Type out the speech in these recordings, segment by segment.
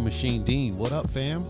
Mean Machine Dean. What up, fam?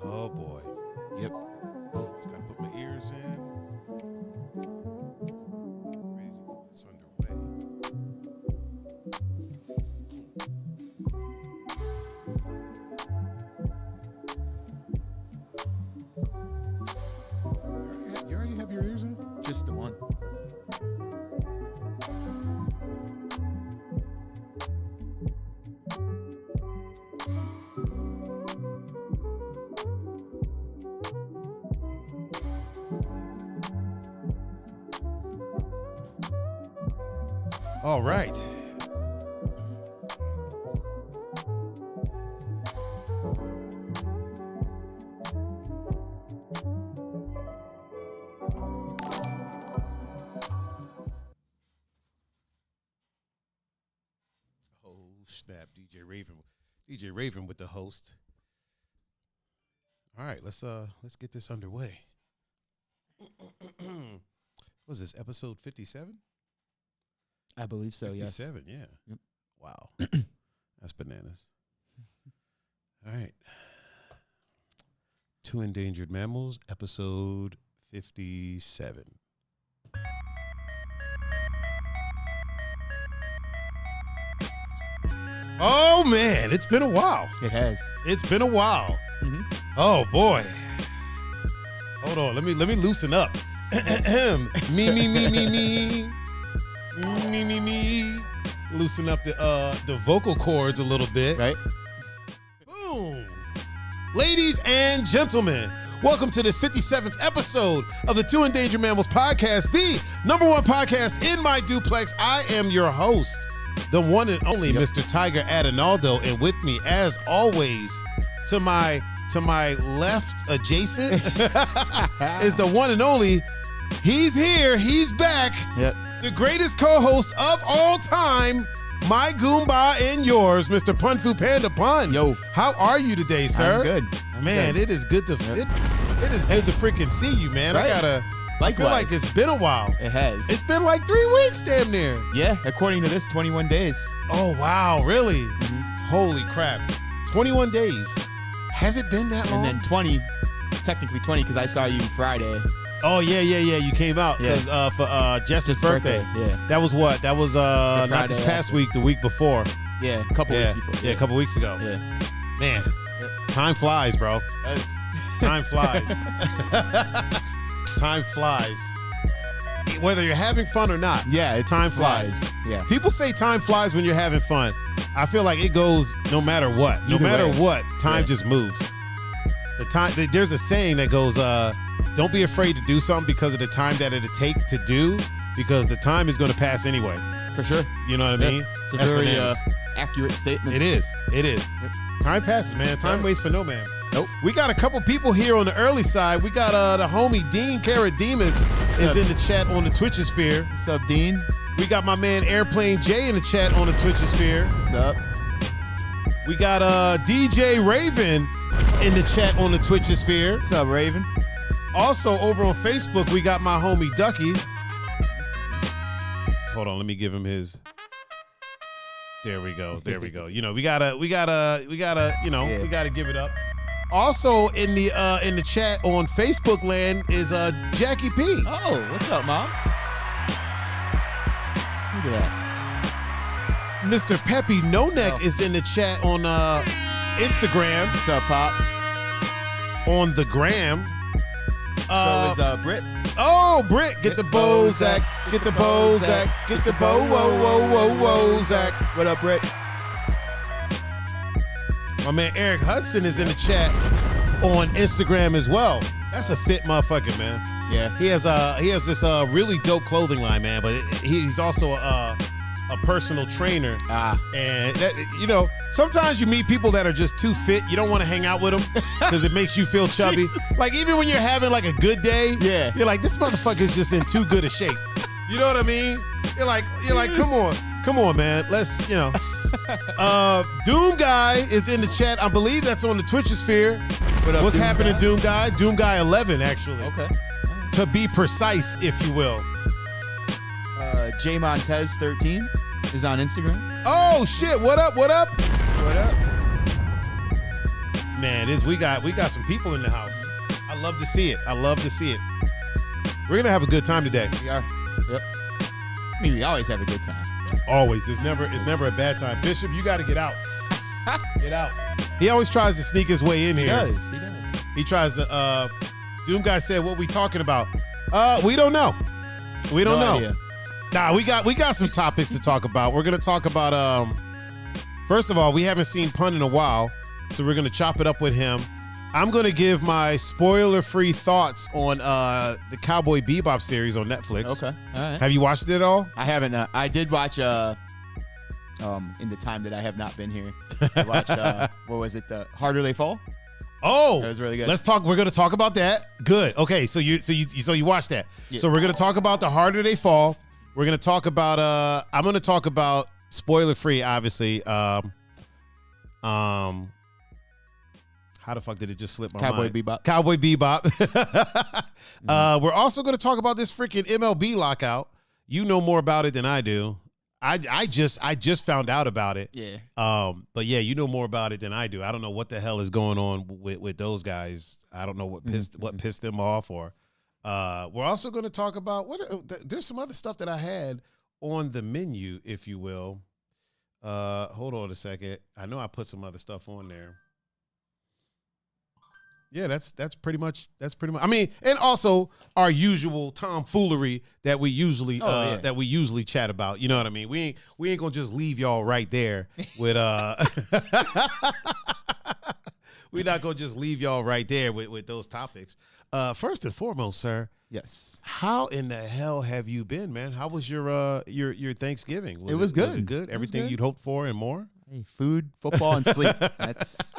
Oh boy. Yep. Just gotta put my ears in. Ready to get this underway. You already have your ears in? Just the one. All right. snap. DJ Raven with the host. All right, let's get this underway. Was this episode 57? I believe so. 57, yes. Yeah. Yep. Wow. That's bananas. All right. Two Endangered Mammals, episode 57. Oh man, it's been a while. It has. It's been a while. Mm-hmm. Oh boy. Hold on, let me loosen up. me. Loosen up the vocal cords a little bit. Right. Boom. Ladies and gentlemen, welcome to this 57th episode of the Two Endangered Mammals podcast, the #1 podcast in my duplex. I am your host, the one and only Mr. Tiger Adinaldo, and with me, as always, to my left adjacent is the one and only. He's here. He's back. Yep. The greatest co-host of all time, my Goomba and yours, Mr. Pun-Fu-Panda Pun. Yo. How are you today, sir? I'm good. Man, good. it is good to it is good to freaking see you, man. Right? I feel like it's been a while. It has. It's been like 3 weeks, damn near. Yeah, according to this, 21 days. Oh wow, really? Mm-hmm. Holy crap! 21 days. Has it been that long? And then 20, technically 20, because I saw you Friday. Oh yeah. You came out because for Jess's birthday. Yeah. That was what? That was not this past week, the week before. Yeah, a couple weeks before. Yeah, a couple weeks ago. Yeah. Man, time flies, bro. Time flies. Time flies. Whether you're having fun or not. Yeah, time flies. Yeah. People say time flies when you're having fun. I feel like it goes no matter what. No matter what, time just moves. There's a saying that goes, don't be afraid to do something because of the time that it'll take to do, because the time is going to pass anyway. For sure. You know what I mean? It's a very accurate statement. It is. Yep. Time passes, man. Time waits for no man. Nope. We got a couple people here on the early side. We got the homie Dean Caradimas is in the chat on the Twitchosphere. What's up, Dean? We got my man Airplane J in the chat on the Twitchosphere. What's up? We got DJ Raven in the chat on the Twitchosphere. What's up, Raven? Also over on Facebook, we got my homie Ducky. Hold on, let me give him his. There we go. You know, we gotta give it up. Also in the chat on Facebook land is Jackie P. Oh, what's up, Mom? Look at that. Mr. Peppy No Neck is in the chat on Instagram. What's up, Pops? On the gram. So is Britt. Oh, Britt, get the Bozak, get the Bozak, get the Bozak. What up, Britt? My man Eric Hudson is in the chat on Instagram as well. That's a fit motherfucker, man. Yeah. He has this really dope clothing line, man. But he's also a personal trainer. And that, sometimes you meet people that are just too fit. You don't want to hang out with them because it makes you feel chubby. Like even when you're having like a good day, you're like, this motherfucker's just in too good a shape. You know what I mean? You're like, come on, man. Let's, Doom Guy is in the chat. I believe that's on the Twitchosphere. What's happening, Doom Guy? Doom Guy 11, actually. Okay. To be precise, if you will. J Montez 13 is on Instagram. Oh shit! What up? What up? Man, we got some people in the house. I love to see it. We're gonna have a good time today. We are. Yep. I mean, we always have a good time. Always. It's never a bad time. Bishop, you got to get out. Get out. He always tries to sneak his way in here. He does. He tries to. Doom Guy said, "What we talking about?" We don't know. We don't know. Idea. Nah, we got some topics to talk about. We're gonna talk about first of all, we haven't seen Pun in a while, so we're gonna chop it up with him. I'm gonna give my spoiler-free thoughts on the CowBoy Bebop series on Netflix. Okay. All right. Have you watched it at all? I haven't. I did watch in the time that I have not been here. I watched what was it? The Harder They Fall. Oh, that was really good. Let's talk. We're gonna talk about that. Good. Okay. So you watched that. Yeah. So we're gonna talk about The Harder They Fall. We're gonna talk about. I'm gonna talk about spoiler free, obviously. How the fuck did it just slip my Cowboy mind? Bebop. Cowboy Bebop. We're also going to talk about this freaking MLB lockout. You know more about it than I do. I just found out about it. Yeah. But yeah, you know more about it than I do. I don't know what the hell is going on with those guys. I don't know what pissed them off. Or we're also going to talk about there's some other stuff that I had on the menu, if you will. Hold on a second. I know I put some other stuff on there. Yeah, that's pretty much. I mean, and also our usual tomfoolery that we usually chat about. You know what I mean? We ain't gonna just leave y'all right there with we're not gonna just leave y'all right there with those topics. First and foremost, sir. Yes. How in the hell have you been, man? How was your Thanksgiving? It was good. Was it good? Everything you'd hoped for and more? Hey, food, football, and sleep. That's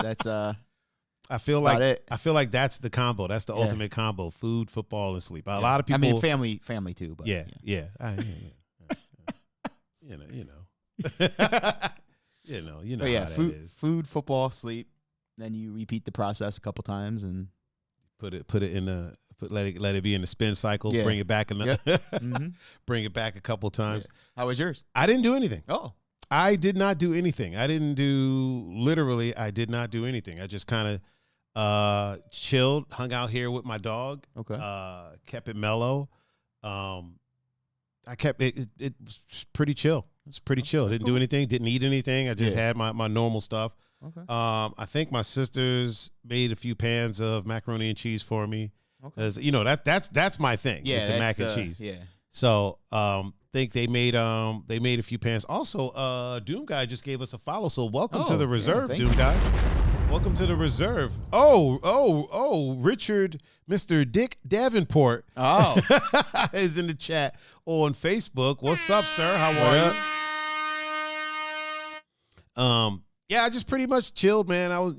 I feel like that's the combo. That's the ultimate combo: food, football, and sleep. A lot of people. I mean, family too. But yeah. You know. But yeah, how food, that is. food, football, sleep. Then you repeat the process a couple times and Let it be in the spin cycle. Yeah. Bring it back Mm-hmm. bring it back a couple times. Yeah. How was yours? I didn't do anything. Oh, I did not do anything. I did not do anything. I just kind of chilled, hung out here with my dog. okay. Kept it mellow. I kept it was pretty chill. It's pretty chill. Didn't do anything, didn't eat anything. I just had my normal stuff. Okay. I think my sisters made a few pans of macaroni and cheese for me. Okay. That's my thing. Yeah, is the mac and cheese. Yeah. So think they made a few pans. Also, Doom Guy just gave us a follow. So welcome to the reserve, Doom Guy. Welcome to the reserve. Oh, Richard, Mr. Dick Davenport. Oh. Is in the chat on Facebook. What's up, sir? How are you? Yeah, I just pretty much chilled, man. I was,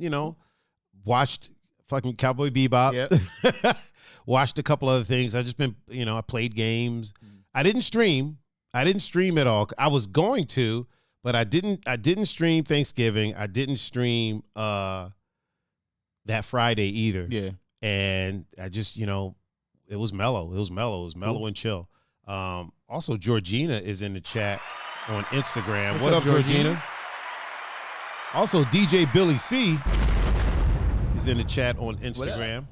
watched fucking Cowboy Bebop. Yep. Watched a couple other things. I just been, I played games. I didn't stream at all. I was going to, but I didn't stream Thanksgiving. I didn't stream that Friday either. Yeah. And I just, it was mellow. It was mellow and chill. Also, Georgina is in the chat on Instagram. What up, Georgina? Also, DJ Billy C is in the chat on Instagram.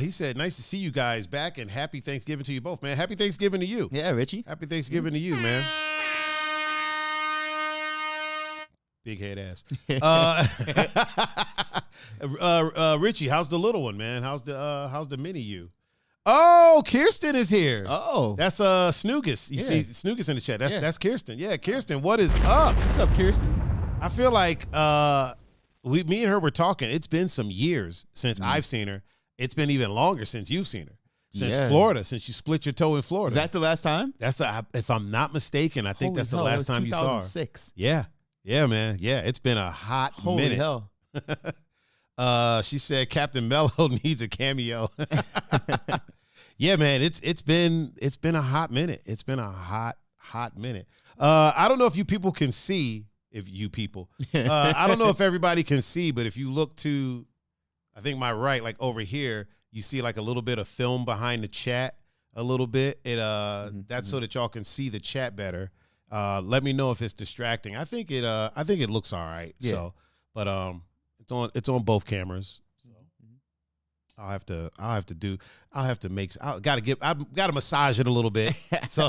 He said, nice to see you guys back and happy Thanksgiving to you both, man. Happy Thanksgiving to you. Yeah, Richie. Happy Thanksgiving to you, man. Big head ass. Richie, how's the little one, man? How's the mini you? Oh, Kirsten is here. Oh. That's Snoogus. You see Snoogus in the chat. That's Kirsten. Yeah, Kirsten, what is up? What's up, Kirsten? I feel like me and her were talking. It's been some years since I've seen her. It's been even longer since you've seen her. Since Florida, since you split your toe in Florida. Is that the last time? If I'm not mistaken, I think that's the last time you saw her. 2006. Yeah. Yeah, man. Yeah, it's been a hot minute. Holy hell. She said Captain Mello needs a cameo. Yeah, man, it's been a hot minute. It's been a hot minute. I don't know if you people can see, I don't know if everybody can see, but if you look to, I think my right, like over here, you see like a little bit of film behind the chat a little bit. That's so that y'all can see the chat better. Let me know if it's distracting. I think it looks all right. Yeah. So, but it's on both cameras. So I've got to massage it a little bit. So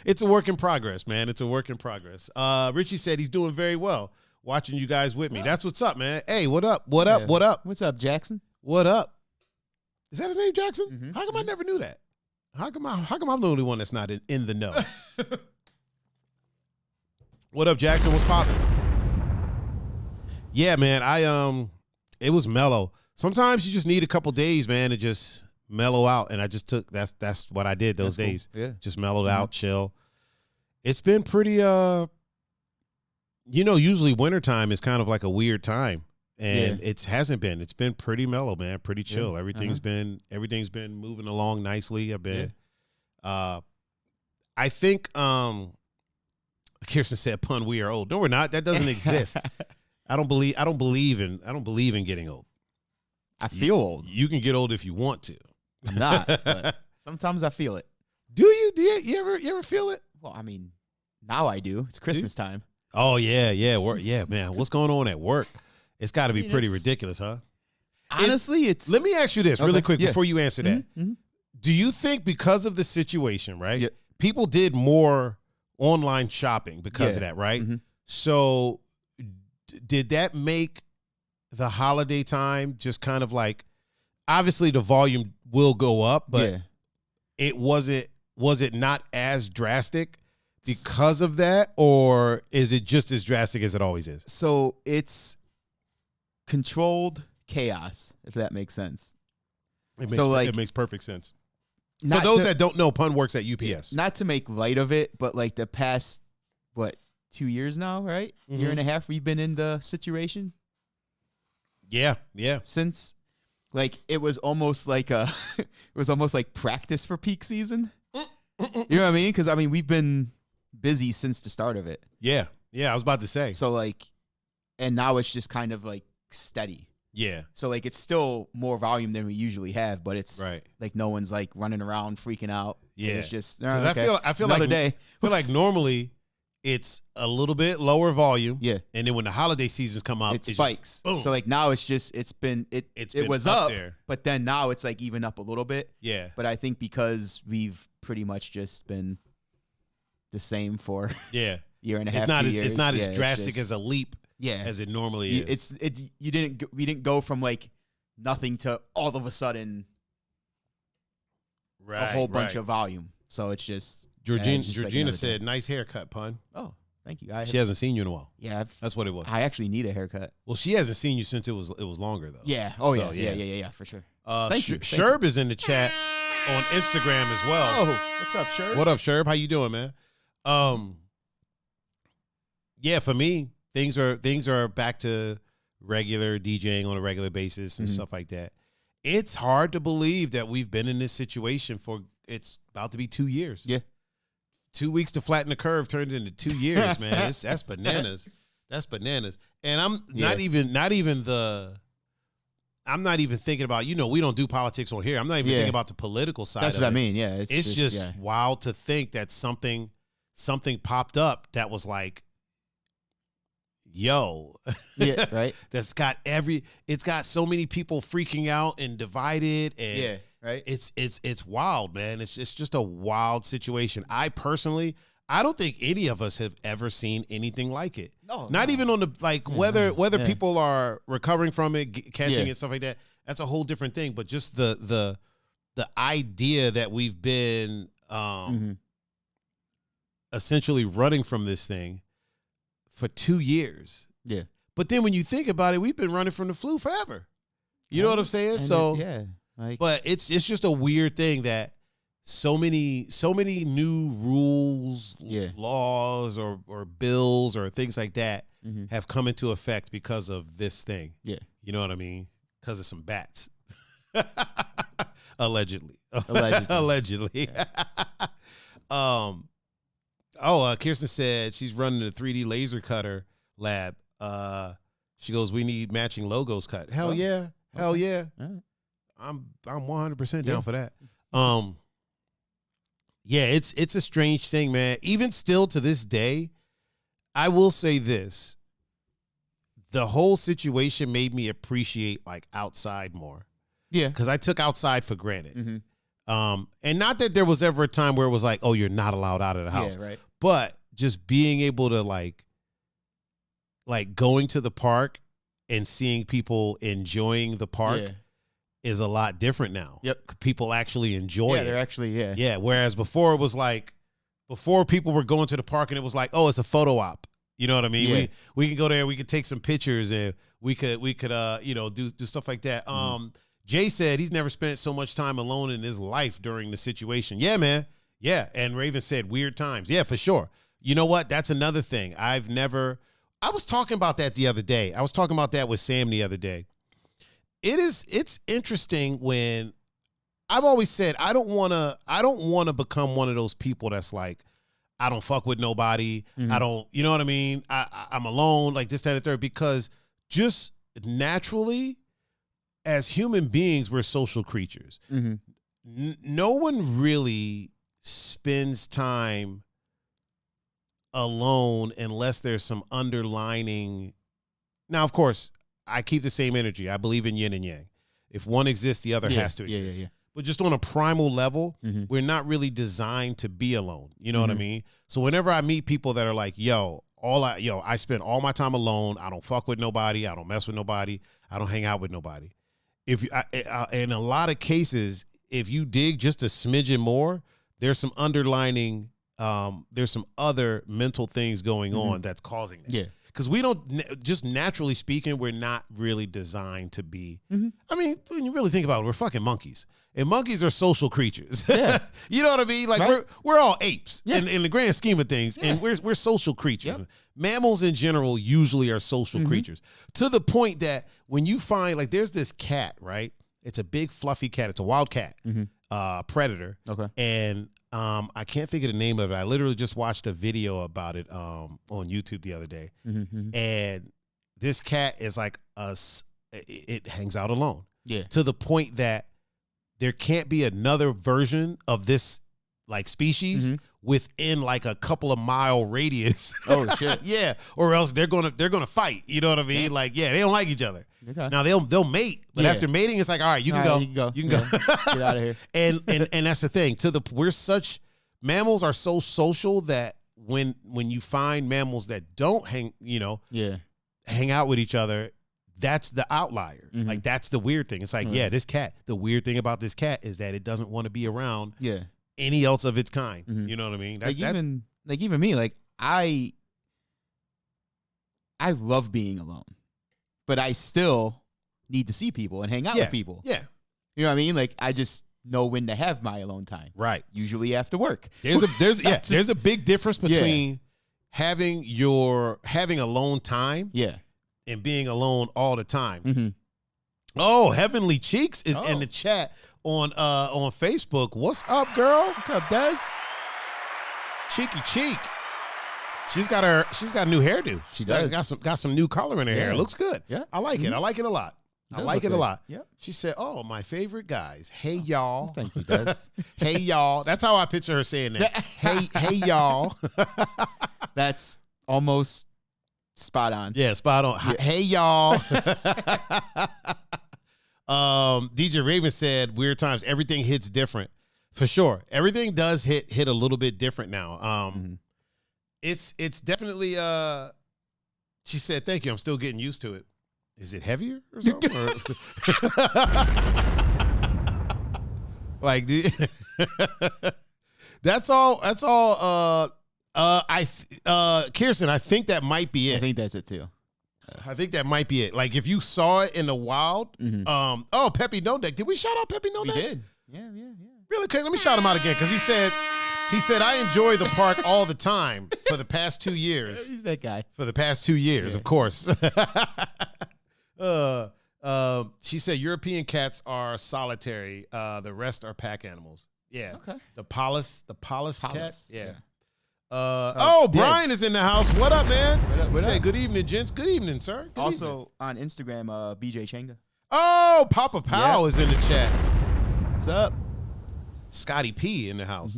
it's a work in progress, man. It's a work in progress. Richie said he's doing very well watching you guys with me. That's what's up, man. Hey, what up? What up? What up? What's up, Jackson? What up? Is that his name, Jackson? Mm-hmm. How come I never knew that? How come I'm the only one that's not in the know? What up, Jackson? What's poppin'? Yeah, man. It was mellow. Sometimes you just need a couple days, man, to just mellow out. And I just took that's what I did those days. Cool. Yeah. Just mellowed out, chill. It's been pretty usually wintertime is kind of like a weird time. And it hasn't been. It's been pretty mellow, man. Pretty chill. Yeah. Everything's been moving along nicely. I've been I think Kirsten said, "Pun, we are old." No, we're not. That doesn't exist. I don't believe in getting old. I feel old. You can get old if you want to. I'm not, but sometimes I feel it. Do you? You ever feel it? Well, I mean, now I do. It's Christmas time. Oh yeah, work. Yeah, man. What's going on at work? It's got to be pretty ridiculous, huh? Honestly, it's. Let me ask you this really quick before you answer that. Mm-hmm. Do you think because of the situation, right? Yeah. People did more online shopping because of that, right? Mm-hmm. So did that make the holiday time just kind of like, obviously the volume will go up, but was it not as drastic because of that, or is it just as drastic as it always is? So it's controlled chaos, if that makes sense. It makes perfect sense. For those that don't know, Pun works at UPS. Not to make light of it, but like the past, 2 years now, right? Mm-hmm. Year and a half we've been in the situation. Yeah. Since, it was almost like practice for peak season. You know what I mean? Because we've been busy since the start of it. Yeah. I was about to say. So and now it's just kind of steady. Yeah. So it's still more volume than we usually have, but it's right. No one's running around freaking out. Yeah. It's just I feel another day. I feel like normally it's a little bit lower volume. Yeah. And then when the holiday seasons come up, it spikes. So now it's just it was up there. But then now it's even up a little bit. Yeah. But I think because we've pretty much just been the same for year and a half. It's not as drastic as a leap as it normally is. We didn't go from nothing to all of a sudden a whole bunch of volume. So it's just Georgina said, "Nice haircut, Pun." Oh, thank you. She hasn't seen you in a while. Yeah, that's what it was. I actually need a haircut. Well, she hasn't seen you since it was longer though. Yeah. Oh so, yeah, for sure. Thank you. Sherb is in the chat on Instagram as well. Oh, what's up, Sherb? What up, Sherb? How you doing, man? Yeah, for me, things are back to regular DJing on a regular basis and stuff like that. It's hard to believe that we've been in this situation for it's about to be 2 years. Yeah. 2 weeks to flatten the curve turned into 2 years, man. That's bananas. That's bananas. And I'm not even thinking about, we don't do politics on here. I'm not even thinking about the political side That's of what it. I mean. Yeah. It's just wild to think that something popped up that was yo. Yeah, right. It's got so many people freaking out and divided and right. It's wild, man. It's just a wild situation. I don't think any of us have ever seen anything like it. Not even on the whether people are recovering from it, catching it, stuff like that. That's a whole different thing. But just the idea that we've been essentially running from this thing for 2 years. Yeah. But then when you think about it, we've been running from the flu forever. You know what I'm saying? But it's just a weird thing that so many new rules, laws, or bills or things like that have come into effect because of this thing. Yeah. You know what I mean? Because of some bats. Allegedly. Allegedly. Yeah. Kirsten said she's running a 3D laser cutter lab. She goes, we need matching logos cut. Hell yeah. Hell yeah. Right. I'm 100% down for that. Yeah, it's a strange thing, man. Even still to this day, I will say this. The whole situation made me appreciate outside more. Yeah. Because I took outside for granted. And not that there was ever a time where it was oh, you're not allowed out of the house. Yeah, right. But just being able to going to the park and seeing people enjoying the park is a lot different now. Yep. People actually enjoy it. Yeah, they're actually, Yeah, whereas before it was before people were going to the park and it was oh, it's a photo op. You know what I mean? Yeah. We can go there, we could take some pictures and we could do stuff like that. Jay said he's never spent so much time alone in his life during the situation. Yeah, man. Yeah. And Raven said weird times. Yeah, for sure. You know what? That's another thing. I was talking about that the other day. I was talking about that with Sam the other day. It's interesting when I've always said I don't want to become one of those people that's I don't fuck with nobody. I don't, you know what I mean? I'm alone, like this, that, and the third, because just naturally, as human beings, we're social creatures. No one really spends time alone unless there's some underlining. Now, of course, I keep the same energy. I believe in yin and yang. If one exists, the other has to exist. But just on a primal level, we're not really designed to be alone. You know what I mean? So whenever I meet people that are like, I spend all my time alone. I don't fuck with nobody. I don't mess with nobody. I don't hang out with nobody. In a lot of cases, if you dig just a smidgen more, there's some underlining, there's some other mental things going on that's causing that. Yeah. Because we don't, just naturally speaking, we're not really designed to be. I mean, when you really think about it, we're fucking monkeys. And monkeys are social creatures. Yeah. You know what I mean? Like, we're all apes in the grand scheme of things. And we're social creatures. Yep. Mammals in general usually are social creatures. To the point that when you find, like, there's this cat, right? It's a big fluffy cat. It's a wild cat, predator. Okay. And I can't think of the name of it. I literally just watched a video about it on YouTube the other day. And this cat is like it hangs out alone. Yeah. To the point that there can't be another version of this like species within like a couple of mile radius. Oh shit. Yeah. Or else they're gonna fight. You know what I mean? Yeah. Like, they don't like each other. Okay. Now they'll mate, but after mating, it's like, all right, you can go. You can go. Get out of here. And that's the thing. Mammals are so social that when you find mammals that don't hang out with each other, that's the outlier. Like, that's the weird thing. It's like, this cat, the weird thing about this cat is that it doesn't want to be around any else of its kind. You know what I mean? Even me, like, I love being alone, but I still need to see people and hang out with people. Yeah. You know what I mean? Like, I just know when to have my alone time. Right. Usually after work. There's a big difference between having alone time and being alone all the time. Oh, Heavenly Cheeks is in the chat on Facebook. What's up, girl? What's up, Des? Cheeky Cheek. She's got a new hairdo. She does. Got some new color in her hair. It looks good. Yeah. I like it. I like it a lot. I like it a lot. Yep. She said, "Oh, my favorite guys. Hey, y'all." Thank you, Des. Hey, y'all. That's how I picture her saying that. Hey, y'all. That's almost spot on. Yeah, spot on. Yeah. Hey, y'all. DJ Raven said, "Weird times. Everything hits different." For sure. Everything does hit a little bit different now. It's definitely she said, "Thank you. I'm still getting used to it." Is it heavier or something? Like, dude, that's all. Kirsten, I think that might be it. I think that's it too. I think that might be it. Like, if you saw it in the wild, Peppy No Deck. Did we shout out Peppy No Deck? We did. Yeah. Really quick, let me shout him out again, because he said, I enjoy the park all the time for the past 2 years. He's that guy. For the past 2 years, of course. She said European cats are solitary. The rest are pack animals. Yeah. Okay. The Polis cats. Yeah. Brian is in the house. What up, man? What up? Good evening, gents. Good evening, sir. Good evening. On Instagram, BJ Chenga. Oh, Papa Powell is in the chat. What's up? Scotty P in the house.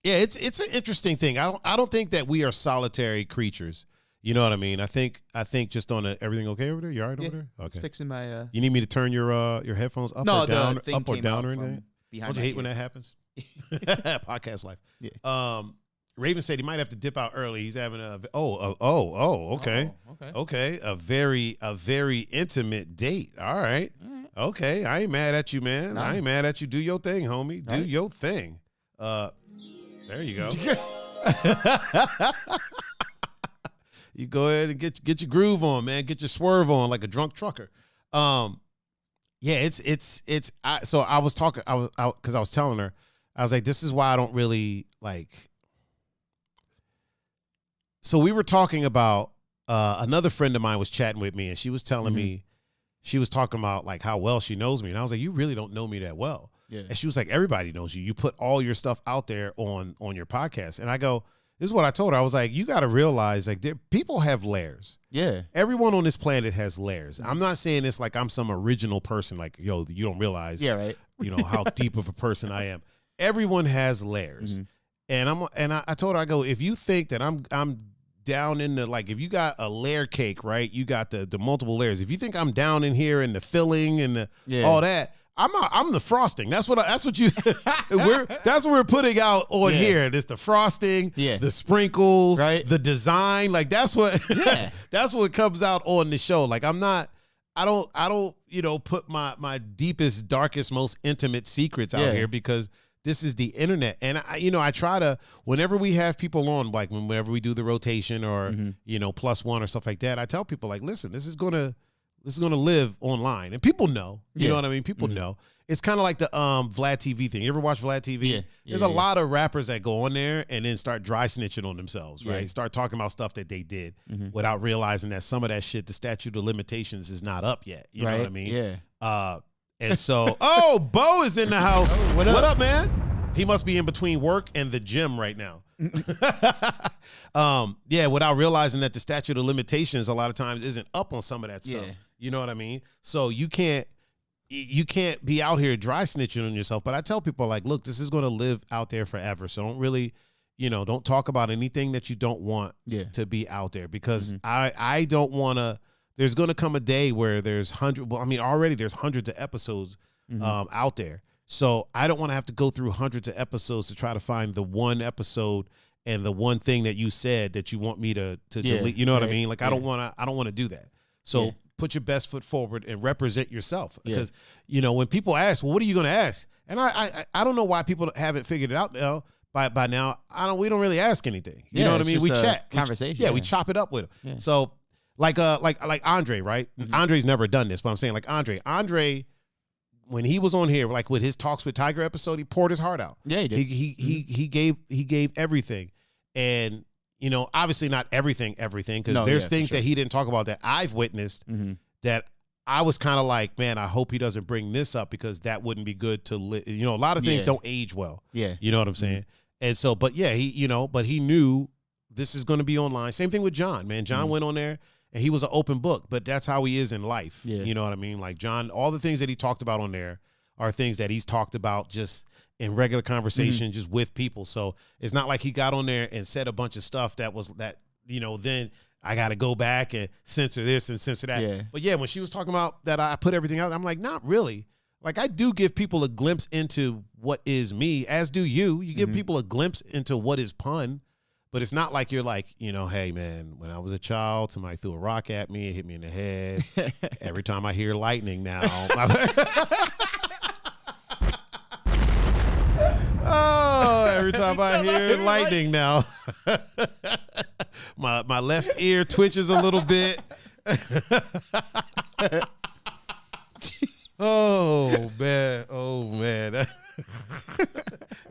It's an interesting thing. I don't think that we are solitary creatures. You know what I mean? I think just on everything okay over there? You all right over there? Okay. Just fixing my You need me to turn your headphones up or down or anything? Don't you hate when that happens? Podcast life. Yeah. Raven said he might have to dip out early. He's having okay. Okay. A very intimate date. All right. Okay. I ain't mad at you, man. No. I ain't mad at you. Do your thing, homie. Do your thing. There you go. You go ahead and get your groove on, man. Get your swerve on like a drunk trucker. So I was talking, because I was telling her, I was like, this is why I don't really like. So we were talking about, another friend of mine was chatting with me, and she was telling me, she was talking about like how well she knows me. And I was like, you really don't know me that well. Yeah. And she was like, everybody knows you. You put all your stuff out there on your podcast. And I go, this is what I told her. I was like, you got to realize, like, people have layers. Yeah. Everyone on this planet has layers. I'm not saying this like I'm some original person, like, yo, you don't realize, right. How deep of a person I am. Everyone has layers. And I told her, I go, if you think that I'm down in the, like, if you got a layer cake, right? You got the multiple layers. If you think I'm down in here in the filling and all that, I'm the frosting. That's what that's what we're putting out on here. There's the frosting, the sprinkles, right, the design. Like that's what that's what comes out on the show. Like I don't put my deepest, darkest, most intimate secrets out here because this is the internet. And I try to, whenever we have people on, like whenever we do the rotation or plus one or stuff like that, I tell people, like, listen, this is gonna live online, and people know. You know what I mean? People know. It's kind of like the Vlad TV thing. You ever watch Vlad TV? Yeah. There's a lot of rappers that go on there and then start dry snitching on themselves, right? Start talking about stuff that they did without realizing that some of that shit, the statute of limitations is not up yet. You know what I mean? Yeah. And so, Bo is in the house. Oh, what up, man? He must be in between work and the gym right now. Without realizing that the statute of limitations a lot of times isn't up on some of that stuff. You know what I mean? So you can't be out here dry snitching on yourself. But I tell people, like, look, this is going to live out there forever. So don't really, don't talk about anything that you don't want to be out there, because I don't want to. There's going to come a day where there's already there's hundreds of episodes out there. So I don't want to have to go through hundreds of episodes to try to find the one episode and the one thing that you said that you want me to delete. You know what I mean? Like, I don't want to do that. So put your best foot forward and represent yourself, because, when people ask, well, what are you going to ask? And I don't know why people haven't figured it out now. By now, we don't really ask anything. You know what I mean? We chat. Conversation. We chop it up with them. Yeah. So like Andre, right? Andre's never done this, but I'm saying, like, Andre, when he was on here, like with his Talks with Tiger episode, he poured his heart out. Yeah, he did. He gave everything. And, obviously not everything, because there's things that he didn't talk about that I've witnessed that I was kind of like, man, I hope he doesn't bring this up, because that wouldn't be good to a lot of things don't age well. Yeah. You know what I'm saying? And so, but yeah, he knew this is going to be online. Same thing with John, man. John went on there and he was an open book, but that's how he is in life. Yeah. You know what I mean? Like, John, all the things that he talked about on there are things that he's talked about just in regular conversation, just with people. So it's not like he got on there and said a bunch of stuff then I got to go back and censor this and censor that. Yeah. But yeah, when she was talking about that, I put everything out, I'm like, not really. Like, I do give people a glimpse into what is me, as do you. You give people a glimpse into what is Pun. But it's not like you're like, hey, man, when I was a child, somebody threw a rock at me, it hit me in the head. Every time I hear lightning now. Every time I hear lightning now. my left ear twitches a little bit. Oh, man.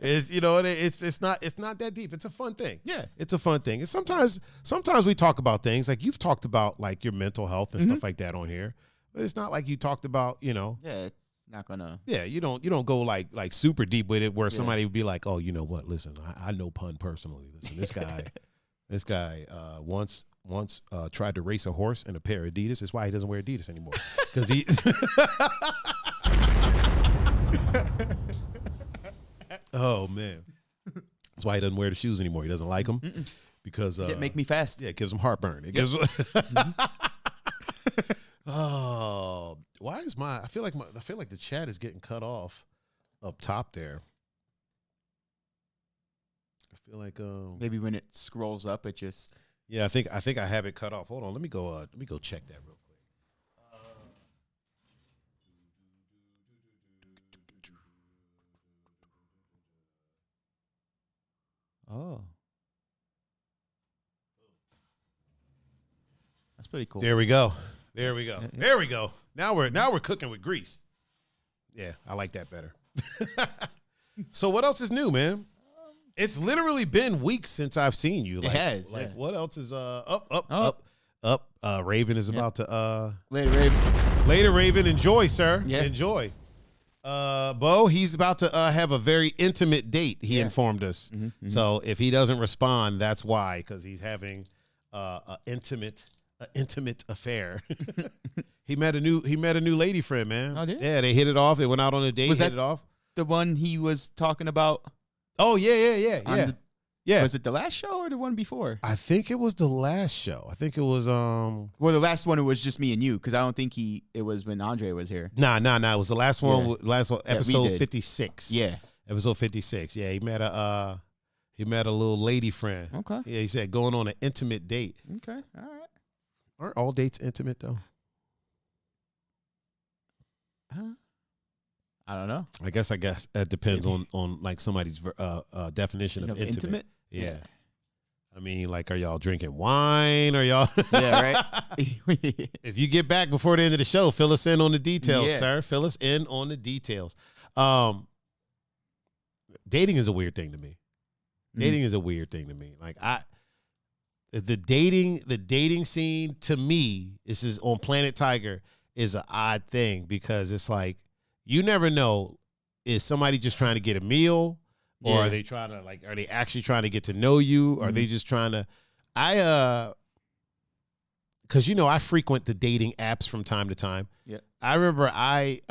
It's it's not that deep. It's a fun thing. Yeah, it's a fun thing. And sometimes we talk about things like you've talked about, like your mental health and stuff like that on here. But it's not like you talked about, Yeah, it's not gonna. Yeah, you don't go like super deep with it where somebody would be like, oh, you know what? Listen, I know Pun personally. Listen, this guy once tried to race a horse in a pair of Adidas. That's why he doesn't wear Adidas anymore, because he. Oh, man. That's why he doesn't wear the shoes anymore. He doesn't like them because it make me fast. Yeah, it gives him heartburn. It gives. Oh, why is I feel like the chat is getting cut off up top there. I feel like maybe when it scrolls up, it just. Yeah, I think I have it cut off. Hold on, let me go check that real quick. Oh, that's pretty cool. There we go. Now we're cooking with grease. Yeah, I like that better. So what else is new, man? It's literally been weeks since I've seen you. Like, it has. Like, what else is up? Raven is about to Later, Raven. Later, Raven. Enjoy, sir. Yeah. Enjoy. Bo, he's about to have a very intimate date. He informed us. So if he doesn't respond, that's why, because he's having an intimate affair. He met a new lady friend, man. Oh, did he? Yeah, they hit it off. They went out on a date. Was hit that it off. The one he was talking about? Oh yeah. Yeah. Was it the last show or the one before? I think it was the last show. I think it was Well, the last one, it was just me and you, because I don't think it was when Andre was here. Nah. It was the last one. Yeah. Last one, That we episode did. 56. Yeah. Episode 56. Yeah, he met a little lady friend. Okay. Yeah, he said going on an intimate date. Okay. All right. Aren't all dates intimate though? I don't know. I guess that depends on like somebody's definition of intimate. Yeah. I mean, like, are y'all drinking wine? Or y'all? Yeah, right. If you get back before the end of the show, fill us in on the details, Yeah. sir. Fill us in on the details. Dating is a weird thing to me. Dating is a weird thing to me. Like the dating scene to me, this is on Planet Tiger, is an odd thing because it's like you never know, is somebody just trying to get a meal, or are they trying to are they actually trying to get to know you? Or are they just trying to because I frequent the dating apps from time to time. Yeah. I remember I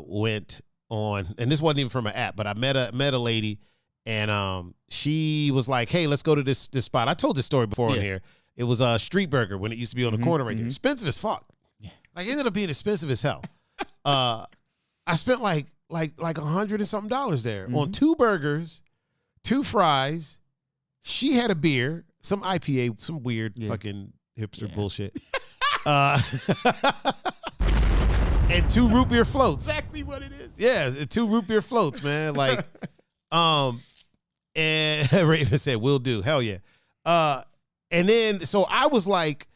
went on, and this wasn't even from an app, but I met a lady, and she was like, "Hey, let's go to this spot." I told this story before on here. It was a Street Burger when it used to be on the corner right there. Expensive as fuck. Yeah. Like, it ended up being expensive as hell. I spent like $100 and something there on 2 burgers, 2 fries. She had a beer, some IPA, some weird fucking hipster bullshit. And 2 root beer floats. Exactly what it is. Yeah, 2 root beer floats, man. Like, and Raven said, "Will do." Hell yeah. And then so I was like,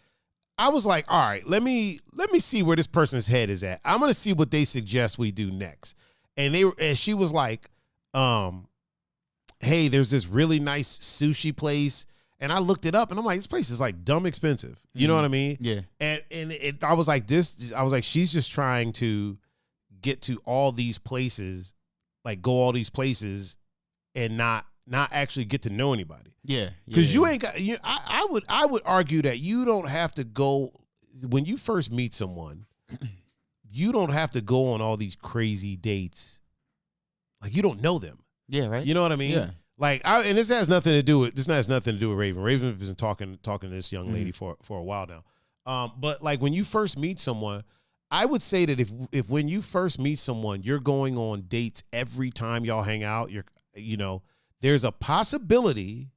all right, let me see where this person's head is at. I'm gonna see what they suggest we do next. And she was like, hey, there's this really nice sushi place. And I looked it up and I'm like, this place is like dumb expensive. You know what I mean? Yeah. And I was like, she's just trying to get to all these places, like go all these places and not actually get to know anybody. Yeah. Because you ain't got, I would argue that you don't have to go, when you first meet someone, you don't have to go on all these crazy dates. Like, you don't know them. Yeah, right. You know what I mean? Yeah. Like, and this has nothing to do with Raven. Raven has been talking to this young lady for a while now. But like, when you first meet someone, I would say that if when you first meet someone, you're going on dates every time y'all hang out, there's a possibility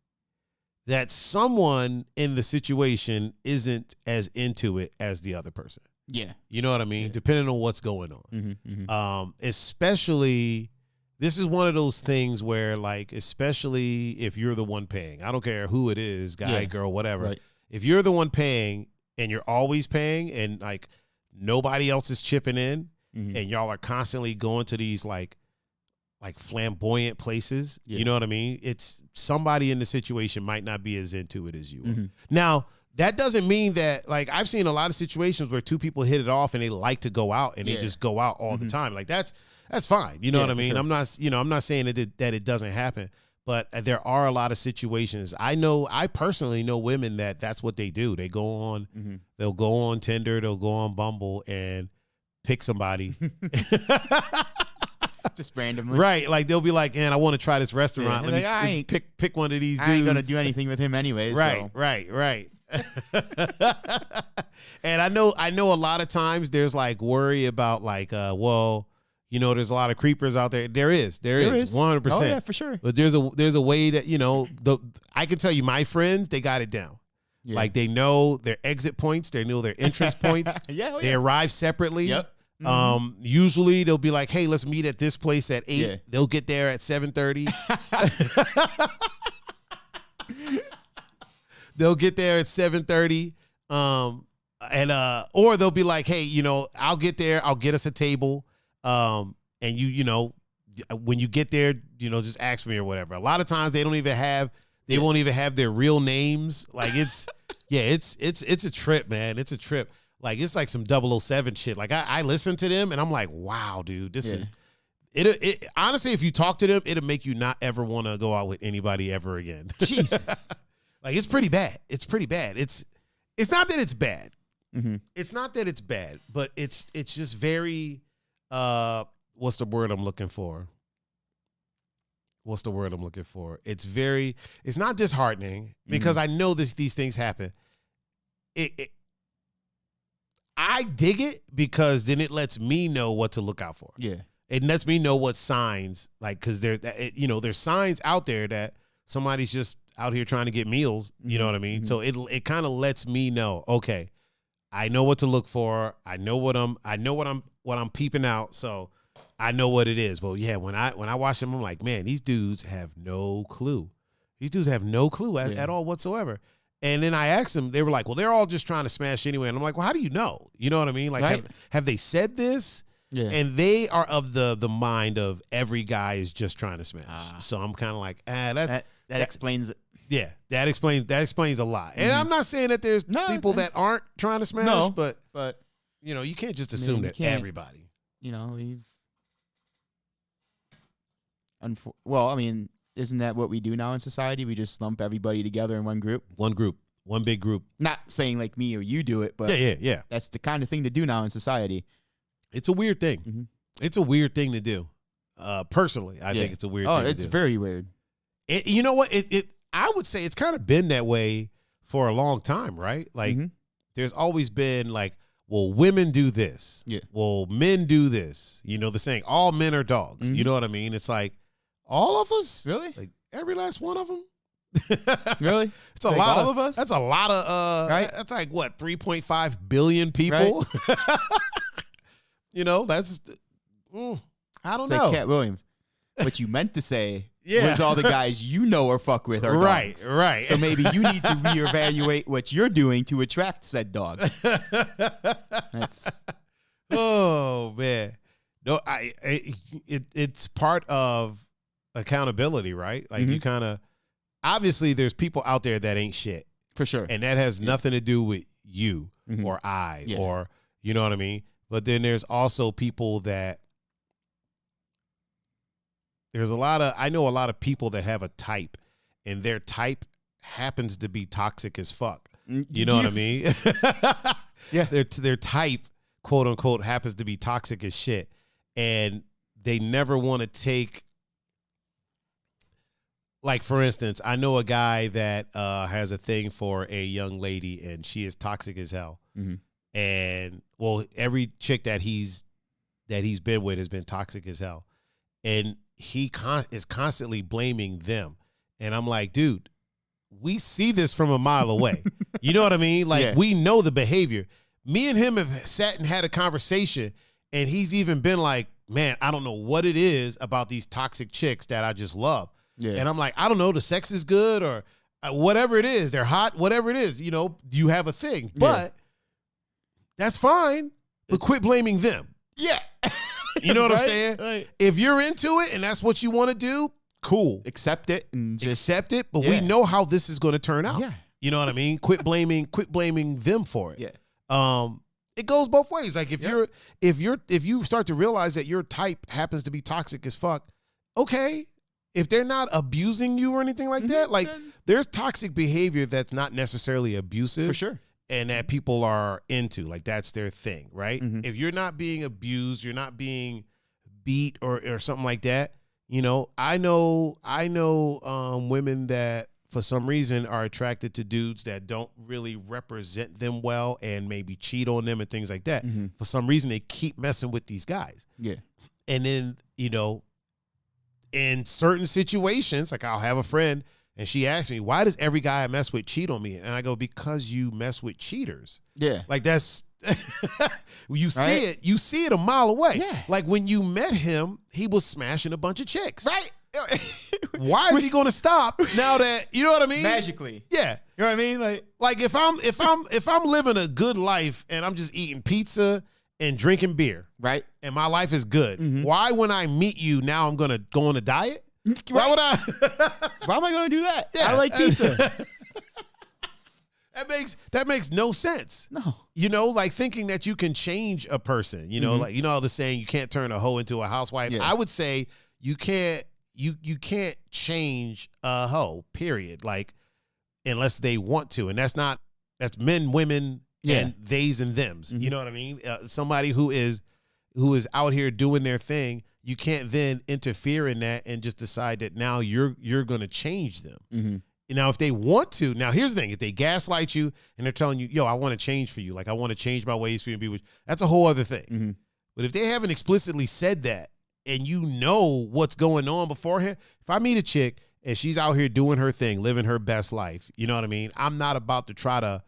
that someone in the situation isn't as into it as the other person. Yeah. You know what I mean? Yeah. Depending on what's going on. Especially, this is one of those things where, like, especially if you're the one paying, I don't care who it is, guy, girl, whatever. Right. If you're the one paying and you're always paying and like nobody else is chipping in and y'all are constantly going to these like flamboyant places, you know what I mean? It's somebody in the situation might not be as into it as you are. Now, that doesn't mean that, like, I've seen a lot of situations where 2 people hit it off and they like to go out and they just go out all the time. Like, that's fine. You know what I mean? Sure. I'm not saying that it doesn't happen, but there are a lot of situations. I personally know women that's what they do. They go on, they'll go on Tinder, they'll go on Bumble and pick somebody. Just randomly. Right. Like, they'll be like, man, I want to try this restaurant. Yeah, Let me pick one of these dudes. I ain't going to do anything with him anyways. Right, so. right. And I know a lot of times there's like worry about like, there's a lot of creepers out there. There is 100%. Oh yeah, for sure. But there's a way that, I can tell you my friends, they got it down. Yeah. Like, they know their exit points. They know their entrance points. They arrive separately. Yep. Usually they'll be like, hey, let's meet at this place at 8. Yeah. They'll get there at 7:30. They'll get there at 7:30. Or they'll be like, hey, I'll get there. I'll get us a table. And when you get there, just ask me or whatever. A lot of times they won't even have their real names. Like, it's a trip, man. It's a trip. Like, it's like some 007 shit. Like, I listen to them and I'm like, wow, dude, this is, It honestly, if you talk to them, it'll make you not ever want to go out with anybody ever again. Jesus. Like, it's pretty bad. It's pretty bad. It's not that it's bad. Mm-hmm. It's not that it's bad, but it's just very what's the word I'm looking for? It's not disheartening because I know these things happen. I dig it because then it lets me know what to look out for. Yeah. It lets me know what signs, like, because there's signs out there that somebody's just out here trying to get meals. You know what I mean? So it kind of lets me know, okay, I know what to look for. I know what I'm peeping out. So I know what it is. But yeah, when I watch them, I'm like, man, these dudes have no clue. These dudes have no clue at all whatsoever. And then I asked them, they were like, well, they're all just trying to smash anyway. And I'm like, well, how do you know? You know what I mean? Like, right. have they said this? Yeah. And they are of the mind of every guy is just trying to smash. So I'm kind of like, that explains it. Yeah, that explains a lot. And I'm not saying that there's people that aren't trying to smash, but you know, you can't just assume that everybody. You know, well, I mean, isn't that what we do now in society? We just lump everybody together in one group. One big group. Not saying like me or you do it, but yeah. That's the kind of thing to do now in society. It's a weird thing. Mm-hmm. It's a weird thing to do. Personally, I think it's a weird thing to do. Oh, it's very weird. You know what? I would say it's kind of been that way for a long time, right? Like, there's always been like, well, women do this. Yeah. Well, men do this. You know the saying, all men are dogs. You know what I mean? It's like, all of us? Really? Like, every last one of them? Really? It's a lot all of us? That's a lot of, right? That's like, what, 3.5 billion people? Right. You know, that's, I don't know. Like Cat Williams. What you meant to say was all the guys you know or fuck with are dogs. Right. So maybe you need to reevaluate what you're doing to attract said dogs. Oh, man. No, it's part of accountability, right? Like, you kind of, obviously there's people out there that ain't shit. For sure. And that has nothing to do with you or I or, you know what I mean? But then there's also people that, I know a lot of people that have a type, and their type happens to be toxic as fuck. You know what I mean? Yeah. Their type, quote unquote, happens to be toxic as shit. And they never want to take, like, for instance, I know a guy that has a thing for a young lady, and she is toxic as hell. And, well, every chick that he's been with has been toxic as hell. And he is constantly blaming them. And I'm like, dude, we see this from a mile away. You know what I mean? Like, we know the behavior. Me and him have sat and had a conversation, and he's even been like, man, I don't know what it is about these toxic chicks that I just love. Yeah. And I'm like, I don't know, the sex is good or whatever it is. They're hot, whatever it is. You know, you have a thing. But that's fine. But quit blaming them. Yeah. You know what I'm saying? Like, if you're into it and that's what you want to do, cool. Accept it and just accept it. But we know how this is going to turn out. Yeah. You know what I mean? Quit blaming them for it. Yeah. It goes both ways. Like, if you start to realize that your type happens to be toxic as fuck, okay. If they're not abusing you or anything like that, like, there's toxic behavior that's not necessarily abusive. For sure. And that people are into, like, that's their thing, right? If you're not being abused, you're not being beat or something like that, you know, I know women that for some reason are attracted to dudes that don't really represent them well and maybe cheat on them and things like that. For some reason, they keep messing with these guys. Yeah. And then, you know, in certain situations, like, I'll have a friend and she asked me, why does every guy I mess with cheat on me? And I go, because you mess with cheaters. Yeah. Like, that's, you see it a mile away. Yeah. Like, when you met him, he was smashing a bunch of chicks. Right. Why is he going to stop now that, you know what I mean? Magically. Yeah. You know what I mean? Like if I'm living a good life and I'm just eating pizza and drinking beer, right? And my life is good. Why, when I meet you, now I'm going to go on a diet? Why would I? Why am I going to do that? Yeah. I like pizza. That makes no sense. No. You know, like thinking that you can change a person, you know, like, you know, how the saying, you can't turn a hoe into a housewife. Yeah. I would say you can't change a hoe, period. Like, unless they want to. And that's men, women, and theys and thems. You know what I mean? Somebody who is out here doing their thing, you can't then interfere in that and just decide that now you're going to change them. Now, if they want to, now here's the thing: if they gaslight you and they're telling you, "Yo, I want to change for you, like I want to change my ways for you and be with you," that's a whole other thing. But if they haven't explicitly said that, and you know what's going on beforehand, if I meet a chick and she's out here doing her thing, living her best life, you know what I mean? I'm not about to try to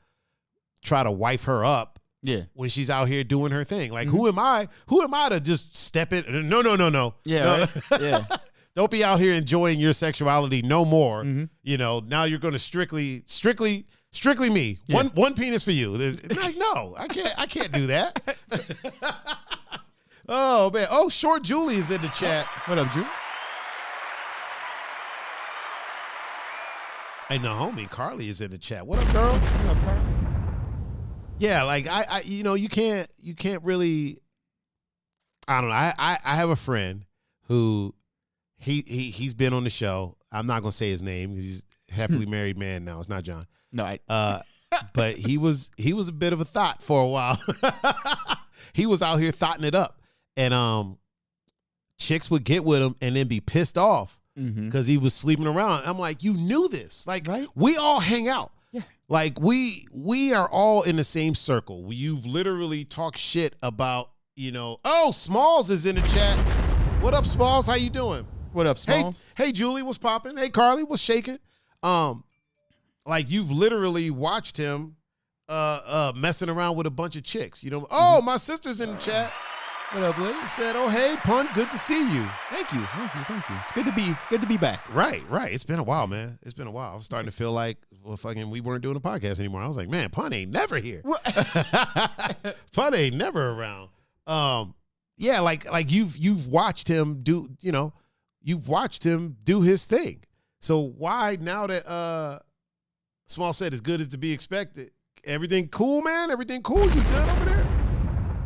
wife her up. Yeah, when she's out here doing her thing, like who am I? Who am I to just step in? No. Yeah, no. right? Yeah. Don't be out here enjoying your sexuality no more. You know, now you're going to strictly me. Yeah. One penis for you. Like, no, I can't do that. Oh man. Oh, Short Julie is in the chat. What up, Julie? And the homie Carly is in the chat. What up, girl? What up, Carly? Yeah, like I you know, you can't really. I don't know. I have a friend who. He's been on the show. I'm not gonna say his name because he's a happily married man now. It's not John. No, but he was a bit of a thought for a while. He was out here thoughting it up, and chicks would get with him and then be pissed off because he was sleeping around. I'm like, you knew this. Like, right? We all hang out. Yeah. Like we are all in the same circle. You've literally talked shit about, you know. Oh, Smalls is in the chat. What up, Smalls? How you doing? What up, Smalls? Hey, Julie, what's popping? Hey, Carly, what's shaking? Like you've literally watched him messing around with a bunch of chicks. You know, oh, my sister's in the chat. What up, Liz? She said, "Oh, hey, Pun, good to see you." Thank you. It's good to be back. Right. It's been a while, man. It's been a while. I'm starting to feel like we weren't doing a podcast anymore. I was like, man, Pun ain't never here. Pun ain't never around. Yeah, like you've watched him do, you know. You've watched him do his thing. So why now that Small said as good as to be expected, everything cool, man? Everything cool? You good over there?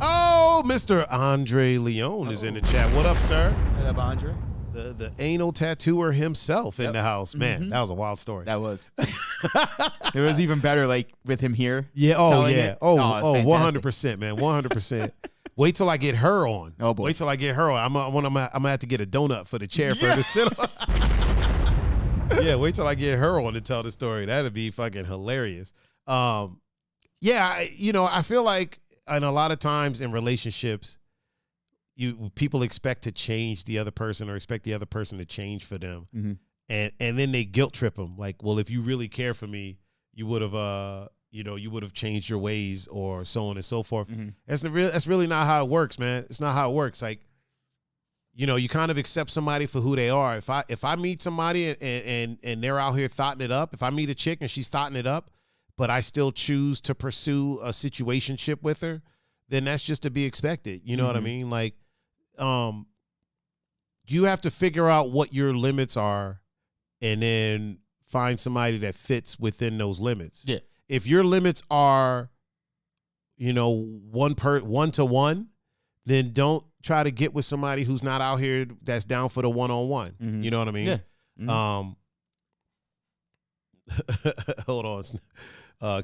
Oh, Mr. Andre Leon is in the chat. What up, sir? What up, Andre? The anal tattooer himself in the house. Man, that was a wild story. That was. It was even better, like, with him here. Yeah, It. Oh, 100%, man, 100%. Wait till I get her on. Oh boy! Wait till I get her on. I'm gonna have to get a donut for the chair for her to sit on. Yeah, wait till I get her on to tell the story. That'd be fucking hilarious. Yeah, I feel like, and a lot of times in relationships, people expect to change the other person or expect the other person to change for them, and then they guilt trip them. Like, well, if you really care for me, you would have you would have changed your ways or so on and so forth. That's really not how it works, man. It's not how it works. Like, you kind of accept somebody for who they are. If I meet somebody and they're out here thoughting it up, if I meet a chick and she's thoughting it up, but I still choose to pursue a situationship with her, then that's just to be expected. You know what I mean? Like, you have to figure out what your limits are and then find somebody that fits within those limits. Yeah. If your limits are, 1-to-1, then don't try to get with somebody who's not out here that's down for the one-on-one. You know what I mean? Yeah. Hold on.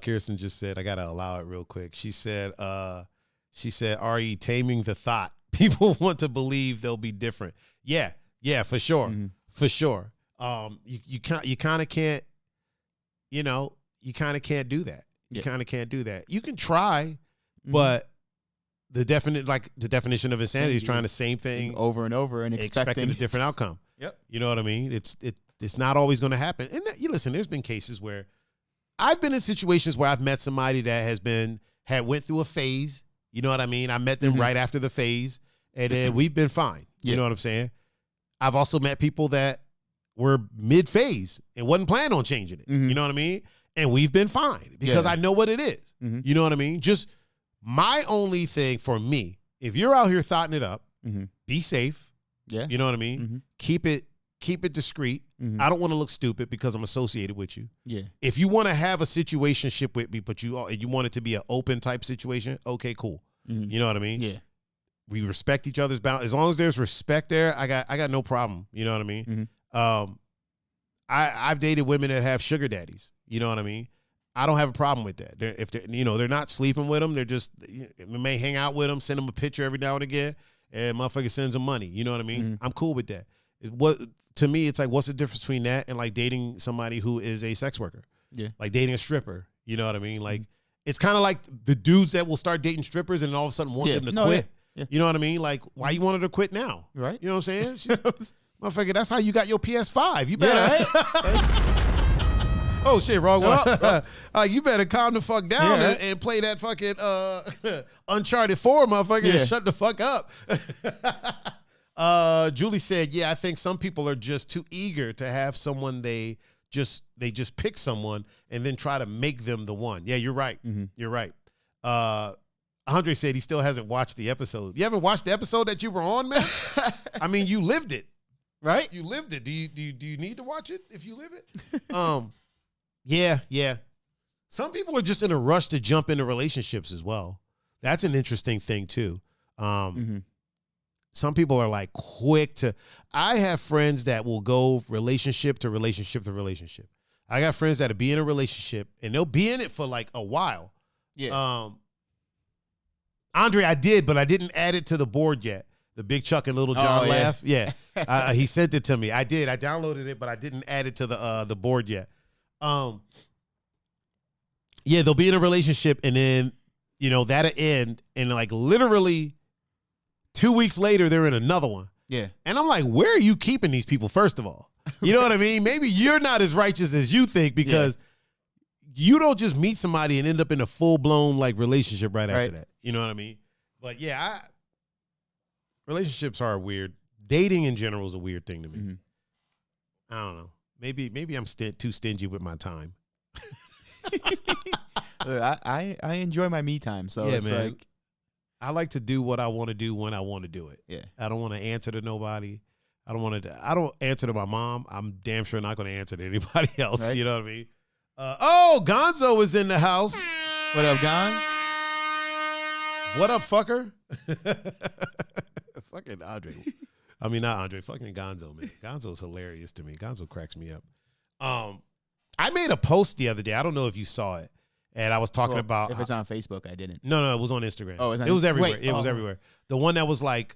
Kirsten just said, I gotta allow it real quick. She said, "Re taming the thought. People want to believe they'll be different." Yeah, for sure, for sure. You kind of can't, you kind of can't do that. You kind of can't do that. You can try, but the definition of insanity is trying the same thing over and over and expecting a different outcome. Yep. You know what I mean? It's not always going to happen. And you listen, there's been cases where I've been in situations where I've met somebody that had went through a phase. You know what I mean? I met them right after the phase, and then we've been fine. You know what I'm saying? I've also met people that were mid-phase and wasn't planning on changing it. You know what I mean? And we've been fine because I know what it is. You know what I mean? Just my only thing for me, if you're out here thoughting it up, be safe. Yeah. You know what I mean? Keep it keep it discreet. Mhm. I don't want to look stupid because I'm associated with you. Yeah. If you want to have a situationship with me, but you want it to be an open type situation, okay, cool. Mhm. You know what I mean? Yeah. We respect each other's boundaries. As long as there's respect there, I got no problem. You know what I mean? Mhm. I've dated women that have sugar daddies. You know what I mean? I don't have a problem with that. They're not sleeping with them. They're just, we may hang out with them, send them a picture every now and again, and motherfucker sends them money. You know what I mean? I'm cool with that. To me, it's like, what's the difference between that and like dating somebody who is a sex worker? Yeah. Like dating a stripper. You know what I mean? Like, it's kind of like the dudes that will start dating strippers and all of a sudden want them to quit. Yeah. You know what I mean? Like, why you wanted to quit now? Right. You know what I'm saying? Motherfucker, that's how you got your PS5. You better. Oh, shit, wrong one. You better calm the fuck down and play that fucking Uncharted 4, motherfucker, and shut the fuck up. Julie said, yeah, I think some people are just too eager to have someone they just pick someone and then try to make them the one. Yeah, you're right. You're right. Andre said he still hasn't watched the episode. You haven't watched the episode that you were on, man? I mean, you lived it. Right? You lived it. Do you need to watch it if you live it? Yeah. Some people are just in a rush to jump into relationships as well. That's an interesting thing too. Some people are like quick to. I have friends that will go relationship to relationship to relationship. I got friends that'll be in a relationship and they'll be in it for like a while. Yeah. Andre, I did, but I didn't add it to the board yet. The Big Chuck and Little John laugh. Yeah. He sent it to me. I did. I downloaded it, but I didn't add it to the board yet. Yeah, they'll be in a relationship and then, that'll end. And like literally 2 weeks later, they're in another one. Yeah. And I'm like, where are you keeping these people, first of all? You know what I mean? Maybe you're not as righteous as you think because you don't just meet somebody and end up in a full-blown like relationship right after that. You know what I mean? But yeah, relationships are weird. Dating in general is a weird thing to me. I don't know. Maybe I'm too stingy with my time. I enjoy my me time, so it's man. Like I like to do what I want to do when I want to do it. Yeah, I don't want to answer to nobody. I don't answer to my mom. I'm damn sure not going to answer to anybody else. Right? You know what I mean? Gonzo is in the house. What up, Gon? What up, fucker? Fucking Andre. I mean, not Andre. Fucking Gonzo, man. Gonzo's hilarious to me. Gonzo cracks me up. I made a post the other day. I don't know if you saw it. And I was talking about. If it's on Facebook, I didn't. No, it was on Instagram. Oh, it was everywhere. It was everywhere. The one that was like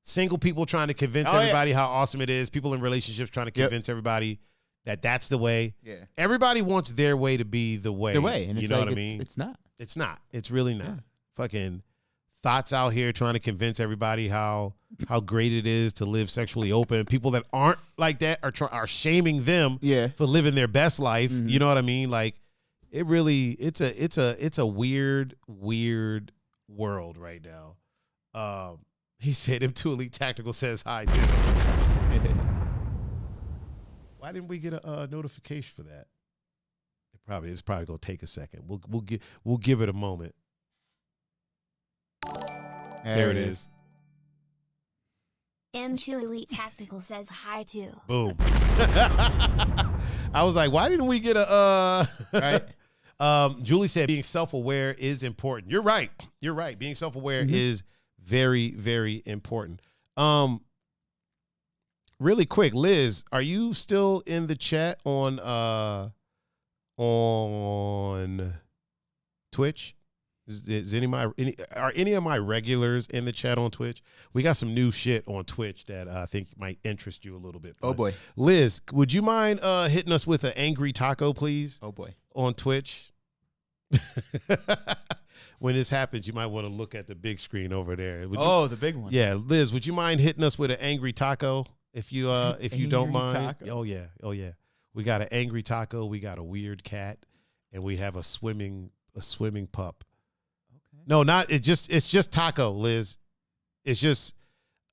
single people trying to convince everybody how awesome it is. People in relationships trying to convince everybody that that's the way. Yeah. Everybody wants their way to be the way. The way. And you know what I mean? It's not. It's not. It's really not. Yeah. Fucking thoughts out here trying to convince everybody how great it is to live sexually open. People that aren't like that are shaming them for living their best life. You know what I mean? Like it really it's a weird world right now. He said M2 Elite Tactical says hi too. Why didn't we get a notification for that? It's probably gonna take a second. We'll give it a moment. There it is. M2 Elite Tactical says hi too. Boom. I was like, why didn't we get a right? Julie said being self-aware is important. You're right. Being self-aware is very, very important. Really quick, Liz, are you still in the chat on Twitch? Are any of my regulars in the chat on Twitch? We got some new shit on Twitch that I think might interest you a little bit. Oh boy, Liz, would you mind hitting us with an angry taco, please? Oh boy, on Twitch. When this happens, you might want to look at the big screen over there. The big one. Yeah, Liz, would you mind hitting us with an angry taco if you don't mind? Taco. Oh yeah. We got an angry taco. We got a weird cat, and we have a swimming pup. No, it's just taco, Liz. It's just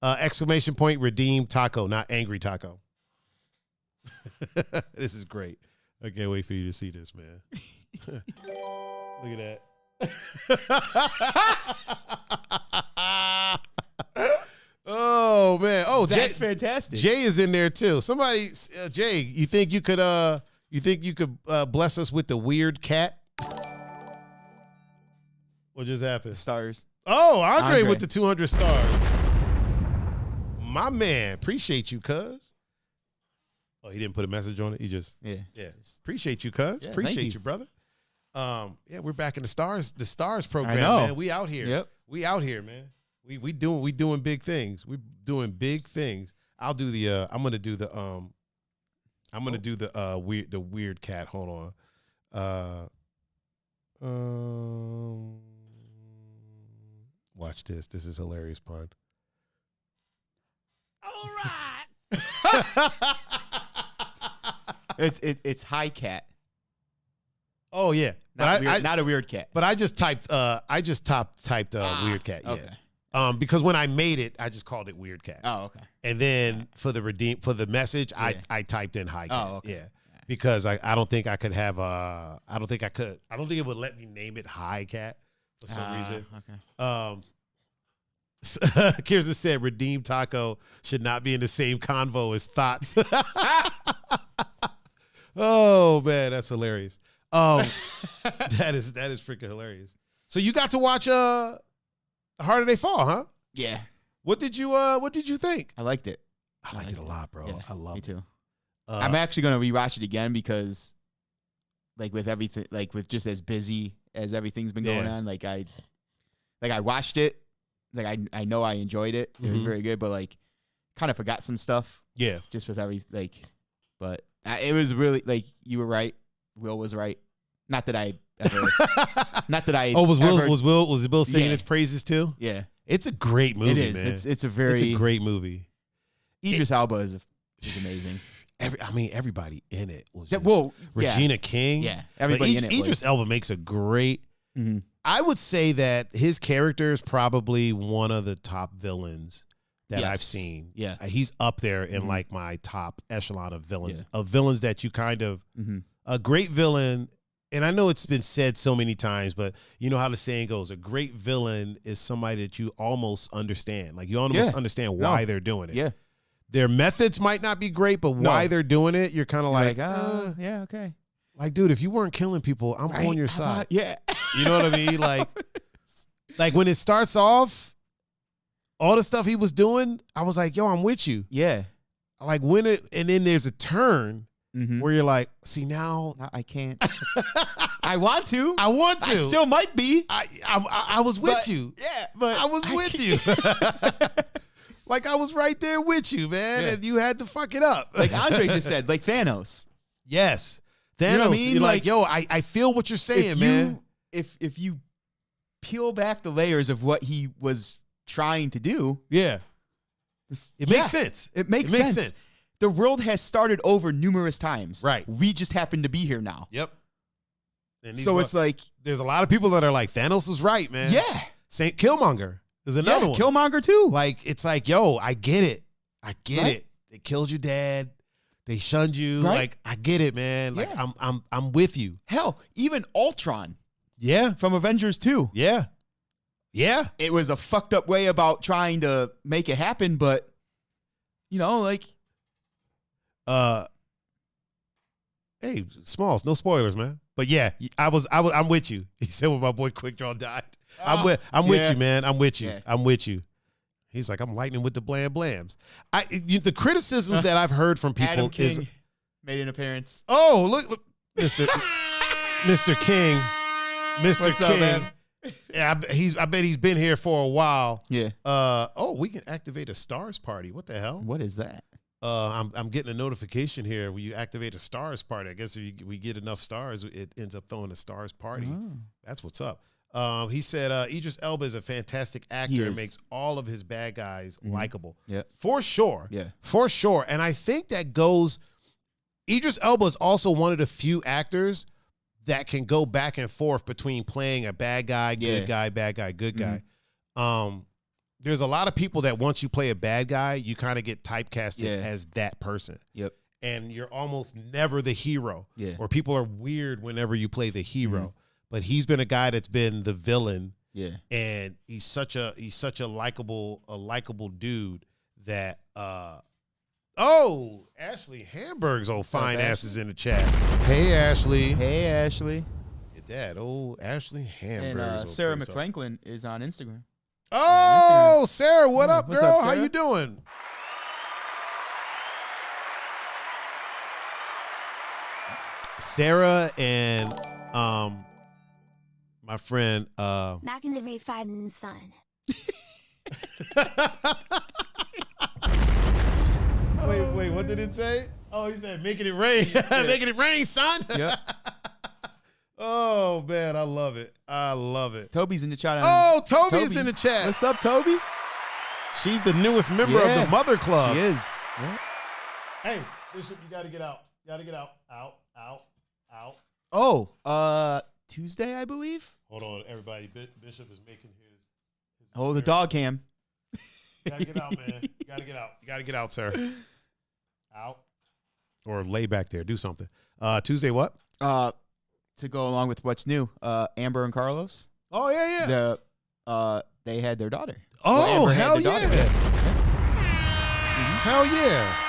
exclamation point redeem taco, not angry taco. This is great. I can't wait for you to see this, man. Look at that. Oh man. Oh, Oh, that's fantastic. Jay is in there too. Somebody, Jay, you think you could bless us with the weird cat? What just happened? Stars. Oh, Andre with the 200 stars. My man, appreciate you, cuz. Oh, he didn't put a message on it. He just Yeah. Appreciate you, cuz. Yeah, Appreciate you, brother. We're back in the stars program, I know. man. We out here. Yep. We out here, man. We doing big things. We doing big things. I'll do the I'm gonna do the weird cat. Hold on. Watch this. This is hilarious, Pun. All right. It's high cat. Oh yeah, Not a weird cat. But I just typed weird cat. Yeah. Okay. Because when I made it, I just called it weird cat. Oh, okay. And then for the message, I typed in high cat. Oh, okay. Yeah. Because I don't think I could have I don't think it would let me name it high cat for some reason. Okay. Kirsten said Redeem Taco should not be in the same convo as Thoughts. Oh man, that's hilarious. That is freaking hilarious. So you got to watch Harder They Fall, huh? Yeah. What did you think? I liked it. I liked it a lot, bro. Yeah, I love me it. too. I'm actually gonna rewatch it again because, like, with everything, like with just as busy as everything's been going on, I watched it, like I know I enjoyed it. It was very good, but like, kind of forgot some stuff. Yeah. Just with but it was really like you were right. Will was right. Not that I ever. Not that I. Oh, was Will singing its praises too? Yeah. It's a great movie, It is. man. It's a great movie. Idris Elba is amazing. Everybody in it was just, Regina Regina King. Yeah, everybody in it. Idris Elba makes a great. Mm-hmm. I would say that his character is probably one of the top villains that I've seen. Yeah, he's up there in like my top echelon of villains. Of villains that you kind of a great villain. And I know it's been said so many times, but you know how the saying goes: a great villain is somebody that you almost understand. Like you almost understand why they're doing it. Yeah. Their methods might not be great, but why they're doing it, you're kind of like, yeah, okay. Like, dude, if you weren't killing people, I'm on your side. Yeah. You know what I mean? Like when it starts off, all the stuff he was doing, I was like, yo, I'm with you. Yeah. Like and then there's a turn where you're like, see now. I can't. I want to. I still might be. I was with you. Yeah, but I was with you. Like I was right there with you, man, and you had to fuck it up. Like Andre just said, like Thanos. Yes. Thanos. You know what I mean? You're like, yo, I feel what you're saying, man. If you peel back the layers of what he was trying to do, it makes sense. It makes sense. The world has started over numerous times. Right. We just happen to be here now. Yep. And so it's like there's a lot of people that are like, Thanos was right, man. Yeah. Saint Killmonger. There's another one. Killmonger too. Like it's like, yo, I get it. I get it. They killed your dad. They shunned you. Right? Like I get it, man. Like I'm with you. Hell, even Ultron. Yeah. From Avengers 2. Yeah. Yeah. It was a fucked up way about trying to make it happen, but like hey, Smalls, no spoilers, man. But yeah, I'm with you. He said when my boy Quick Draw died. I'm with you, man. I'm with you. Yeah. I'm with you. He's like, I'm lightning with the blam blams. The criticisms that I've heard from people Adam King is made an appearance. Oh, look, Mr. King. Mr. What's King. up, man? Yeah, I bet he's been here for a while. Yeah. We can activate a stars party. What the hell? What is that? I'm getting a notification here when you activate a stars party. I guess if we get enough stars, it ends up throwing a stars party. Oh. That's what's up. He said Idris Elba is a fantastic actor and makes all of his bad guys likable. Yeah. For sure. Yeah. For sure. And I think that goes Idris Elba is also one of the few actors that can go back and forth between playing a bad guy, good guy, bad guy, good guy. There's a lot of people that once you play a bad guy, you kind of get typecasted as that person. Yep. And you're almost never the hero. Yeah. Or people are weird whenever you play the hero. But he's been a guy that's been the villain. Yeah. And he's such a likable dude that Ashley Hamburg's old fine ass is in the chat. Hey Ashley. Hey, Ashley. Your dad, old Ashley Hamburg's. And Sarah McFranklin is on Instagram. Oh, Sarah, what up, What's girl? up, How Sarah? you doing? Sarah and my friend McIntyre Fiden son. Wait, what did it say? Oh, he said making it rain. Making it rain, son. Yep. Oh man, I love it. I love it. Toby's in the chat. Oh, Toby's in the chat. What's up, Toby? She's the newest member of the Mother Club. She is. Yeah. Hey, Bishop, you gotta get out. You gotta get out. Out. Oh, Tuesday, I believe. Hold on, everybody. Bishop is making his Oh, the dog cam. You gotta get out, man. You gotta get out. You gotta get out, sir. Out. Or lay back there. Do something. Tuesday what? To go along with what's new, Amber and Carlos. Oh, yeah. They had their daughter. Oh, Amber had hell their daughter. yeah. Hell yeah.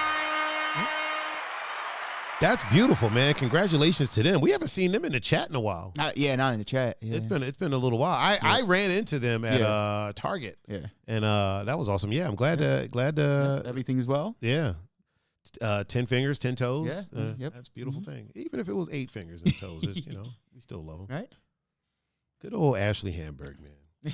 That's beautiful, man. Congratulations to them. We haven't seen them in the chat in a while. Not in the chat. Yeah. It's been a little while. I ran into them at Target. Yeah. And that was awesome. Yeah, I'm glad to Everything's well. yeah. 10 fingers, 10 toes. Yeah. Yep. That's a beautiful thing. Even if it was 8 fingers and toes, it's, we still love them. Right. Good old Ashley Hamburg, man.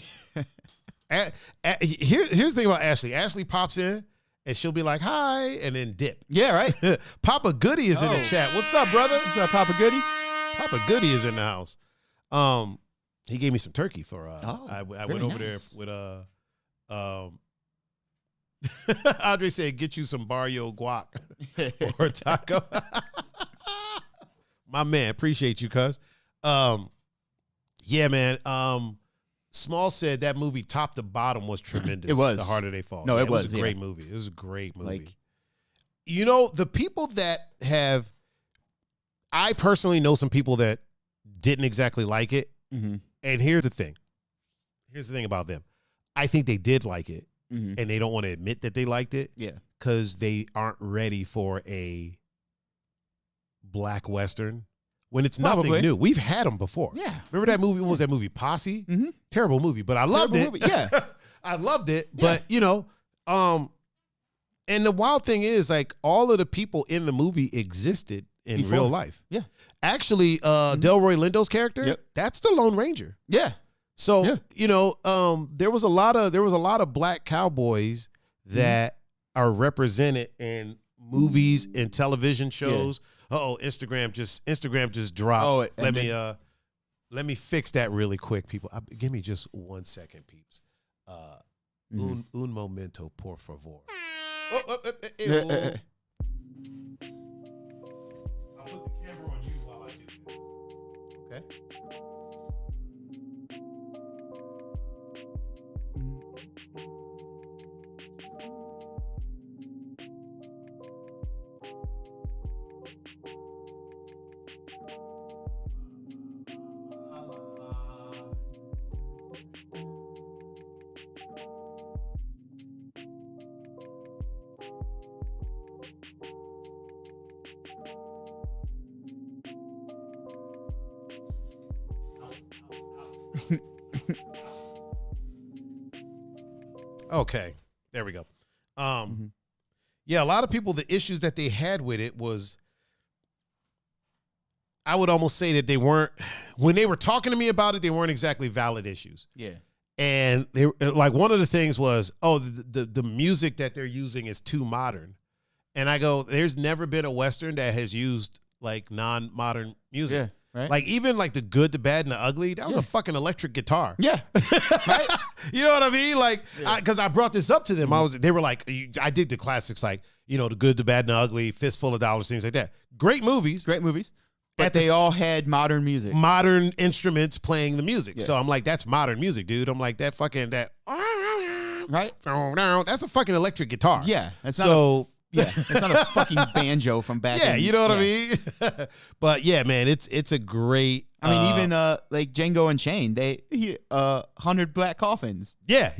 Here's the thing about Ashley. Ashley pops in and she'll be like, hi, and then dip. Yeah, right. Papa Goody is in the chat. What's up, brother? What's up, Papa Goody? Papa Goody is in the house. He gave me some turkey for I went over nice. there with Andre said, get you some barrio guac or a taco. My man, appreciate you, cuz. Yeah, man. Small said that movie top to bottom was tremendous. It was. The Harder They Fall. No, Yeah, it was a great movie. It was a great movie. The people that have, I personally know some people that didn't exactly like it. Mm-hmm. And here's the thing. Here's the thing about them. I think they did like it. Mm-hmm. And they don't want to admit that they liked it. Yeah. Because they aren't ready for a black Western when it's Probably. nothing new. We've had them before. Yeah. Remember that movie? What was that movie? Posse? Mm-hmm. Terrible movie, but I loved it. Movie. Yeah. I loved it. But, and the wild thing is, like, all of the people in the movie existed in Before. real life. Yeah. Actually, Delroy Lindo's character, that's the Lone Ranger. Yeah. So, there was a lot of black cowboys that are represented in movies and television shows. Instagram just dropped. Let me fix that really quick, people. Give me just 1 second, peeps. Un momento, por favor. I'll put the camera on you while I do this. Okay. Okay, there we go. Yeah, a lot of people, the issues that they had with it was, I would almost say that they weren't, when they were talking to me about it, they weren't exactly valid issues. Yeah. And they like, one of the things was, the music that they're using is too modern. And I go, there's never been a Western that has used like non-modern music. Yeah. Right. Like even like the Good, the Bad, and the Ugly, that was a fucking electric guitar. Yeah. Right. You know what I mean? Like, because I brought this up to them. They were like, I did the classics like, the Good, the Bad, and the Ugly, Fistful of Dollars, things like that. Great movies. But they all had modern music. Modern instruments playing the music. Yeah. So I'm like, that's modern music, dude. I'm like, that. Right. That's a fucking electric guitar. Yeah. It's not a fucking banjo from back. Yeah, you know what I mean. But yeah, man, it's a great. I mean, even like Django Unchained, 100 Black Coffins. Yeah.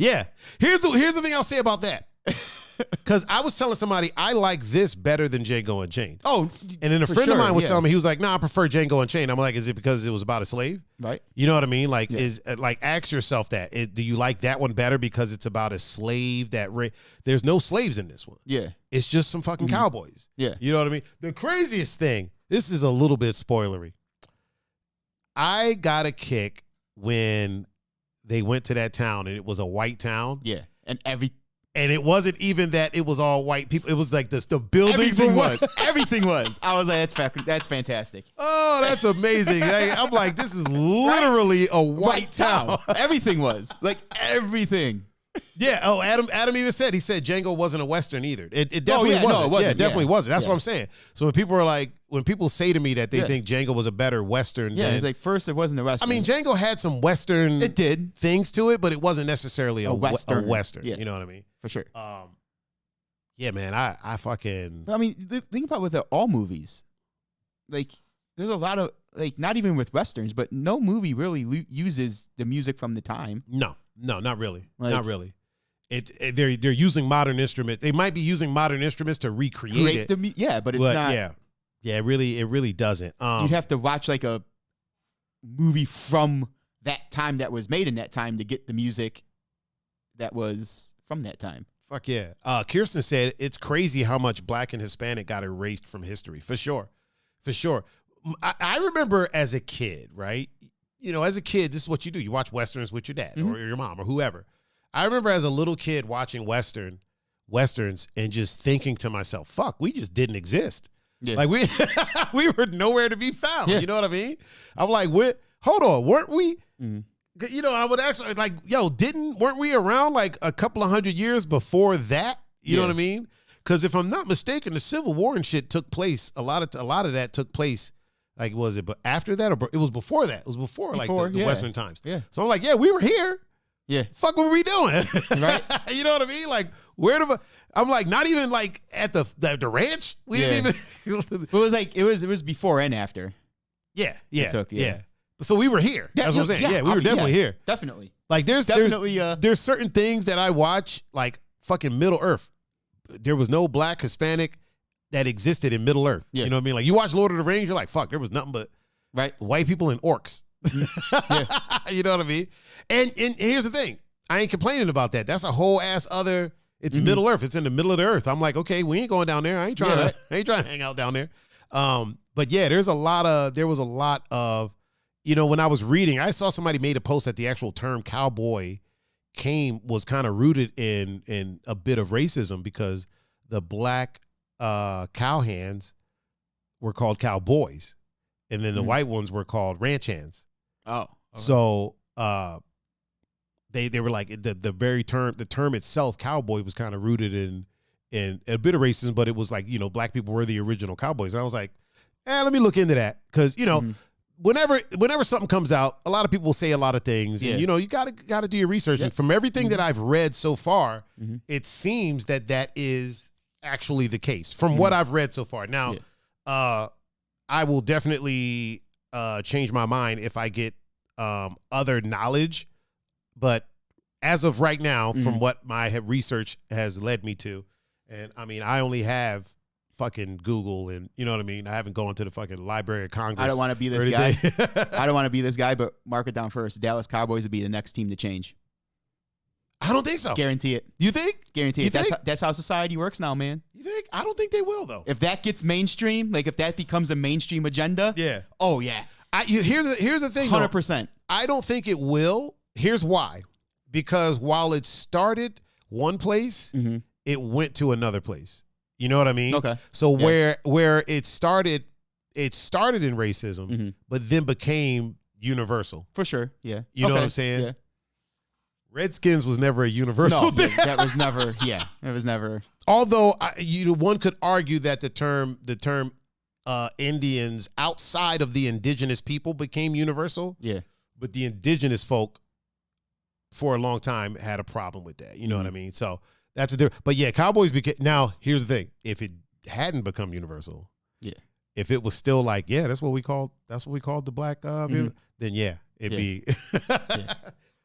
Here's the thing I'll say about that. Because I was telling somebody I like this better than Django Unchained. Oh, and then a for friend of sure, mine was yeah. telling me, he was like, "Nah, I prefer Django Unchained." I'm like, "Is it because it was about a slave?" Right. You know what I mean? Like, Yeah. is like, ask yourself that. Do you like that one better because it's about a slave that there's no slaves in this one. Yeah. It's just some fucking cowboys. Yeah. You know what I mean? The craziest thing, this is a little bit spoilery. I got a kick when they went to that town and it was a white town. Yeah. And it wasn't even that it was all white people. It was like the buildings everything were was. Everything was. I was like, that's fantastic. Oh, that's amazing. I'm like, this is literally a white town. Everything was. Like everything. Yeah. Oh, Adam even said, he said Django wasn't a Western either. It definitely wasn't. No, it wasn't. Yeah, it definitely Yeah. wasn't. That's Yeah. what I'm saying. So when people say to me that they Yeah. think Django was a better Western, Yeah. than, It's like first it wasn't a Western. I mean, Django had some Western it did things to it, but it wasn't necessarily a Western. Yeah. You know what I mean? for sure. Yeah, man. I fucking. But I mean, think about with all movies. Like, there's a lot of like not even with Westerns, but no movie really uses the music from the time. No, not really. Like- Not really. They're using modern instruments. They might be using modern instruments to recreate it. Yeah, but it's not. Yeah. It really doesn't. You'd have to watch like a movie from that time that was made in that time to get the music that was from that time. Fuck yeah. Kirsten said it's crazy how much Black and Hispanic got erased from history. For sure. I remember as a kid, right? You know, as a kid, this is what you do. You watch Westerns with your dad or your mom or whoever. I remember as a little kid watching Westerns and just thinking to myself, fuck, we just didn't exist. Yeah. Like we were nowhere to be found. Yeah. You know what I mean? I'm like, hold on, weren't we? Mhm. You know, I would actually like, yo, weren't we around like a couple of 100 years before that? You know what I mean? Because if I'm not mistaken, the Civil War and shit took place. A lot of that took place. Like, was it but after that or it was before that? It was before like the Western times. Yeah. So I'm like, yeah, we were here. Yeah. Fuck, what were we doing? Right. You know what I mean? Like, I'm like, not even like at the ranch. We didn't even. It was like it was before and after. Yeah. took, yeah. So we were here. That's what I'm saying. Yeah, we were definitely here. Definitely. Like there's certain things that I watch, like fucking Middle Earth. There was no Black, Hispanic that existed in Middle Earth. Yeah. You know what I mean? Like you watch Lord of the Rings, you're like, fuck, there was nothing but white people and orcs. You know what I mean? And here's the thing. I ain't complaining about that. That's a whole ass other. It's Middle Earth. It's in the middle of the earth. I'm like, okay, we ain't going down there. I ain't trying to hang out down there. But yeah, there was a lot of, you know, when I was reading, I saw somebody made a post that the actual term cowboy was kind of rooted in a bit of racism because the black cowhands were called cowboys, and then the white ones were called ranch hands. Oh, okay. So they were like the very term, the term itself, cowboy, was kind of rooted in a bit of racism, but it was like, you know, black people were the original cowboys. And I was like, let me look into that because, you know. Whenever something comes out, a lot of people will say a lot of things, and you know, you gotta do your research. And from everything that I've read so far, it seems that is actually the case from what I've read so far. Now, I will definitely change my mind if I get other knowledge, but as of right now, from what my research has led me to, and I mean, I only have fucking Google, and you know what I mean? I haven't gone to the fucking Library of Congress. I don't want to be this guy. I don't want to be this guy, but mark it down first. Dallas Cowboys would be the next team to change. I don't think so. Guarantee it. You think? Guarantee it. That's how society works now, man. You think? I don't think they will, though. If that gets mainstream, like if that becomes a mainstream agenda, yeah. Oh yeah. Here's the thing, 100%. I don't think it will. Here's why. Because while it started one place, it went to another place. You know what I mean? Okay. So where it started in racism, but then became universal. For sure. Yeah. You know what I'm saying? Yeah. Redskins was never a universal thing. That was never. Yeah. It was never. Although one could argue that the term Indians outside of the indigenous people became universal. Yeah. But the indigenous folk for a long time had a problem with that. You know what I mean? So that's a different. But yeah, Cowboys became. Now here's the thing: if it hadn't become universal, if it was still like, that's what we called the black, then it'd be.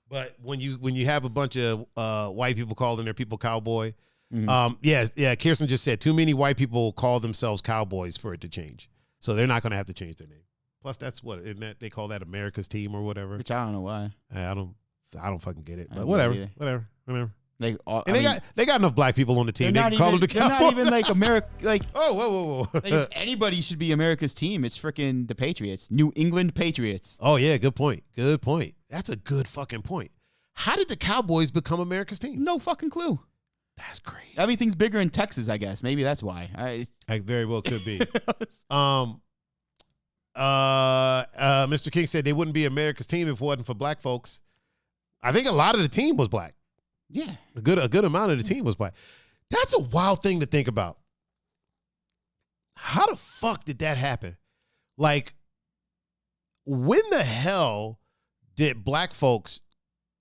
But when you have a bunch of white people calling their people cowboy, Yeah. Kirsten just said too many white people call themselves cowboys for it to change, so they're not going to have to change their name. Plus, that's what isn't that they call that America's team or whatever. Which I don't know why. I don't fucking get it. I But don't whatever, get it whatever. Like, They got enough black people on the team. They can call them the they're Cowboys. not even like America. Like, whoa. like if anybody should be America's team, it's freaking the Patriots, New England Patriots. Oh yeah, good point. Good point. That's a good fucking point. How did the Cowboys become America's team? No fucking clue. That's crazy. Everything's bigger in Texas, I guess. Maybe that's why. I very well could be. Mr. King said they wouldn't be America's team if it wasn't for black folks. I think a lot of the team was black. Yeah. A good amount of the team was black. That's a wild thing to think about. How the fuck did that happen? Like, when the hell did black folks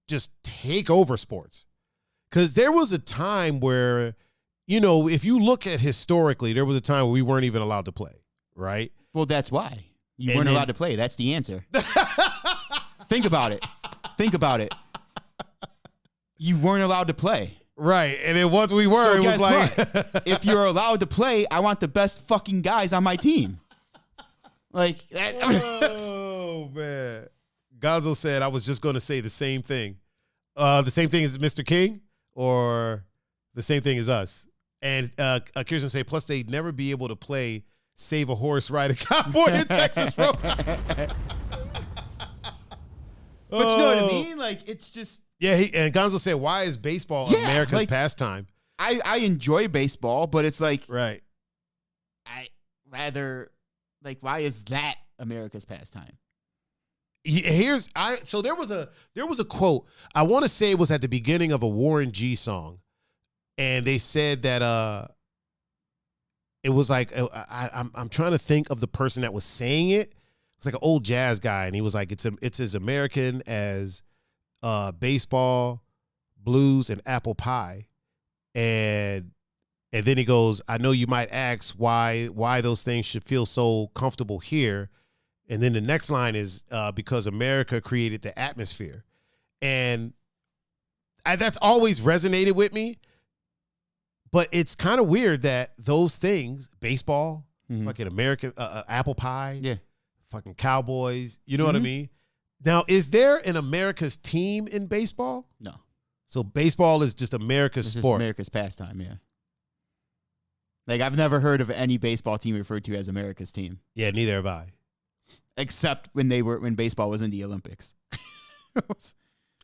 just take over sports? Because there was a time where, if you look at historically, there was a time where we weren't even allowed to play, right? Well, that's why. You weren't allowed to play. That's the answer. Think about it. You weren't allowed to play. Right. And then once we were, So it was guess like, what? If you're allowed to play, I want the best fucking guys on my team. Like, oh, man. Gonzo said, I was just going to say the same thing. The same thing as Mr. King or the same thing as us. And Kirsten say, plus they'd never be able to play Save a Horse, Ride a Cowboy in Texas. Bro. But you know what I mean? Like, it's just. Yeah, and Gonzo said, why is baseball America's pastime? I enjoy baseball, but it's like. Right. I rather, like, why is that America's pastime? So there was a quote. I want to say it was at the beginning of a Warren G song. And they said that it was like I'm trying to think of the person that was saying it. It's like an old jazz guy, and he was like, it's as American as baseball, blues, and apple pie. And then he goes, I know you might ask why those things should feel so comfortable here. And then the next line is because America created the atmosphere. And that's always resonated with me. But it's kind of weird that those things, baseball, fucking American, apple pie, fucking Cowboys, you know what I mean? Now, is there an America's team in baseball? No. So baseball is just America's sport. Just America's pastime, yeah. Like, I've never heard of any baseball team referred to as America's team. Yeah, neither have I. Except when baseball was in the Olympics.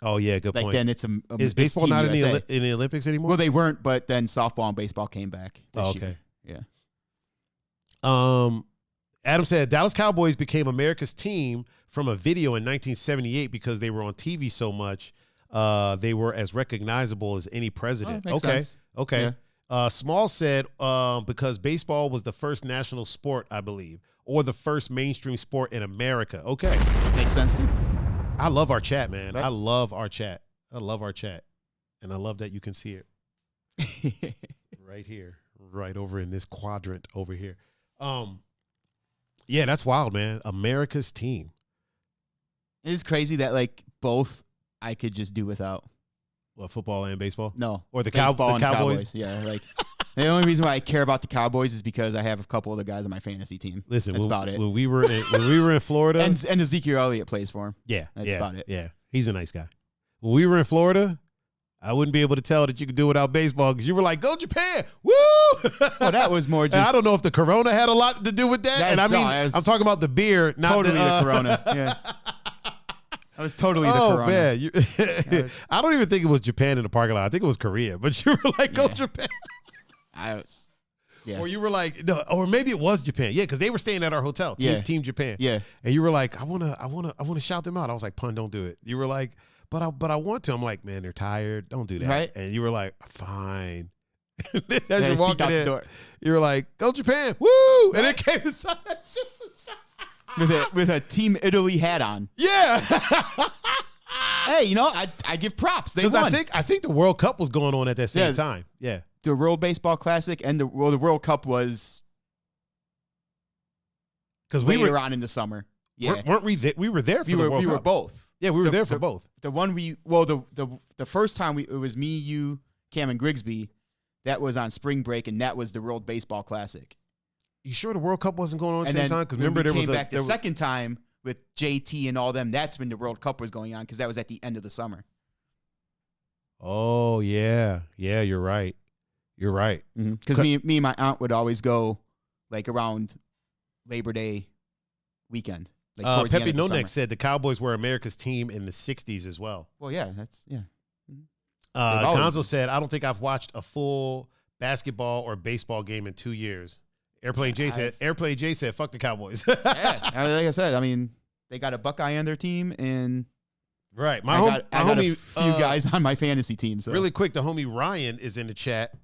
Oh yeah, good like point. Then it's is baseball not in the Olympics anymore? Well, they weren't, but then softball and baseball came back. This okay. year. Yeah. Adam said Dallas Cowboys became America's team from a video in 1978 because they were on TV so much. They were as recognizable as any president. Oh, makes sense. Okay. Yeah. Small said because baseball was the first national sport, I believe, or the first mainstream sport in America. Okay. Makes sense too. I love our chat, man. Right. I love our chat. And I love that you can see it right here, right over in this quadrant over here. Yeah, that's wild, man. America's team. It is crazy that, like, both I could just do without. What, football and baseball? No. Or the baseball and Cowboys? Yeah, like, the only reason why I care about the Cowboys is because I have a couple other guys on my fantasy team. Listen, that's about it. When we were in Florida. and Ezekiel Elliott plays for him. Yeah. That's about it. Yeah. He's a nice guy. When we were in Florida, I wouldn't be able to tell that you could do without baseball because you were like, go Japan. Woo! Well, that was more just. I don't know if the Corona had a lot to do with that. And I mean, I'm talking about the beer, not totally the Corona. Yeah. That was totally the Corona. Oh, man. I don't even think it was Japan in the parking lot. I think it was Korea. But you were like, go Japan. Yeah. Or you were like, no, or maybe it was Japan. Yeah, because they were staying at our hotel, Team Japan. Yeah. And you were like, I wanna shout them out. I was like, Pun, don't do it. You were like, but I want to. I'm like, man, they're tired. Don't do that. Right. And you were like, fine. As Yeah, you're walking in, the door. you were like, go Japan. Woo! And it came to with a Team Italy hat on. Yeah. Hey, you know, I give props. They won. I think the World Cup was going on at that same time. Yeah. The World Baseball Classic and the World Cup was because later on in the summer. Yeah. Weren't we? We were there for the World Cup. We were both. Yeah, we were there for both. The one the first time it was me, you, Cam, and Grigsby. That was on spring break, and that was the World Baseball Classic. You sure the World Cup wasn't going on at the And same then time? Because remember, when we there came was back the second time with JT and all them. That's when the World Cup was going on because that was at the end of the summer. Oh yeah, you're right. You're right. Because me and my aunt would always go like around Labor Day weekend. Like towards the Pepe end of the Nonek summer. said the Cowboys were America's team in the '60s as well. Well, yeah, that's yeah. Gonzo said, "I don't think I've watched a full basketball or baseball game in 2 years." Airplane J said, "Fuck the Cowboys." Yeah, like I said, I mean, they got a Buckeye on their team, and right. I got a few guys on my fantasy team. So really quick, the homie Ryan is in the chat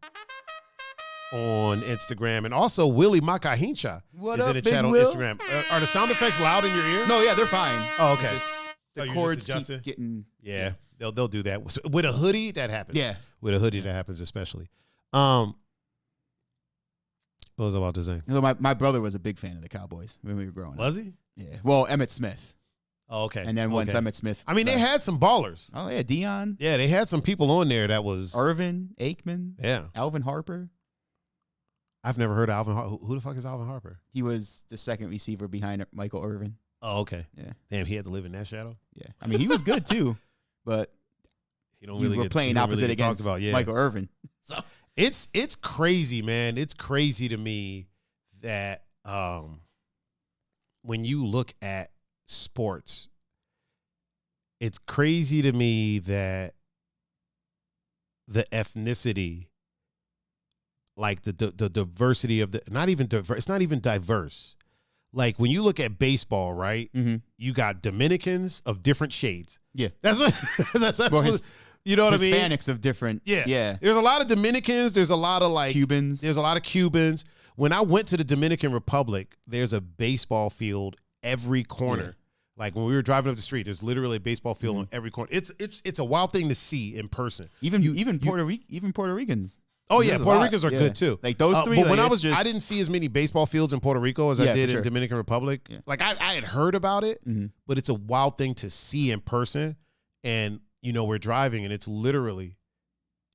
on Instagram, and also Willie Makahincha is in the chat on Instagram. Are the sound effects loud in your ear? No, yeah, they're fine. Oh, okay. Just, the you're cords just keep getting. Yeah, they'll do that with a hoodie. That happens. Yeah, with a hoodie that happens especially. What was I about to say? You know, my brother was a big fan of the Cowboys when we were growing up. Was he? Yeah. Well, Emmett Smith. Oh, okay. And then once Emmett Smith. I mean, they had some ballers. Oh, yeah. Dion. Yeah, they had some people on there that was. Irvin, Aikman. Yeah. Alvin Harper. I've never heard of Alvin Harper. Who the fuck is Alvin Harper? He was the second receiver behind Michael Irvin. Oh, okay. Yeah. Damn, he had to live in that shadow? Yeah. I mean, he was good too, but you were playing opposite against Michael Irvin. So it's crazy, man. It's crazy to me that when you look at sports, it's crazy to me that the ethnicity, like the diversity of it's not even diverse. Like when you look at baseball, right? Mm-hmm. You got Dominicans of different shades. Yeah, that's what you know what I mean. Hispanics of different. Yeah. There's a lot of Dominicans. There's a lot of like Cubans. There's a lot of Cubans. When I went to the Dominican Republic, there's a baseball field every corner. Yeah. Like when we were driving up the street, there's literally a baseball field on every corner. It's a wild thing to see in person. Even Puerto Ricans. Oh yeah, Puerto Ricans are good too. Like those three. But when I didn't see as many baseball fields in Puerto Rico as I did in Dominican Republic. Yeah. Like I had heard about it, but it's a wild thing to see in person. And we're driving, and it's literally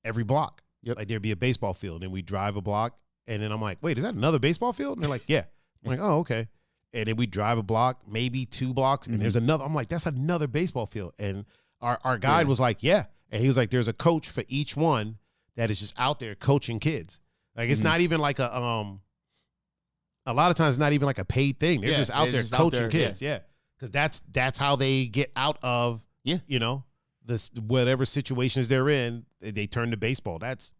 every block. Yep. Like there'd be a baseball field, and we drive a block, and then I'm like, wait, is that another baseball field? And they're like, yeah. I'm like, oh, okay. And then we drive a block, maybe 2 blocks, and there's another. I'm like, that's another baseball field. And our guide was like, yeah. And he was like, there's a coach for each one that is just out there coaching kids. Like it's not even like a lot of times it's not even like a paid thing. They're just out there coaching kids. Yeah. Because that's how they get out of this whatever situations they're in. They turn to baseball. That's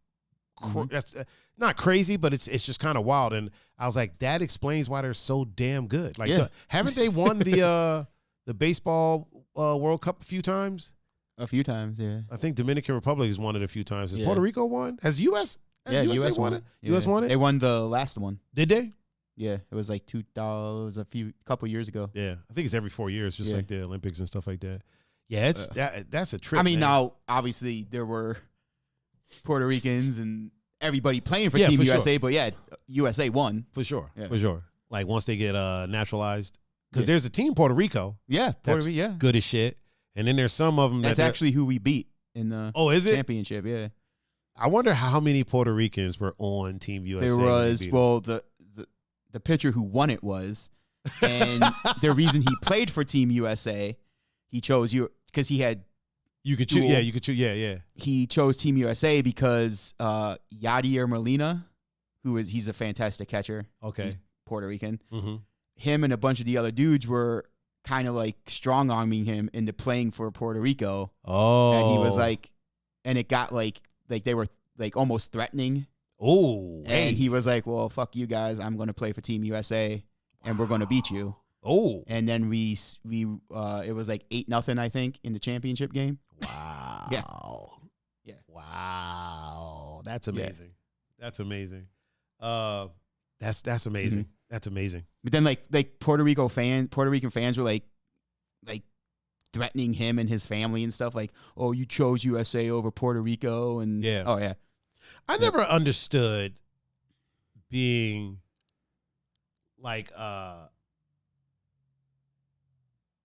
not crazy, but it's just kind of wild. And I was like, that explains why they're so damn good. Like haven't they won the baseball World Cup a few times? A few times, yeah. I think Dominican Republic has won it a few times. Has Puerto Rico won? Has USA won it? Yeah. US won it? They won the last one. Did they? Yeah, it was like couple years ago. Yeah, I think it's every 4 years, just like the Olympics and stuff like that. Yeah, that's a trip. I mean, man. now obviously there were Puerto Ricans and everybody playing for Team USA, but USA won for sure. Like once they get naturalized, because there's a team Puerto Rico. Yeah, Puerto Rico, good as shit. And then there's some of them that's actually who we beat in the championship. Yeah, I wonder how many Puerto Ricans were on Team USA. There was the pitcher who won it was, and the reason he played for Team USA, he chose you because he had. You could choose. Yeah, you could choose. Yeah. He chose Team USA because Yadier Molina, he's a fantastic catcher. Okay, he's Puerto Rican. Mm-hmm. Him and a bunch of the other dudes were kind of like strong-arming him into playing for Puerto Rico. Oh. And he was like, and it got like they were like almost threatening. Oh. And he was like, well, fuck you guys. I'm going to play for Team USA and we're going to beat you. Oh. And then we it was like 8-0, I think, in the championship game. Wow. Yeah. Wow. That's amazing. Yeah. That's amazing. That's amazing. Mm-hmm. That's amazing. But then like Puerto Rican fans were like threatening him and his family and stuff, like, oh, you chose USA over Puerto Rico, and I never understood being like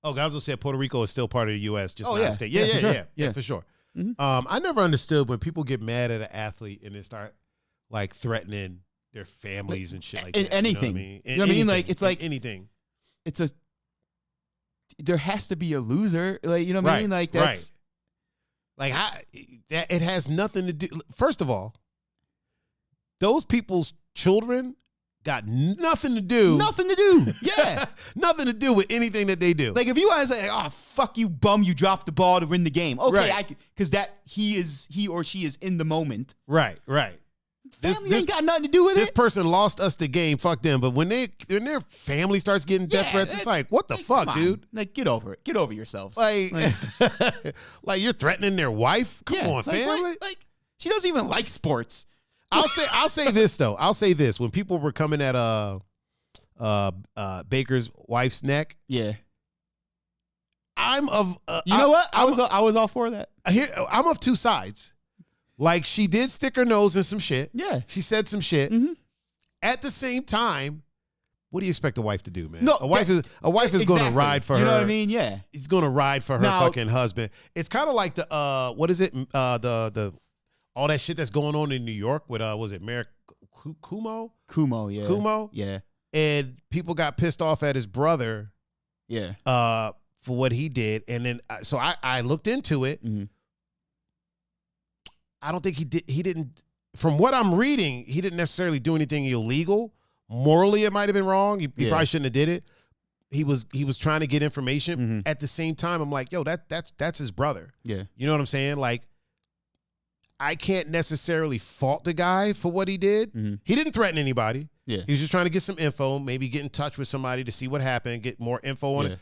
Gonzo said Puerto Rico is still part of the US, just not a state. Yeah, for sure. Mm-hmm. I never understood when people get mad at an athlete and they start like threatening their families and shit like in that. anything. You You know what I mean? Like, it's like anything. There has to be a loser. Like, you know what I mean? Like, that's like that. It has nothing to do. First of all, those people's children got nothing to do. nothing to do. Yeah. Nothing to do with anything that they do. Like, if you want to say, oh, fuck you, bum, you dropped the ball to win the game. Okay, Right. because he or she is in the moment. Right. Family ain't got nothing to do with This it. person lost us the game. Fuck them. But when their family starts getting death threats, it's like, what the fuck, Come on. dude? Like, get over it. Get over yourselves. Like, like you're threatening their wife? Come on, like, family. Like, she doesn't even like sports. I'll say this though. I'll say this. When people were coming at Baker's wife's neck, Yeah. I'm of You know what? I was all for that. I'm of two sides. Like, she did stick her nose in some shit. Yeah. She said some shit. Mm-hmm. At the same time, what do you expect a wife to do, man? No, a wife is going to Exactly. ride for her. You know what I mean? Yeah. He's going to ride for her Now- fucking husband. It's kind of like the what is it? The all that shit that's going on in New York with was it Mayor Cuomo? Kumo, yeah. Cuomo? Yeah. And people got pissed off at his brother Yeah. for what he did, and then so I looked into it. Mm-hmm. I don't think he didn't. From what I'm reading, he didn't necessarily do anything illegal. Morally, it might have been wrong. He probably shouldn't have did it. He was trying to get information. Mm-hmm. At the same time, I'm like, yo, that's his brother. Yeah. You know what I'm saying? Like, I can't necessarily fault the guy for what he did. Mm-hmm. He didn't threaten anybody. Yeah. He was just trying to get some info, maybe get in touch with somebody to see what happened, get more info on it.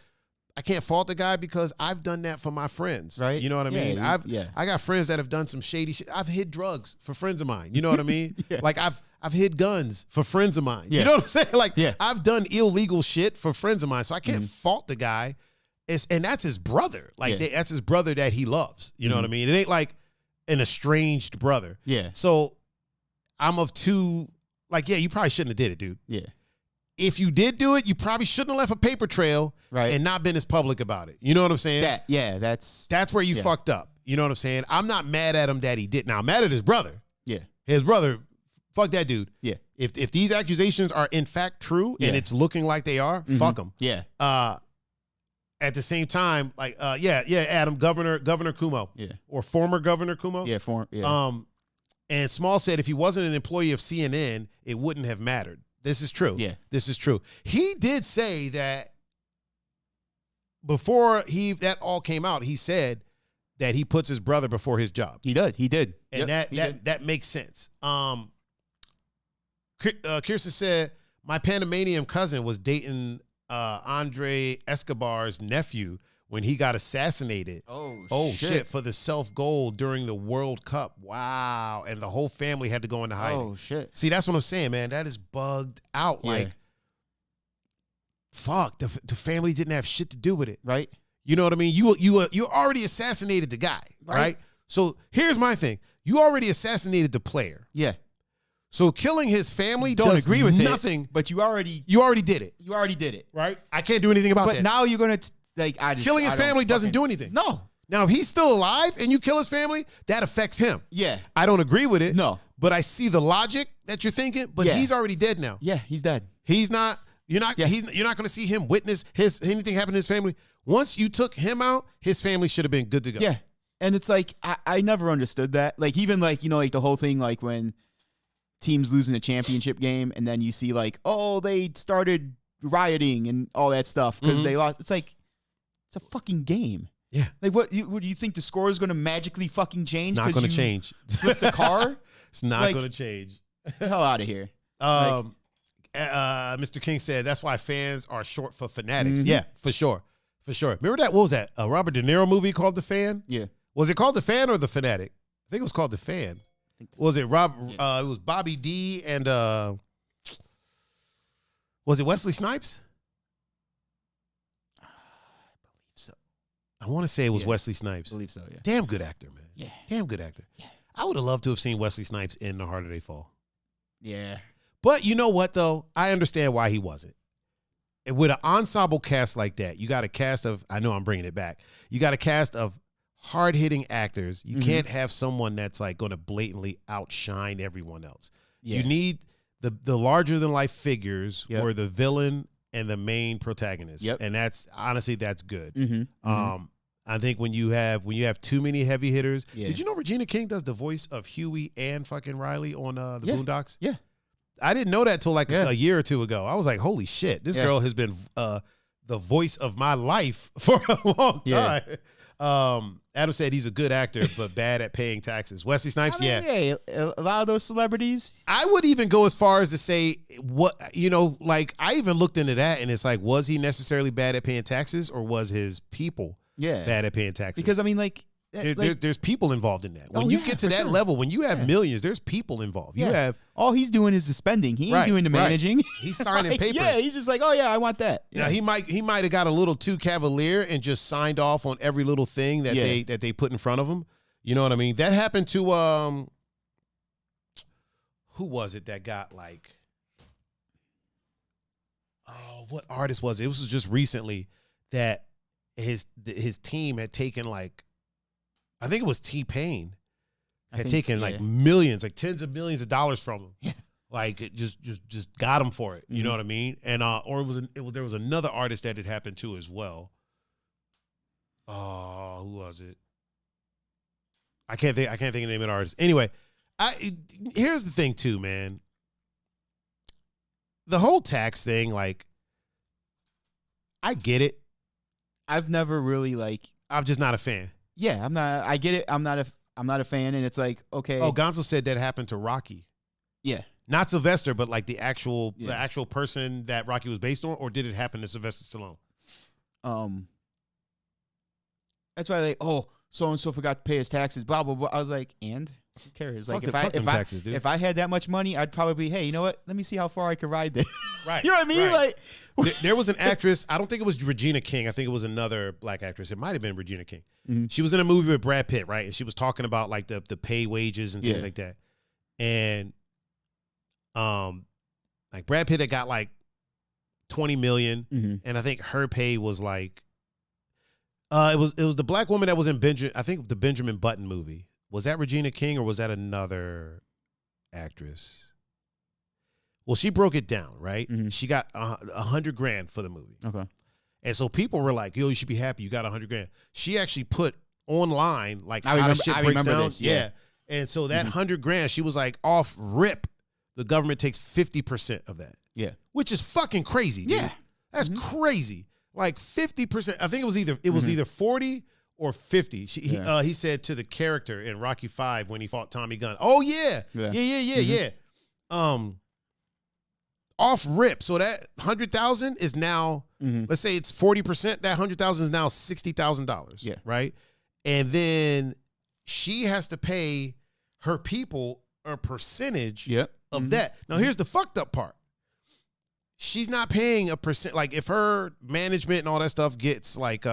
I can't fault the guy because I've done that for my friends. Right. You know what I mean? Yeah. I got friends that have done some shady shit. I've hid drugs for friends of mine. You know what I mean? Yeah. Like I've hid guns for friends of mine. Yeah. You know what I'm saying? Like Yeah. I've done illegal shit for friends of mine. So I can't fault the guy. And that's his brother. Like that's his brother that he loves. You know what I mean? It ain't like an estranged brother. Yeah. So I'm of two, like, yeah, you probably shouldn't have did it, dude. Yeah. If you did do it, you probably shouldn't have left a paper trail and not been as public about it. You know what I'm saying? That's where you fucked up. You know what I'm saying? I'm not mad at him that he did. Now, I'm mad at his brother. Yeah. His brother, fuck that dude. Yeah. If these accusations are in fact true and it's looking like they are, fuck them. Yeah. At the same time, like, Adam, Governor Cuomo. Yeah. Or former Governor Cuomo. Yeah. And Small said if he wasn't an employee of CNN, it wouldn't have mattered. This is true. Yeah. This is true. He did say that before that all came out, he said that he puts his brother before his job. He did. And that makes sense. Kirsten said, my Panamanian cousin was dating Andre Escobar's nephew when he got assassinated. Oh shit. For the self-goal during the World Cup. Wow. And the whole family had to go into hiding. Oh shit. See, that's what I'm saying, man. That is bugged out. Yeah. Like, fuck, the family didn't have shit to do with it. Right. You know what I mean? You already assassinated the guy, right? So here's my thing. You already assassinated the player. Yeah. So killing his family Don't does agree with nothing. But you already did it. You already did it. Right? I can't do anything about But that. now you're gonna Killing his family doesn't do anything. No. Now, if he's still alive and you kill his family, that affects him. Yeah. I don't agree with it. No. But I see the logic that you're thinking, but he's already dead now. Yeah, he's dead. He's not, you're not going to see him witness anything happen to his family. Once you took him out, his family should have been good to go. Yeah. And it's like, I never understood that. Like, even like, you know, like the whole thing, like when teams losing a championship game and then you see like, oh, they started rioting and all that stuff because they lost. It's like, it's a fucking game. Yeah. Like, what do you think the score is going to magically fucking change? It's not going to change. Flip the car? It's not Like, going to change. The hell out of here. Mr. King said that's why fans are short for fanatics. Yeah, for sure. For sure. Remember that? What was that? A Robert De Niro movie called The Fan? Yeah. Was it called The Fan or The Fanatic? I think it was called The Fan. Was it Rob? Yeah. It was Bobby D and was it Wesley Snipes? I believe so. I want to say it was Wesley Snipes. I believe so, yeah. Damn good actor, man. Yeah. Damn good actor. Yeah. I would have loved to have seen Wesley Snipes in The Harder They Fall. Yeah. But you know what, though? I understand why he wasn't. And with an ensemble cast like that, you got a cast of, I know I'm bringing it back, you got a cast of hard-hitting actors. You can't have someone that's like going to blatantly outshine everyone else. Yeah. You need the larger than life figures Yep. or the villain and the main protagonist. Yep. And that's honestly that's good. Mm-hmm. I think when you have too many heavy hitters. Yeah. Did you know Regina King does the voice of Huey and fucking Riley on the Boondocks? Yeah. I didn't know that till like Yeah. a year or two ago. I was like, holy shit, this Yeah. girl has been the voice of my life for a long Yeah. time. Adam said he's a good actor, but bad at paying taxes. Wesley Snipes, I mean, yeah. a lot of those celebrities. I would even go as far as to say like I even looked into that and it's like, was he necessarily bad at paying taxes or was his people Yeah. bad at paying taxes? Because I mean, like, there's people involved in that. When Oh, you yeah, get to for that sure. level, when you have Yeah. millions, there's people involved. You Yeah. have all he's doing is the spending. He ain't Right, doing the right. managing. he's signing Like, papers. Yeah, he's just like, oh yeah, I want that. Now he might have got a little too cavalier and just signed off on every little thing that Yeah. they put in front of him. You know what I mean? That happened to who was it that got like what artist was it? It was just recently that his team had taken like I think it was T-Pain had taken like millions, like tens of millions of dollars from him. Yeah. Like it just got him for it. You Mhm. know what I mean? And there was another artist that it happened to as well. Oh, who was it? I can't think of the name of the artist. Anyway, here's the thing too, man. The whole tax thing, like, I get it. I've never really like. I'm just not a fan. Yeah, I'm not. I get it. I'm not a fan, and it's like, okay. Oh, Gonzo said that happened to Rocky. Yeah. Not Sylvester, but like the actual Yeah. person that Rocky was based on, or did it happen to Sylvester Stallone? That's why like, oh, so and so forgot to pay his taxes. Blah blah blah. I was like, and who cares? Like, Fuck them taxes, dude. if I had that much money, I'd probably, hey, you know what? Let me see how far I could ride this. Right. You know what I mean? right. Like, There was an actress. I don't think it was Regina King. I think it was another black actress. It might have been Regina King. Mhm. She was in a movie with Brad Pitt, right? And she was talking about like the pay wages and things Yeah. like that. And like Brad Pitt had got like 20 million, Mhm. and I think her pay was like it was the black woman that was in I think the Benjamin Button movie. Was that Regina King or was that another actress? Well, she broke it down, right? Mhm. She got $100,000 for the movie. okay. And so people were like, yo, you should be happy you got $100,000. She actually put online like I how remember- the shit I breaks remember down. this, yeah. And so that Mhm. $100,000, she was like, off rip, the government takes 50% of that. Yeah. Which is fucking crazy, dude. Yeah. That's crazy. Like 50%. I think it was either 40 or 50. He said to the character in Rocky V when he fought Tommy Gunn. Oh yeah. Yeah. Off rip. So that 100,000 is now, Mhm. let's say it's 40%. That 100,000 is now $60,000. Yeah. Right. And then she has to pay her people a percentage Yep. of Mhm. that. Now, here's the fucked up part. She's not paying a percent. Like if her management and all that stuff gets like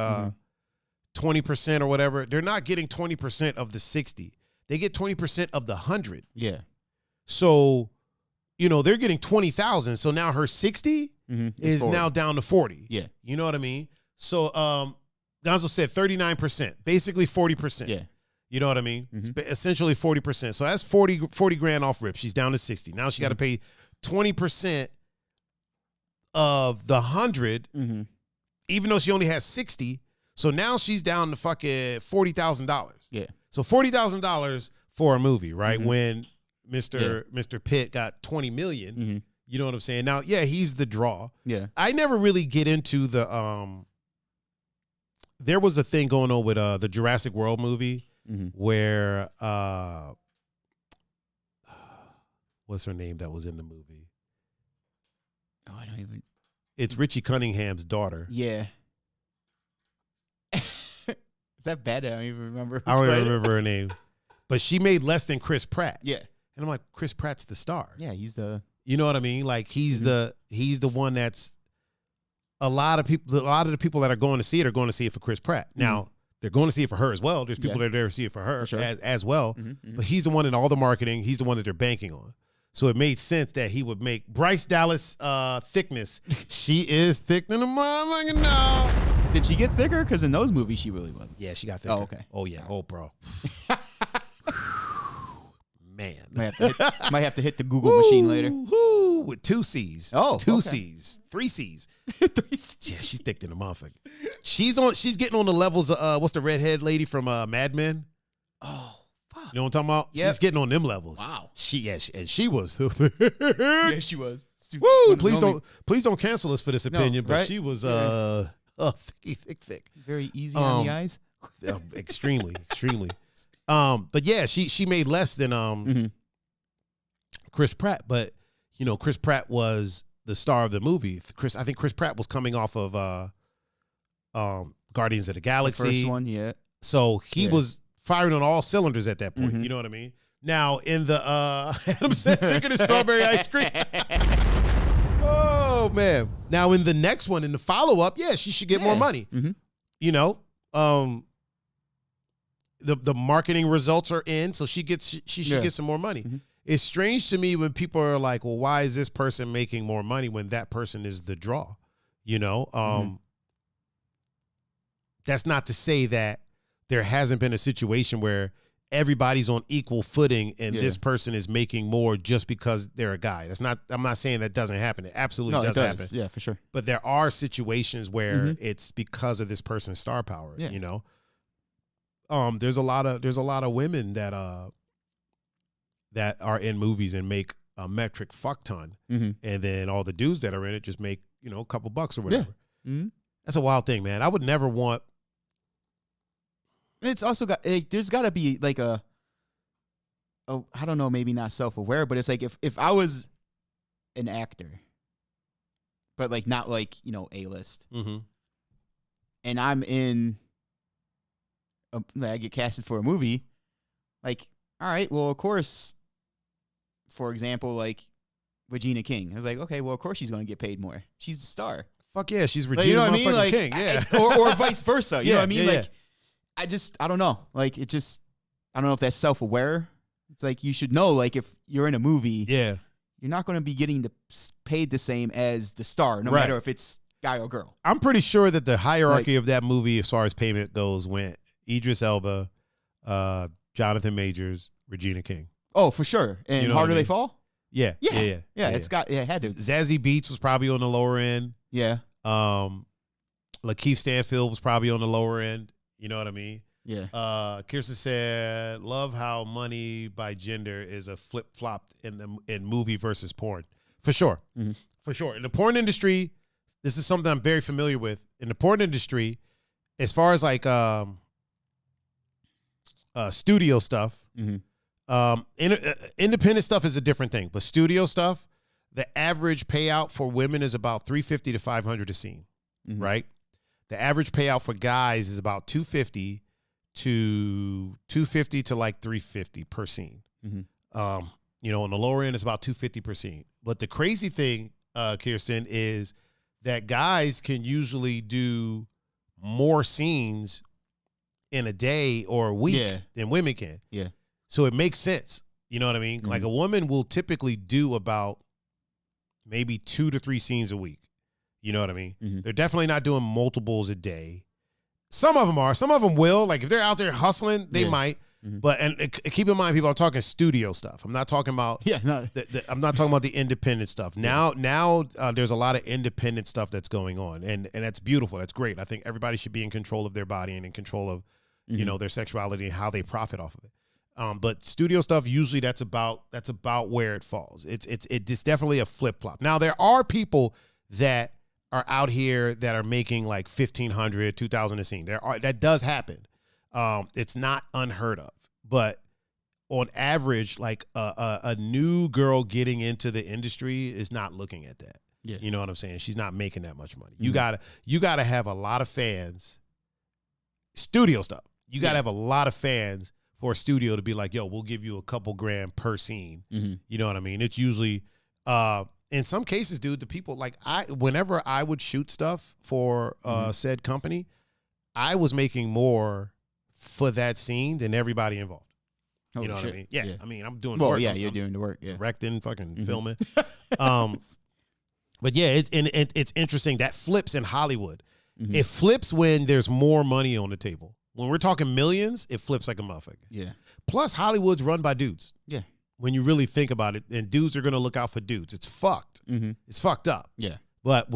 20% or whatever, they're not getting 20% of the 60. They get 20% of the 100. Yeah. So, they're getting 20,000. So now her 60 Mhm. is now down to 40. Yeah. You know what I mean? So Gonzo said 39%, basically 40%. Yeah. You know what I mean? Mhm. It's essentially 40%. So that's 40 grand off rip. She's down to 60. Now she got to pay 20% of the 100, Mm-hmm. even though she only has 60. So now she's down to fucking $40,000. Yeah. So $40,000 for a movie, right? Mhm. When Mr. Pitt got 20 million. Mm-hmm. You know what I'm saying? Now, yeah, he's the draw. Yeah. I never really get into the there was a thing going on with the Jurassic World movie Mm-hmm. where what's her name that was in the movie? Oh, I don't even. It's Richie Cunningham's daughter. Yeah. Is that bad? I don't even remember. I don't even remember her name. But she made less than Chris Pratt. Yeah. And I'm like, Chris Pratt's the star. Yeah, he's the. You know what I mean? Like he's Mhm. the one that's a lot of the people that are going to see it are going to see it for Chris Pratt. Now, they're going to see it for her as well. There's people that are there to see it for her For sure. as well. Mm-hmm. But he's the one in all the marketing. He's the one that they're banking on. So it made sense that he would make Bryce Dallas thickness. She is thick than a motherfucking dog. Did she get thicker? Because in those movies, she really wasn't. Yeah, she got thicker. Oh, okay. Oh, yeah. Oh, bro. man. Might have to hit the Google machine later. Woo, with 2 C's. Oh, 2 okay. C's. 3 C's. 3 C's. Yeah, she's thick in the motherfucker. She's getting on the levels of what's the redhead lady from Mad Men? Oh, fuck. You know what I'm talking about? Yep. She's getting on them levels. Wow. She was. Yeah, she was. Woo! Please don't cancel us for this opinion, but right? she was thick. Very easy on the eyes. Extremely. But yeah, she made less than Chris Pratt, but you know, Chris Pratt was the star of the movie. I think Chris Pratt was coming off of Guardians of the Galaxy. The first one, yeah. So he was firing on all cylinders at that point. You know what I mean? Now in the Adam said, think of the strawberry ice cream. Oh man. Now in the next one, in the follow-up, yeah, she should get more money. You know, the marketing results are in, so she should get some more money. It's strange to me when people are like, well, why is this person making more money when that person is the draw? You know, that's not to say that there hasn't been a situation where everybody's on equal footing and this person is making more just because they're a guy. I'm not saying that doesn't happen. It absolutely does happen. Yeah, for sure. But there are situations where it's because of this person's star power, you know? There's a lot of women that are in movies and make a metric fuck ton. And then all the dudes that are in it just make, you know, a couple bucks or whatever. That's a wild thing, man. I would never want. It's also got, there's got to be like I don't know, maybe not self-aware, but it's like if I was an actor, but like not like, you know, A-list, and I'm in, I get casted for a movie, like, all right, well, of course, for example, like Regina King. I was like, okay, well, of course she's going to get paid more. She's a star. Fuck yeah, she's Regina you know what I mean? Like, King. Yeah. or vice versa. You know what I mean? Yeah, like, I don't know. Like, I don't know if that's self-aware. It's like, you should know, like, if you're in a movie, you're not going to be getting paid the same as the star, no matter if it's guy or girl. I'm pretty sure that the hierarchy of that movie, as far as payment goes, went Idris Elba, Jonathan Majors, Regina King. Oh, for sure. And you know Harder They Fall? Yeah. Yeah. It had to. Zazie Beetz was probably on the lower end. Yeah. Lakeith Stanfield was probably on the lower end. You know what I mean? Yeah. Kirsten said, love how money by gender is a flip-flop in movie versus porn. For sure. For sure. In the porn industry, this is something I'm very familiar with. In the porn industry, as far as like studio stuff, independent stuff is a different thing. But studio stuff, the average payout for women is about $350 to $500 a scene, right? The average payout for guys is about $250 to like $350 per scene. You know, on the lower end, it's about $250 per scene. But the crazy thing, Kirsten, is that guys can usually do more scenes in a day or a week than women can. Yeah. So it makes sense. You know what I mean? Like a woman will typically do about maybe 2 to 3 scenes a week. You know what I mean? They're definitely not doing multiples a day. Some of them are. Some of them will. Like if they're out there hustling, they might. But keep in mind, people are talking studio stuff. I'm not talking about. I'm not talking about the independent stuff. Now, there's a lot of independent stuff that's going on, and that's beautiful. That's great. I think everybody should be in control of their body and in control of, you know, their sexuality and how they profit off of it. But studio stuff, usually that's about where it falls. It's definitely a flip flop. Now there are people that are out here that are making like $1,500, $2,000 a scene. That does happen. It's not unheard of, but on average, like a new girl getting into the industry is not looking at that. Yeah. You know what I'm saying? She's not making that much money. You gotta have a lot of fans. Studio stuff. You gotta have a lot of fans for a studio to be like, yo, we'll give you a couple grand per scene. You know what I mean? It's usually, in some cases, dude, the people like whenever I would shoot stuff for said company, I was making more for that scene than everybody involved. You know what I mean? Yeah. I mean, I'm doing work. Yeah, you're doing the work. Yeah. Directing, fucking filming. But yeah, it's interesting. That flips in Hollywood. It flips when there's more money on the table. When we're talking millions, it flips like a motherfucker. Yeah. Plus, Hollywood's run by dudes. Yeah. when you really think about it, and dudes are going to look out for dudes. It's fucked. It's fucked up. Yeah. But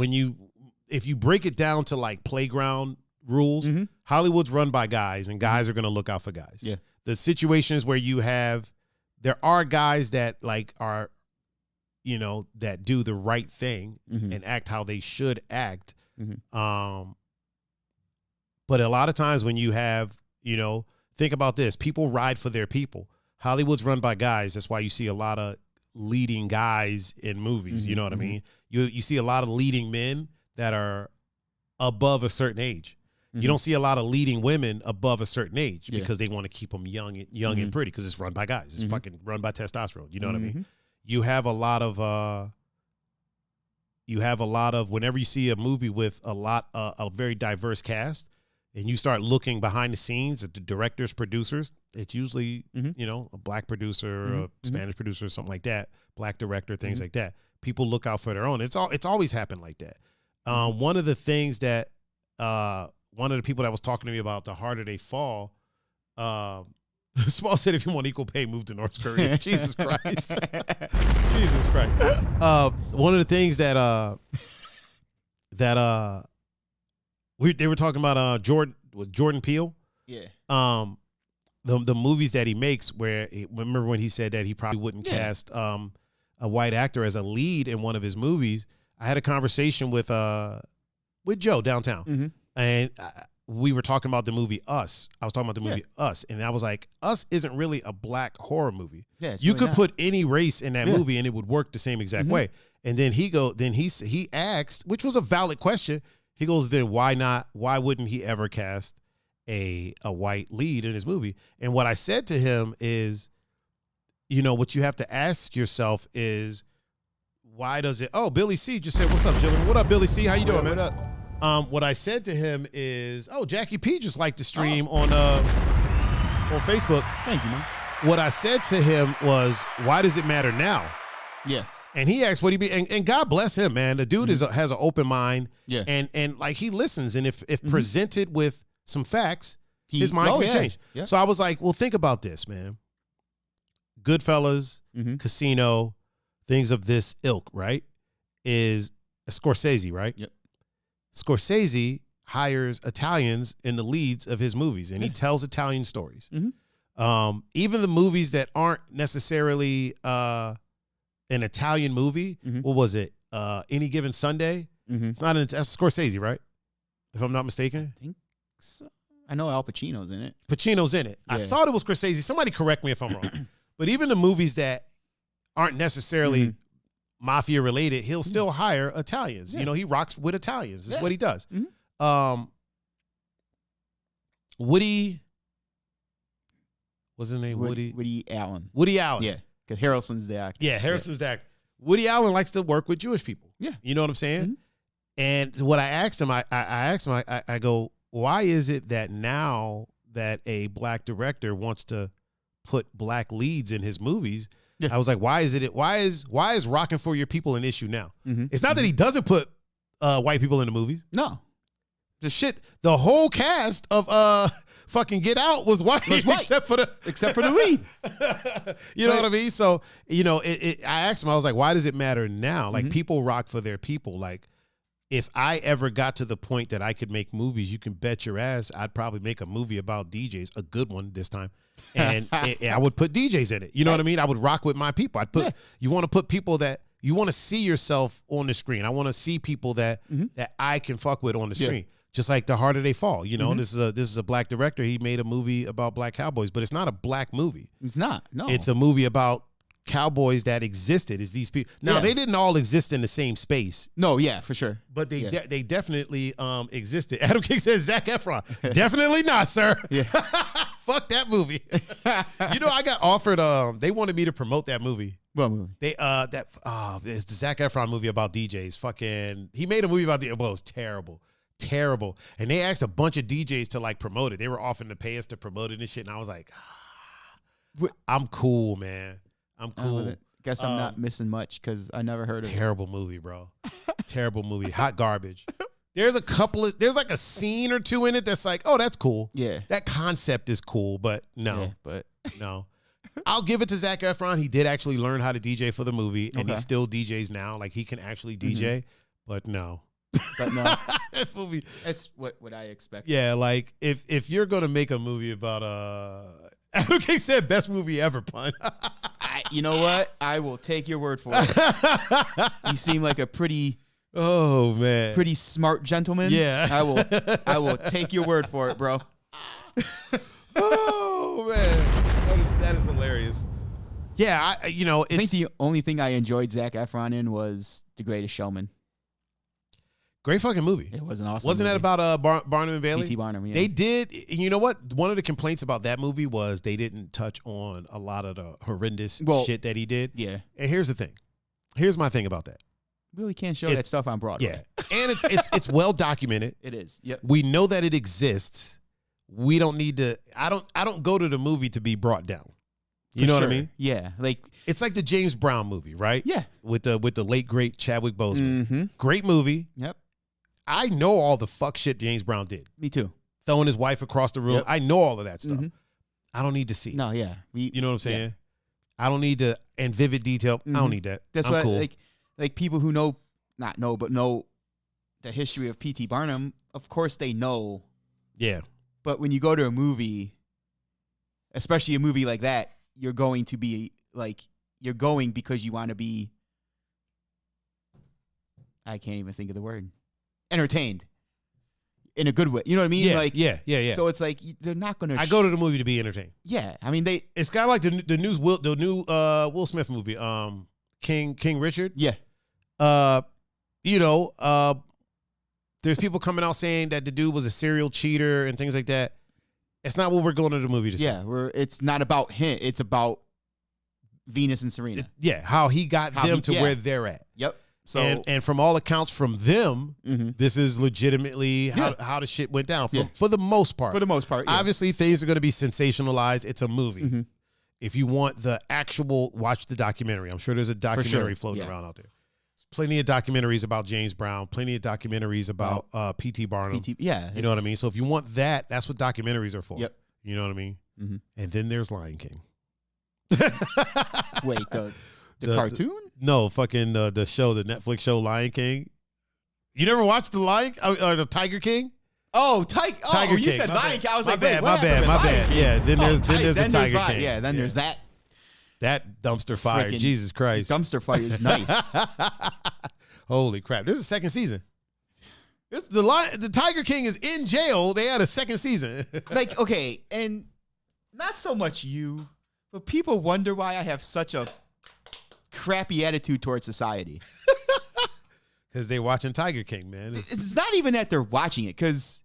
if you break it down to like playground rules, Hollywood's run by guys, and guys are going to look out for guys. Yeah. The situations where there are guys that like are, that do the right thing and act how they should act. But a lot of times when you have, think about this, people ride for their people. Hollywood's run by guys. That's why you see a lot of leading guys in movies. You know what I mean? You see a lot of leading men that are above a certain age. You don't see a lot of leading women above a certain age because they want to keep them young and pretty because it's run by guys. It's fucking run by testosterone. You know what I mean? You have a lot of whenever you see a movie with a very diverse cast, and you start looking behind the scenes at the directors, producers, it's usually, a black producer, a Spanish producer, something like that, black director, things like that. People look out for their own. It's always happened like that. One of the things that one of the people that was talking to me about The Harder They Fall, Small said if you want equal pay, move to North Korea. Jesus Christ. Jesus Christ. One of the things that they were talking about Jordan Peele. Yeah. The movies that he makes remember when he said that he probably wouldn't cast a white actor as a lead in one of his movies. I had a conversation with Joe downtown, and we were talking about the movie Us. I was talking about the movie Us, and I was like, Us isn't really a black horror movie. Yeah, you could put any race in that movie, and it would work the same exact way. And then he asked, which was a valid question. He goes, then why not? Why wouldn't he ever cast a white lead in his movie? And what I said to him is, what you have to ask yourself is, why does it? Oh, Billy C just said, "What's up, Jillian? What up, Billy C? How you doing, man?" What I said to him is, "Oh, Jackie P just liked the stream on Facebook." Thank you, man. What I said to him was, "Why does it matter now?" Yeah. And he asked what he be, and God bless him, man. The dude has an open mind, and like he listens, and if presented with some facts, his mind can change. Yeah. So I was like, well, think about this, man. Goodfellas, Casino, things of this ilk, right? Is Scorsese, right? Yep. Scorsese hires Italians in the leads of his movies, and he tells Italian stories. Even the movies that aren't necessarily an Italian movie, what was it? Any Given Sunday? It's not that's Scorsese, right? If I'm not mistaken. I think so. I know Al Pacino's in it. Pacino's in it. Yeah. I thought it was Scorsese. Somebody correct me if I'm wrong. But even the movies that aren't necessarily mafia related, he'll still hire Italians. Yeah. He rocks with Italians. That's what he does. Woody, what's his name? Woody Allen. Woody Allen. Yeah, because Harrelson's the actor. Yeah, Harrison's the actor. Woody Allen likes to work with Jewish people. Yeah. You know what I'm saying? And what I asked him, I go, why is it that now that a black director wants to put black leads in his movies, I was like, why is rocking for your people an issue now? It's not that he doesn't put white people in the movies. No. The whole cast of fucking Get Out was white. except for the lead. You know what I mean? So, I asked him, I was like, why does it matter now? Like, people rock for their people. Like, if I ever got to the point that I could make movies, you can bet your ass I'd probably make a movie about DJs, a good one this time. And I would put DJs in it. You know what I mean? I would rock with my people. You want to put people that you want to see yourself on the screen. I want to see people that I can fuck with on the screen. Just like The Harder They Fall. This is a black director. He made a movie about black cowboys, but it's not a black movie. It's not. No. It's a movie about cowboys that existed as these people. Now, they didn't all exist in the same space. No, yeah, for sure. But they definitely existed. Adam King says Zac Efron. Definitely not, sir. Yeah. Fuck that movie. I got offered, they wanted me to promote that movie. What movie? It's the Zac Efron movie about DJs. Fucking, he made a movie about it was terrible. Terrible. And they asked a bunch of DJs to like promote it. They were offering to pay us to promote it and shit. And I was like, I'm cool, man. I'm cool. Guess I'm not missing much because I never heard of it. Terrible movie, bro. Terrible movie. Hot garbage. There's like a scene or two in it that's like, oh, that's cool. Yeah. That concept is cool, but no. Yeah, but no. I'll give it to Zac Efron. He did actually learn how to DJ for the movie, and he Okay. still DJs now. Like, he can actually DJ, but no. But no, This movie, that's what I expect. yeah, like, if you're going to make a movie about, Adam King said best movie ever, Pun. You know what? I will take your word for it. You seem like a pretty smart gentleman. Yeah. I will take your word for it, bro. Oh, man. That is hilarious. Yeah, I think the only thing I enjoyed Zac Efron in was The Greatest Showman. great fucking movie. It was an awesome Wasn't movie. that about Barnum and Bailey? P.T. Barnum, yeah. They did. You know what? One of the complaints about that movie was they didn't touch on a lot of the horrendous shit that he did. Yeah. And here's the thing. Here's my thing about that. Really can't show that stuff on Broadway. Yeah. And it's well documented. It is. Yep. We know that it exists. We don't need to. I don't go to the movie to be brought down. You know what I mean? Yeah. Like, It's like the James Brown movie, right? yeah. With the late great Chadwick Boseman. Mm-hmm. Great movie. Yep. I know all the fuck shit James Brown did. Me too. Throwing his wife across the room. Yep. I know all of that stuff. Mhm. I don't need to see. No, yeah. You know what I'm saying? Yeah. I don't need to, and vivid detail. I don't Mhm. need that. That's I'm why, cool. like people who know the history of P.T. Barnum, of course they know. Yeah. But when you go to a movie, especially a movie like that, you're going to be like, you're going because you want to be, I can't even think of the word, entertained in a good way. You know what I mean? Yeah. Like, yeah. So it's like, they're not going to. I go to the movie to be entertained. Yeah. I mean, It's kind of like the new Will Smith movie, King Richard. yeah. There's people coming out saying that the dude was a serial cheater and things like that. It's not what we're going to the movie to see. Yeah. It's not about him. It's about Venus and Serena. How he got them to yeah. where they're at. Yep. So, and from all accounts from them, mhm. this is legitimately Yeah. how the shit went down Yeah. for the most part. for the most part, yeah. Obviously, things are going to be sensationalized. It's a movie. Mhm. If you want the actual, watch the documentary. I'm sure there's a documentary floating yeah. around out there. Plenty of documentaries about James Brown. Plenty of documentaries about P.T. Barnum. Yeah. You know what I mean? So if you want that, that's what documentaries are for. Yep. You know what I mean? Mhm. And then there's Lion King. Wait, the cartoon? No, fucking the show, the Netflix show Lion King. You never watched the the Tiger King? Oh, Tiger King. You said My Lion bad. King. I was My like, bad, wait, my what happened bad, to my Lion bad. King? Yeah, then there's the there's Tiger Lion. King. Yeah, then there's that. That dumpster fire. Frickin' Jesus Christ. Dumpster fire is nice. Holy crap. There's a second season. The Tiger King is in jail. They had a second season. Like, okay, and not so much you, but people wonder why I have such a crappy attitude towards society. Because they're watching Tiger King, man. It's not even that they're watching it, because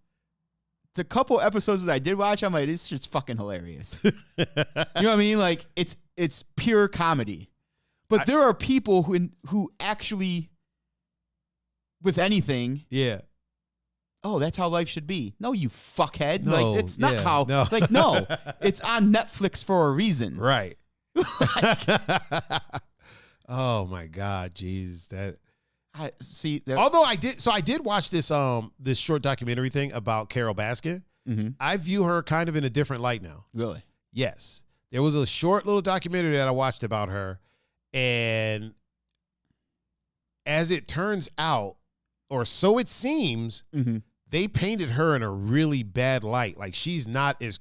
the couple episodes that I did watch, I'm like, this shit's fucking hilarious. You know what I mean? Like, it's pure comedy. But there are people who actually, with anything, Yeah. oh, that's how life should be. No, you fuckhead. No, like, it's not yeah, how. no. Like, no, it's on Netflix for a reason. Right. Oh my God, Jesus. That I see. although I did watch this this short documentary thing about Carol Baskin. Mhm. I view her kind of in a different light now. Really? Yes. There was a short little documentary that I watched about her, and as it turns out, or so it seems, Mm-hmm. they painted her in a really bad light. Like she's not as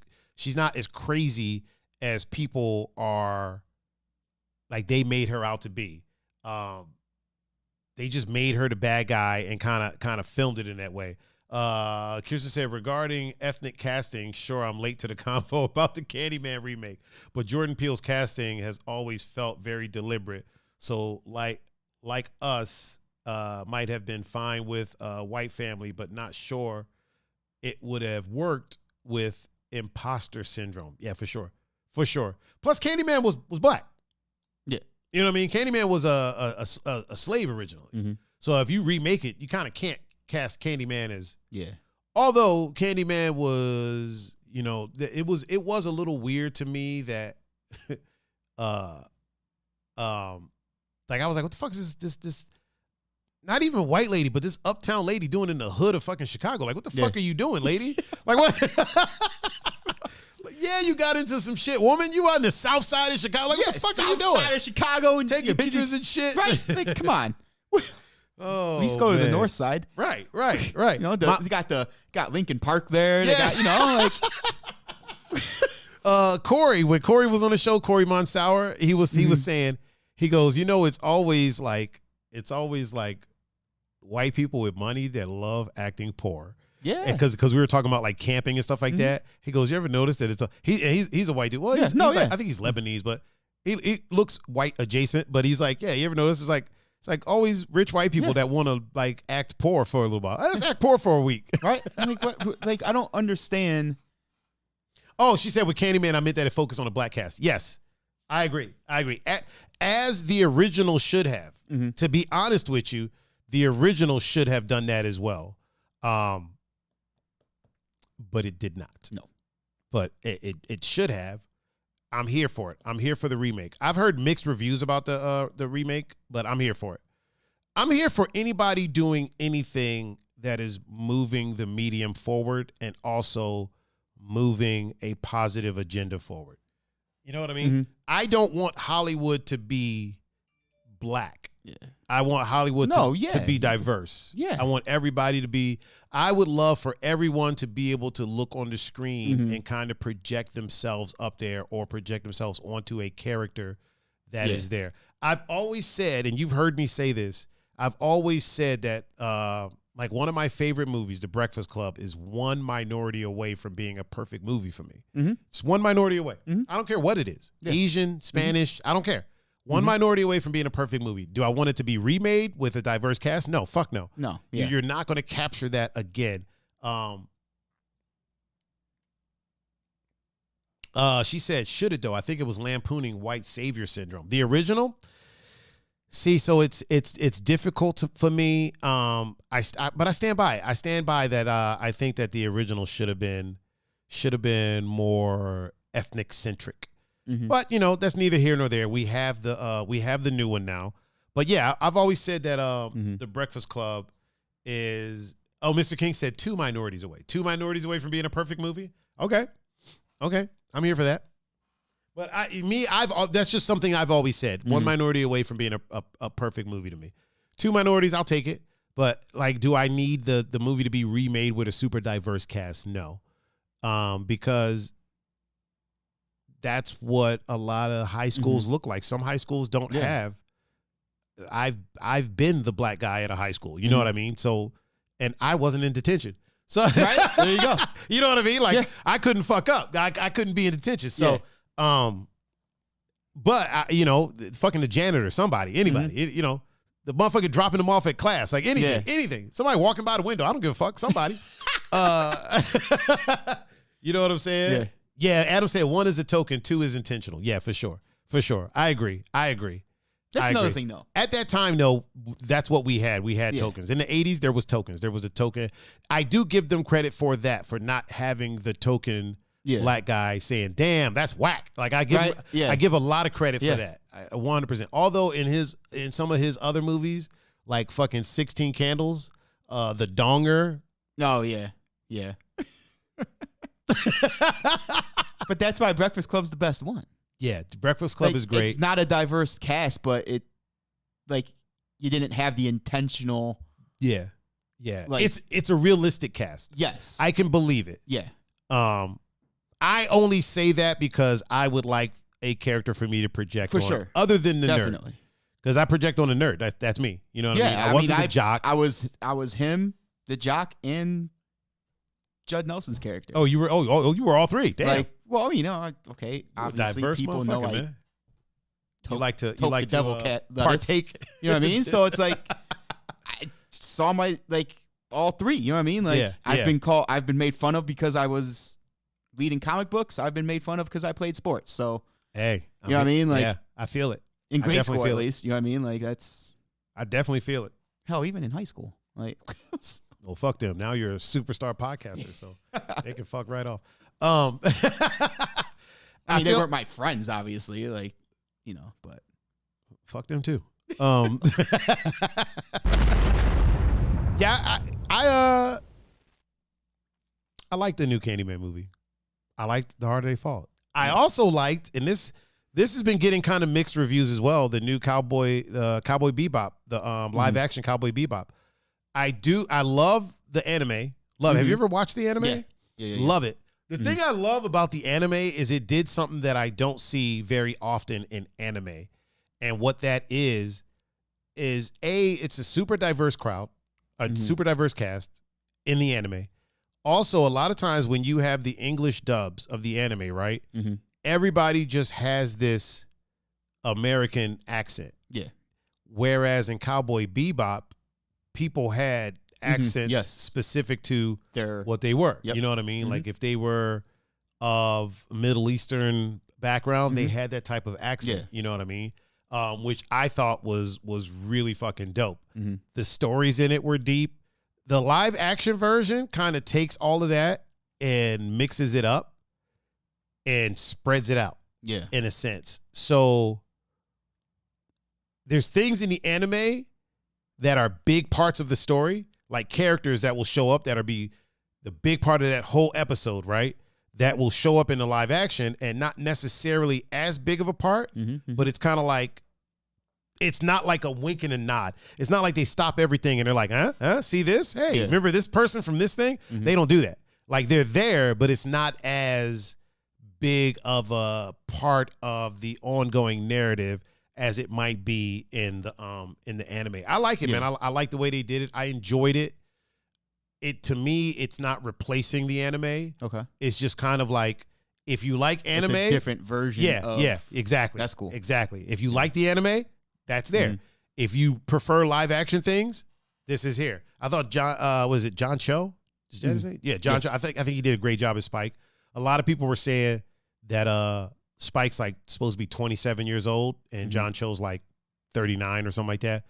crazy as people are, like they made her out to be. They just made her the bad guy and kind of filmed it in that way. Kirsten said, regarding ethnic casting, sure, I'm late to the convo about the Candyman remake, but Jordan Peele's casting has always felt very deliberate. So like us, might have been fine with a white family, but not sure it would have worked with imposter syndrome. Yeah, for sure. For sure. Plus Candyman was black. Yeah. You know what I mean? Candyman was a slave originally. Mm-hmm. So if you remake it, you kind of can't cast Candyman as, Yeah. although Candyman was, it was a little weird to me that, like I was like, what the fuck is this, not even a white lady, but this uptown lady doing in the hood of fucking Chicago? Like, what the fuck are you doing, lady? Like, what? Yeah, you got into some shit, woman. You on the south side of Chicago. Like, what the fuck are you doing? South side of Chicago and Taking pictures and shit. Right? Like, come on. Oh, At least go to the man. north side. Right. You know, they got Lincoln Park there. They got, you know, like Corey, when Corey was on the show, Corey Monsauer, he was saying, he goes, you know, it's always like white people with money that love acting poor. yeah. Because we were talking about like camping and stuff like that. He goes, you ever notice that he's a white dude? Well, Yeah. he's No, like, yeah. I think he's Lebanese, but he looks white adjacent. But he's like, yeah, you ever notice it's like always rich white people that want to like act poor for a little while. Let's act poor for a week. Right? Like, what, like, I don't understand. Oh, she said with Candyman, I meant that it focused on the black cast. Yes, I agree. As the original should have. To be honest with you, the original should have done that as well. But it did not. No. But it should have. I'm here for it. I'm here for the remake. I've heard mixed reviews about the remake, but I'm here for it. I'm here for anybody doing anything that is moving the medium forward and also moving a positive agenda forward. You know what I mean? I don't want Hollywood to be black. Yeah. I want Hollywood to be diverse. Yeah. I want everybody to be, I would love for everyone to be able to look on the screen and kind of project themselves up there or project themselves onto a character that is there. I've always said, and you've heard me say this, I've always said that like one of my favorite movies, The Breakfast Club, is one minority away from being a perfect movie for me. It's one minority away. I don't care what it is. Asian, Spanish, I don't care. One minority away from being a perfect movie. Do I want it to be remade with a diverse cast? No, fuck no. No. Yeah. You're not going to capture that again. She said, should it though? I think it was lampooning white savior syndrome. The original? See, so it's difficult for me. But I stand by it. I stand by that. I think that the original should have been more ethnic centric. But you know, that's neither here nor there. We have the new one now. But yeah, I've always said that the Breakfast Club is. Oh, Mr. King said 2 minorities away. 2 minorities away from being a perfect movie. Okay, I'm here for that. But that's just something I've always said. 1 minority away from being a perfect movie to me. 2 minorities, I'll take it. But like, do I need the movie to be remade with a super diverse cast? No, because that's what a lot of high schools look like. Some high schools don't have. I've been the black guy at a high school. You know what I mean? So, and I wasn't in detention. So Right? There you go. You know what I mean? Like I couldn't fuck up. I couldn't be in detention. So, but you know, fucking the janitor, somebody, anybody, you know, the motherfucker dropping them off at class, like anything. Somebody walking by the window. I don't give a fuck. Somebody. You know what I'm saying? Yeah. Adam said 1 is a token, 2 is intentional. Yeah, for sure. I agree. That's another thing, though. At that time, though, that's what we had. We had tokens. In the 80s, there was tokens. There was a token. I do give them credit for that, for not having the token black guy saying, damn, that's whack. Like, I give a lot of credit for that. 100%. Although in some of his other movies, like fucking 16 Candles, The Donger. Oh, yeah. Yeah. But that's why Breakfast Club's the best one. Yeah, the Breakfast Club is great. It's not a diverse cast, but you didn't have the intentional. Yeah. Like, it's a realistic cast. Yes, I can believe it. Yeah. I only say that because I would like a character for me to project for on, sure, other than the definitely. nerd. Because I project on the nerd. That's me. You know what I mean? I wasn't the jock. I was him, the jock, and Judd Nelson's character. Oh, you were. Oh, you were all 3. Damn. Like, well, you know, okay. Obviously, diverse people know man. You like to devil cat partake. You know what I mean? So it's like I saw all 3. You know what I mean? Like I've been made fun of because I was reading comic books. I've been made fun of because I played sports. So hey, you know what I mean? Like, yeah, I feel it in grade school at least. You know what I mean? Like I definitely feel it. Hell, even in high school, like. Well, fuck them. Now you're a superstar podcaster, so they can fuck right off. I mean, they weren't my friends, obviously, like, you know, but fuck them too. Yeah, I like the new Candyman movie. I liked The Harder They Fall. I also liked, and this has been getting kind of mixed reviews as well, the new Cowboy Bebop, the live action Cowboy Bebop. I love the anime. Love it. Have you ever watched the anime? Yeah. Love it. The thing I love about the anime is it did something that I don't see very often in anime. And what that is it's a super diverse crowd, a super diverse cast in the anime. Also, a lot of times when you have the English dubs of the anime, right? Everybody just has this American accent. Yeah. Whereas in Cowboy Bebop, people had accents specific to what they were. Yep. You know what I mean? Like if they were of Middle Eastern background, they had that type of accent. You know what I mean? Which I thought was really fucking dope. The stories in it were deep. The live action version kind of takes all of that and mixes it up and spreads it out. Yeah. In a sense. So there's things in the anime that are big parts of the story, like characters that will show up that be the big part of that whole episode, right? That will show up in the live action and not necessarily as big of a part, but it's kind of like, it's not like a wink and a nod. It's not like they stop everything and they're like, see this? Hey, remember this person from this thing? They don't do that. Like they're there, but it's not as big of a part of the ongoing narrative as it might be in the anime. I like it, man. I like the way they did it. I enjoyed it. To me, it's not replacing the anime. Okay. It's just kind of like, if you like anime, it's a different version. Yeah, exactly. That's cool. Exactly. If you like the anime, that's there. If you prefer live action things, this is here. I thought was it John Cho? Yeah, John Cho. I think he did a great job as Spike. A lot of people were saying that Spike's like supposed to be 27 years old and John Cho's like 39 or something like that.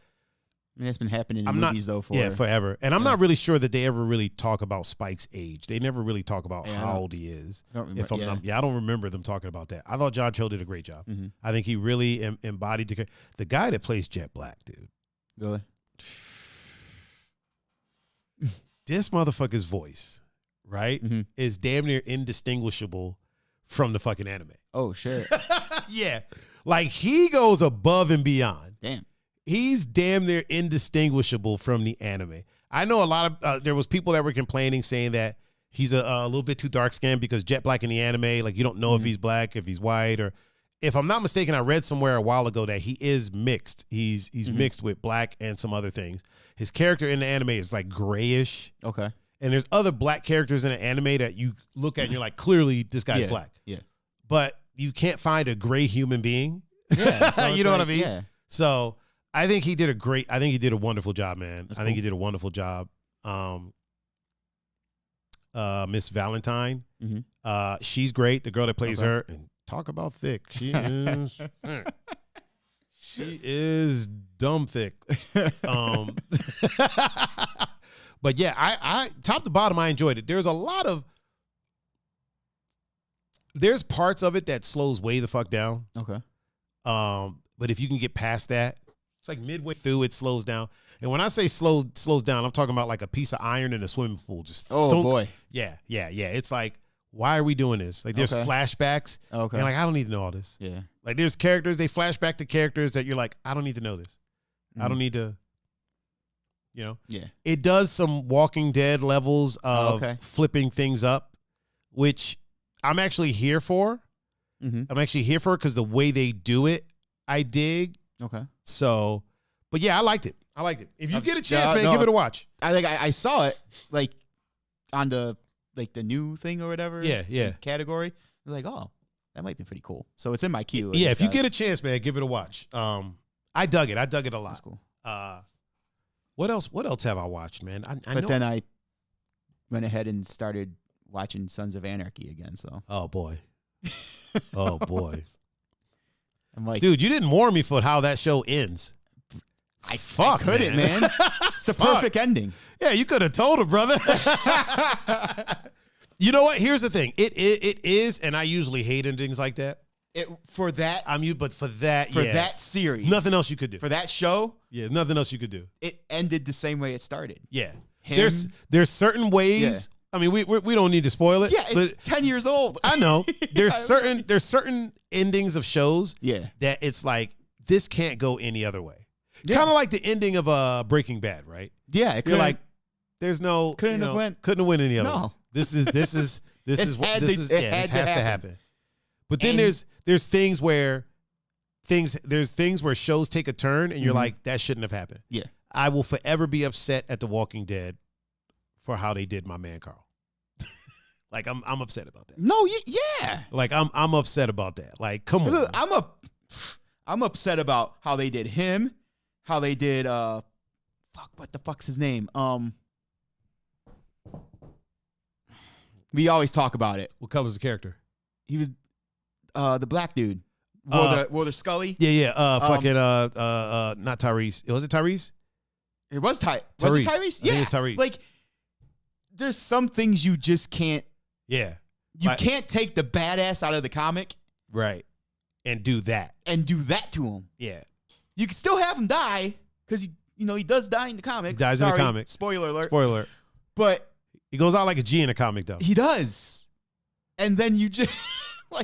I mean, that's been happening in movies though for forever. And I'm not really sure that they ever really talk about Spike's age. They never really talk about how old he is. I don't remember. I don't remember them talking about that. I thought John Cho did a great job. I think he really embodied the guy that plays Jet Black, dude. Really? This motherfucker's voice, right, is damn near indistinguishable from the fucking anime. Oh, shit. Yeah. Like, he goes above and beyond. Damn. He's damn near indistinguishable from the anime. I know a lot of, there was people that were complaining saying that he's a little bit too dark skinned because Jet Black in the anime, like you don't know if he's black, if he's white, or if I'm not mistaken, I read somewhere a while ago that he is mixed. He's mixed with black and some other things. His character in the anime is like grayish. Okay. And there's other black characters in the anime that you look at and you're like, clearly this guy's black. Yeah. But you can't find a gray human being. Yeah. So you know what I mean? Yeah. So I think he did a wonderful job, man. That's think he did a wonderful job. Miss Valentine, she's great. The girl that plays her, and talk about thick. She is, she is dumb thick. But yeah, I top to bottom, I enjoyed it. There's parts of it that slows way the fuck down. Okay. But if you can get past that, it's like midway through, it slows down. And when I say slows down, I'm talking about like a piece of iron in a swimming pool. Just boy. Yeah. It's like, why are we doing this? Like there's flashbacks. Okay. And like, I don't need to know all this. Yeah. Like there's characters, they flash back to characters that you're like, I don't need to know this. I don't need to, you know? Yeah. It does some Walking Dead levels of flipping things up, which I'm actually here for. I'm actually here for it because the way they do it, I dig. Okay. So, but yeah, I liked it. If you get a chance, man, give it a watch. I think I saw it like on the new thing or whatever. Yeah. Category. I was like, oh, that might be pretty cool. So it's in my queue. Yeah, if you get a chance, man, give it a watch. I dug it. I dug it a lot. That's cool. What else have I watched, man? Then I went ahead and started watching Sons of Anarchy again. So. Oh boy. Oh boy. I'm like, dude, you didn't warn me for how that show ends. I couldn't, man. It's the perfect ending. Yeah, you could have told her, brother. You know what? Here's the thing. It is, and I usually hate endings like that. For that series, nothing else you could do. For that show, nothing else you could do. It ended the same way it started. Yeah. There's certain ways I mean, we don't need to spoil it. Yeah, it's 10 years old. I know. There's certain endings of shows that it's like, this can't go any other way. Yeah. Kind of like the ending of Breaking Bad, right? Yeah, you're like, there's no couldn't have went any other way. This has to happen. But then there's things where shows take a turn and you're like, that shouldn't have happened. Yeah. I will forever be upset at The Walking Dead for how they did my man Carl. Like I'm upset about that. No, yeah. Like I'm upset about that. Like, come on. Look, I'm upset about how they did him, how they did what the fuck's his name? We always talk about it. What color's the character? He was the black dude. Wore the Scully. Yeah. Not Tyrese. Was it Tyrese? It was Tyrese. Was it Tyrese? Yeah. I think it was Tyrese. Like, there's some things you just can't. Yeah. You can't take the badass out of the comic. Right. And do that. To him. Yeah. You can still have him die because he does die in the comics. He dies in the comic. Spoiler alert. Spoiler alert. But he goes out like a G in a comic, though. He does. And then you just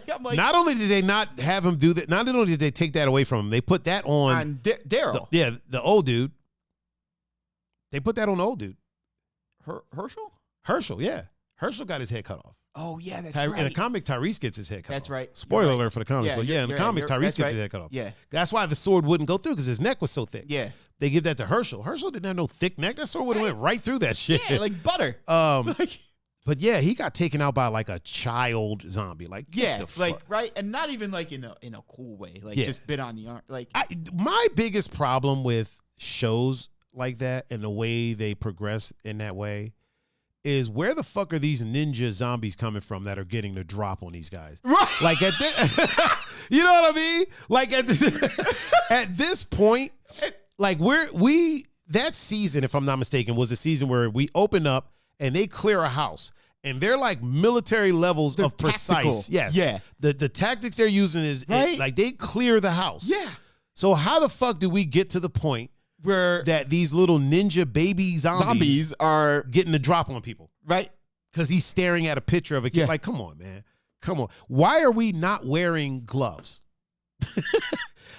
I'm like. Not only did they not have him do that, not only did they take that away from him, they put that on Daryl. The old dude. They put that on the old dude. Herschel? Herschel, yeah. Herschel got his head cut off. Oh, yeah, that's right. In the comic, Tyrese gets his head cut off. That's right. Spoiler alert for the comics. But in the comics, Tyrese gets his head cut off. Yeah. That's why the sword wouldn't go through, because his neck was so thick. Yeah. They give that to Herschel. Herschel didn't have no thick neck. That sword would have went right through that shit. Yeah, like butter. But yeah, he got taken out by like a child zombie. Like, right, and not even like in a cool way. Like just bit on the arm. Like my biggest problem with shows like that and the way they progress in that way is, where the fuck are these ninja zombies coming from that are getting the drop on these guys? Right. Like you know what I mean? Like at this point, like that season, if I'm not mistaken, was a season where we open up and they clear a house. And they're like military levels of precise. Yes. Yeah. The tactics they're using is like they clear the house. Yeah. So how the fuck do we get to the point where that these little ninja baby zombies are getting the drop on people? Right. Because he's staring at a picture of a kid. Yeah. Like, come on, man. Come on. Why are we not wearing gloves?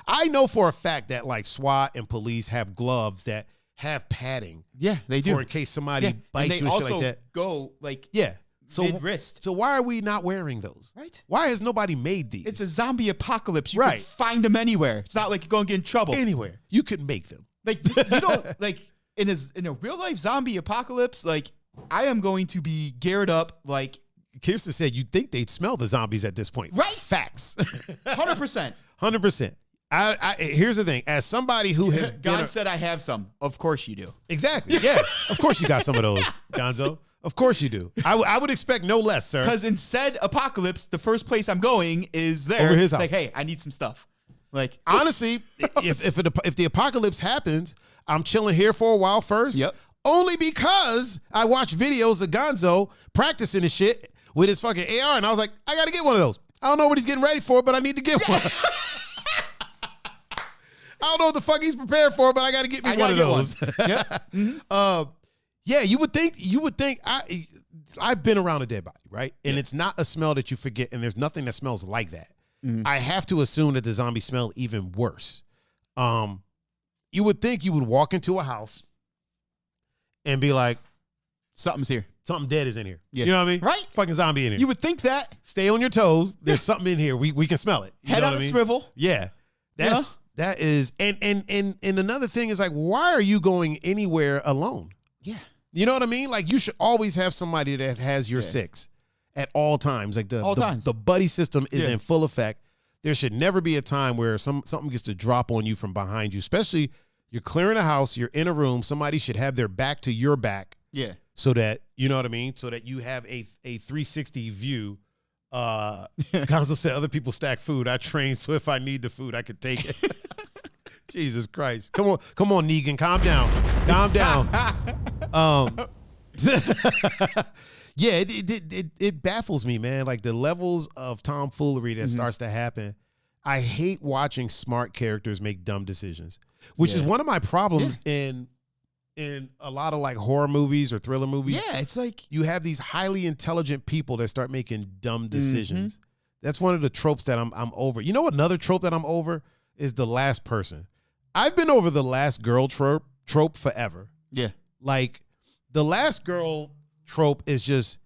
I know for a fact that like SWAT and police have gloves that have padding. Yeah, they do. For in case somebody bites you and shit like that. Go like mid-wrist. So why are we not wearing those? Right. Why has nobody made these? It's a zombie apocalypse. You can find them anywhere. It's not like you're going to get in trouble. Anywhere. You could make them. Like, you don't, like, in a real-life zombie apocalypse, like, I am going to be geared up, like. Kirsten said you'd think they'd smell the zombies at this point. Right. Facts. 100%. 100%. Here's the thing. As somebody who has God said I have some. Of course you do. Exactly. Yeah. Of course you got some of those, Gonzo. Of course you do. I would expect no less, sir. Because in said apocalypse, the first place I'm going is there. Over his house. Like, hey, I need some stuff. Like, honestly, if the apocalypse happens, I'm chilling here for a while first. Yep. Only because I watched videos of Gonzo practicing his shit with his fucking AR, and I was like, I got to get one of those. I don't know what he's getting ready for, but I need to get one. I don't know what the fuck he's prepared for, but I got to get me one of those. Yep. Mm-hmm. Yeah, you would think I've been around a dead body, right? And it's not a smell that you forget, and there's nothing that smells like that. Mm-hmm. I have to assume that the zombies smell even worse. You would think you would walk into a house and be like, something's here. Something dead is in here. Yeah. You know what I mean? Right? Fucking zombie in here. You would think that. Stay on your toes. There's something in here. We can smell it. Head on a swivel. Yeah. That is, and another thing is like, why are you going anywhere alone? Yeah. You know what I mean? Like, you should always have somebody that has your six at all times. Like the buddy system is in full effect. There should never be a time where something gets to drop on you from behind you, especially you're clearing a house, you're in a room, somebody should have their back to your back. Yeah. So that, you know what I mean? So that you have a 360 view. Gonzo said other people stack food. I train, so if I need the food, I could take it. Jesus Christ. Come on, Negan. Calm down. Yeah, it baffles me, man. Like the levels of tomfoolery that starts to happen. I hate watching smart characters make dumb decisions, which is one of my problems in in a lot of like horror movies or thriller movies. Yeah, it's like You have these highly intelligent people that start making dumb decisions. That's one of the tropes that I'm over. You know, another trope that I'm over is the last person. I've been over the last girl trope forever. yeah, Like the last girl trope is just,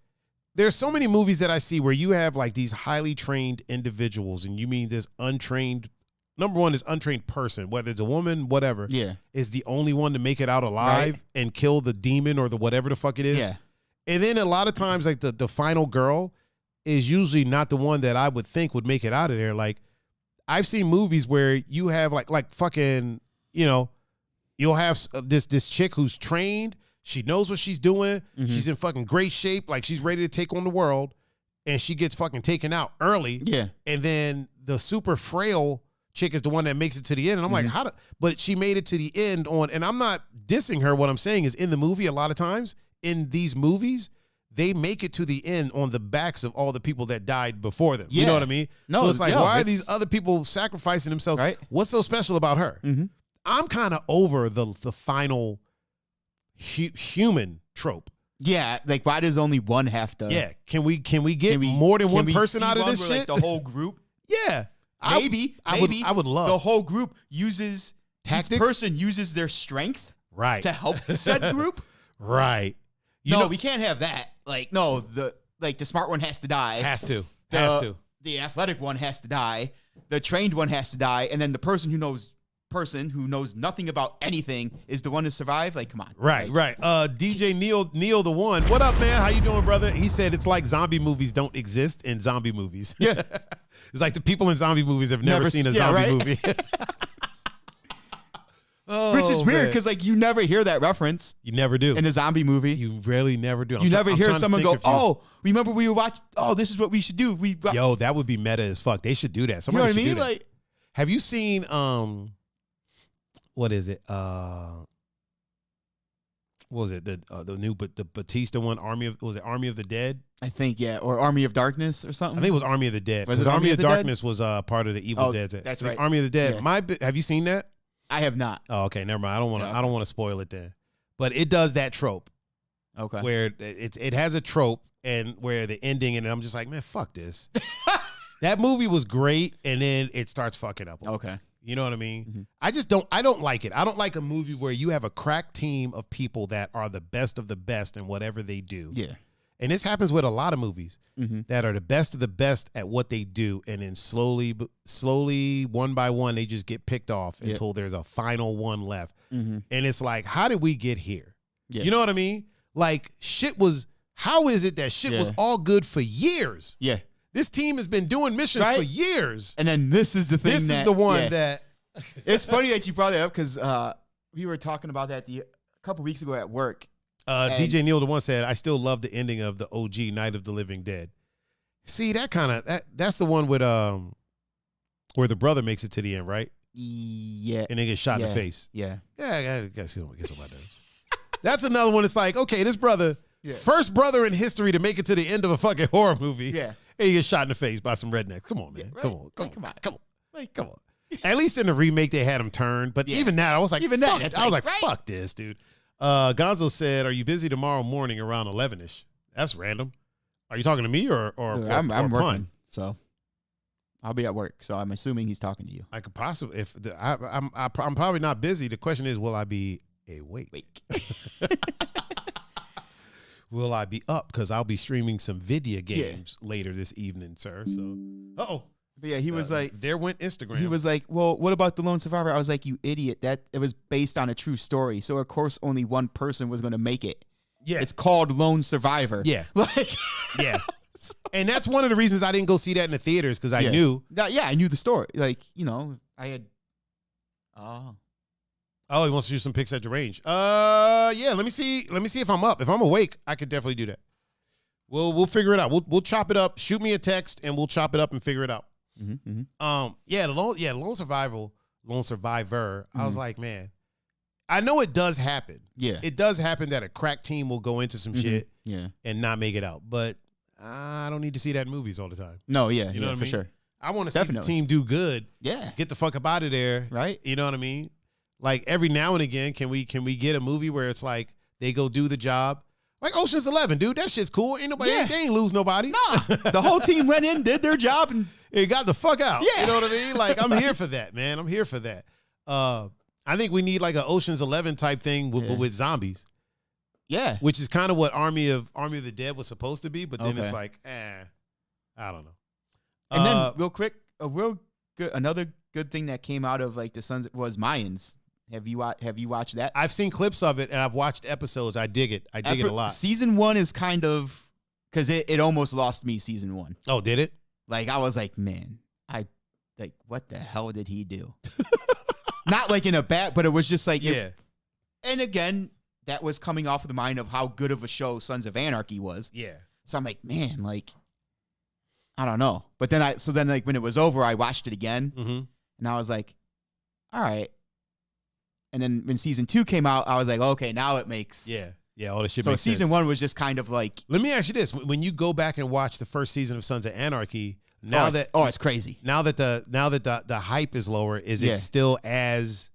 there's so many movies that I see where you have like these highly trained individuals, and you mean this untrained, number one, this untrained person, whether it's a woman, whatever, yeah, is the only one to make it out alive Right. and kill the demon or the whatever the fuck it is. yeah, And then a lot of times, like the final girl is usually not the one that I would think would make it out of there. Like I've seen movies where you have like fucking, you know, you'll have this chick who's trained. She knows what she's doing. She's in fucking great shape. Like she's ready to take on the world, and she gets fucking taken out early. yeah, And then the super frail chick is the one that makes it to the end. And I'm like, but she made it to the end on, and I'm not dissing her. What I'm saying is in the movie, a lot of times in these movies, they make it to the end on the backs of all the people that died before them. You know what I mean? No, so it's like, yeah, why are it's- these other people sacrificing themselves? Right. What's so special about her? I'm kind of over the final human trope. yeah. Like, why does only one have to? Yeah. Can we get Can we- more than can one we person see out of one this where, shit? Like, the whole group. Yeah. Maybe I would love the whole group uses Tactics? Each person uses their strength right to help said group. right. We can't have that. Like, no, the smart one has to die. Has to. The athletic one has to die. The trained one has to die, and then the person who knows nothing about anything is the one to survive. Like, come on. Right, Like, right. DJ Neil the One. What up, man? How you doing, brother? He said it's like zombie movies don't exist in zombie movies. Yeah. It's like the people in zombie movies have never seen a yeah, zombie right? movie. Oh, Which is weird man. because like you never hear that reference You never do. in a zombie movie. You really never do. You never I'm hear trying to someone think go, if you- "Oh, remember we were watching? Oh, this is what we should do." Yo, that would be meta as fuck. They should do that. you Somebody know what I should mean? do that. Like, Have you seen what is it? What was it? The new the Batista one, Army of the Dead? I think or Army of Darkness or something. I think it was Army of the Dead. Was Because it Army of the Dead? Darkness was part of the Evil Oh, Dead. that's I think right. Army of the Dead. Yeah. Have you seen that? I have not. Oh, okay, never mind. I don't want to. Yeah. I don't want to spoil it then. But it does that trope Okay. where it has a trope and where the ending, and I'm just like, man, fuck this. That movie was great, and then it starts fucking up. Okay. You know what I mean? Mhm. I don't like it. I don't like a movie where you have a crack team of people that are the best of the best in whatever they do. Yeah. And this happens with a lot of movies Mhm. that are the best of the best at what they do, and then slowly, one by one, they just get picked off Yeah. until there's a final one left. Mhm. And it's like, how did we get here? Yeah. You know what I mean? Like, how is it that shit was Yeah. all good for years? Yeah. This team has been doing missions Right? for years. And then this is the thing. This is the one yeah. that It's funny that you brought it up because we were talking about that a couple weeks ago at work. DJ Neil the One said, I still love the ending of the OG Night of the Living Dead. See, that's the one with where the brother makes it to the end, right? Yeah. And then gets shot in the Yeah. face. Yeah. Yeah, I guess he gets on my nerves. That's another one. It's like, okay, this brother, Yeah. first brother in history to make it to the end of a fucking horror movie. Yeah. And he gets shot in the face by some rednecks. Come on, man. Yeah, right. Come on. Like, come on. Come on. Like, Come on. At least in the remake, they had him turned. But Yeah. even that, I was like, Even fuck. that, it's I was like, like, right? fuck this, dude. Gonzo said, are you busy tomorrow morning around 11-ish? That's random. Are you talking to me or I'm Pun? working, so I'll be at work. So I'm assuming he's talking to you. I could possibly, I'm probably not busy. The question is, will I be awake? Will I be up? Because I'll be streaming some video games later this evening, sir. So, But yeah, he was like, there went Instagram. he was like, well, what about the lone survivor? I was like, you idiot. That it was based on a true story. So of course only one person was going to make it. yeah, It's called Lone Survivor. yeah, Like, yeah. And that's one of the reasons I didn't go see that in the theaters because I knew. I knew the story. Like, I had. Oh, he wants to do some picks at the range. Yeah. Let me see if I'm up. If I'm awake, I could definitely do that. We'll figure it out. We'll chop it up. Shoot me a text and we'll chop it up and figure it out. Mm-hmm, mm-hmm. The lone survivor. I was like, man, I know it does happen. Yeah. It does happen that a crack team will go into some shit Yeah. and not make it out. But I don't need to see that in movies all the time. No, yeah. You know what I for mean? sure. I want to see the team do good. Yeah. Get the fuck up out of there. Right? You know what I mean? Like every now and again, can we get a movie where it's like they go do the job? Like Ocean's 11, dude. That shit's cool. Ain't nobody, Yeah. they ain't lose nobody. Nah, the whole team went in, did their job, and It got the fuck out. Yeah. You know what I mean? Like, I'm here for that, man. I'm here for that. I think we need like an Ocean's 11 type thing with zombies, yeah. which is kind of what Army of the Dead was supposed to be. But then it's Okay. like, I don't know. And then real quick, another good thing that came out of like the Sons was Mayans. Have you watched that? I've seen clips of it and I've watched episodes. I dig it. I dig it a lot. Season 1 is kind of because it almost lost me season 1. Oh, did it? Like I was like, man, what the hell did he do? Not like in a bad, but it was just like, Yeah. And again, that was coming off of the mind of how good of a show Sons of Anarchy was. Yeah. So I'm like, man, like, I don't know. But then like when it was over, I watched it again, Mm-hmm. and I was like, all right. And then when season 2 came out, I was like, okay, now it makes Yeah. Yeah. All the shit So makes season sense. 1 was just kind of like, Let me ask you this: when you go back and watch the first season of Sons of Anarchy, it's crazy. Now that the hype is lower, is Yeah. it still as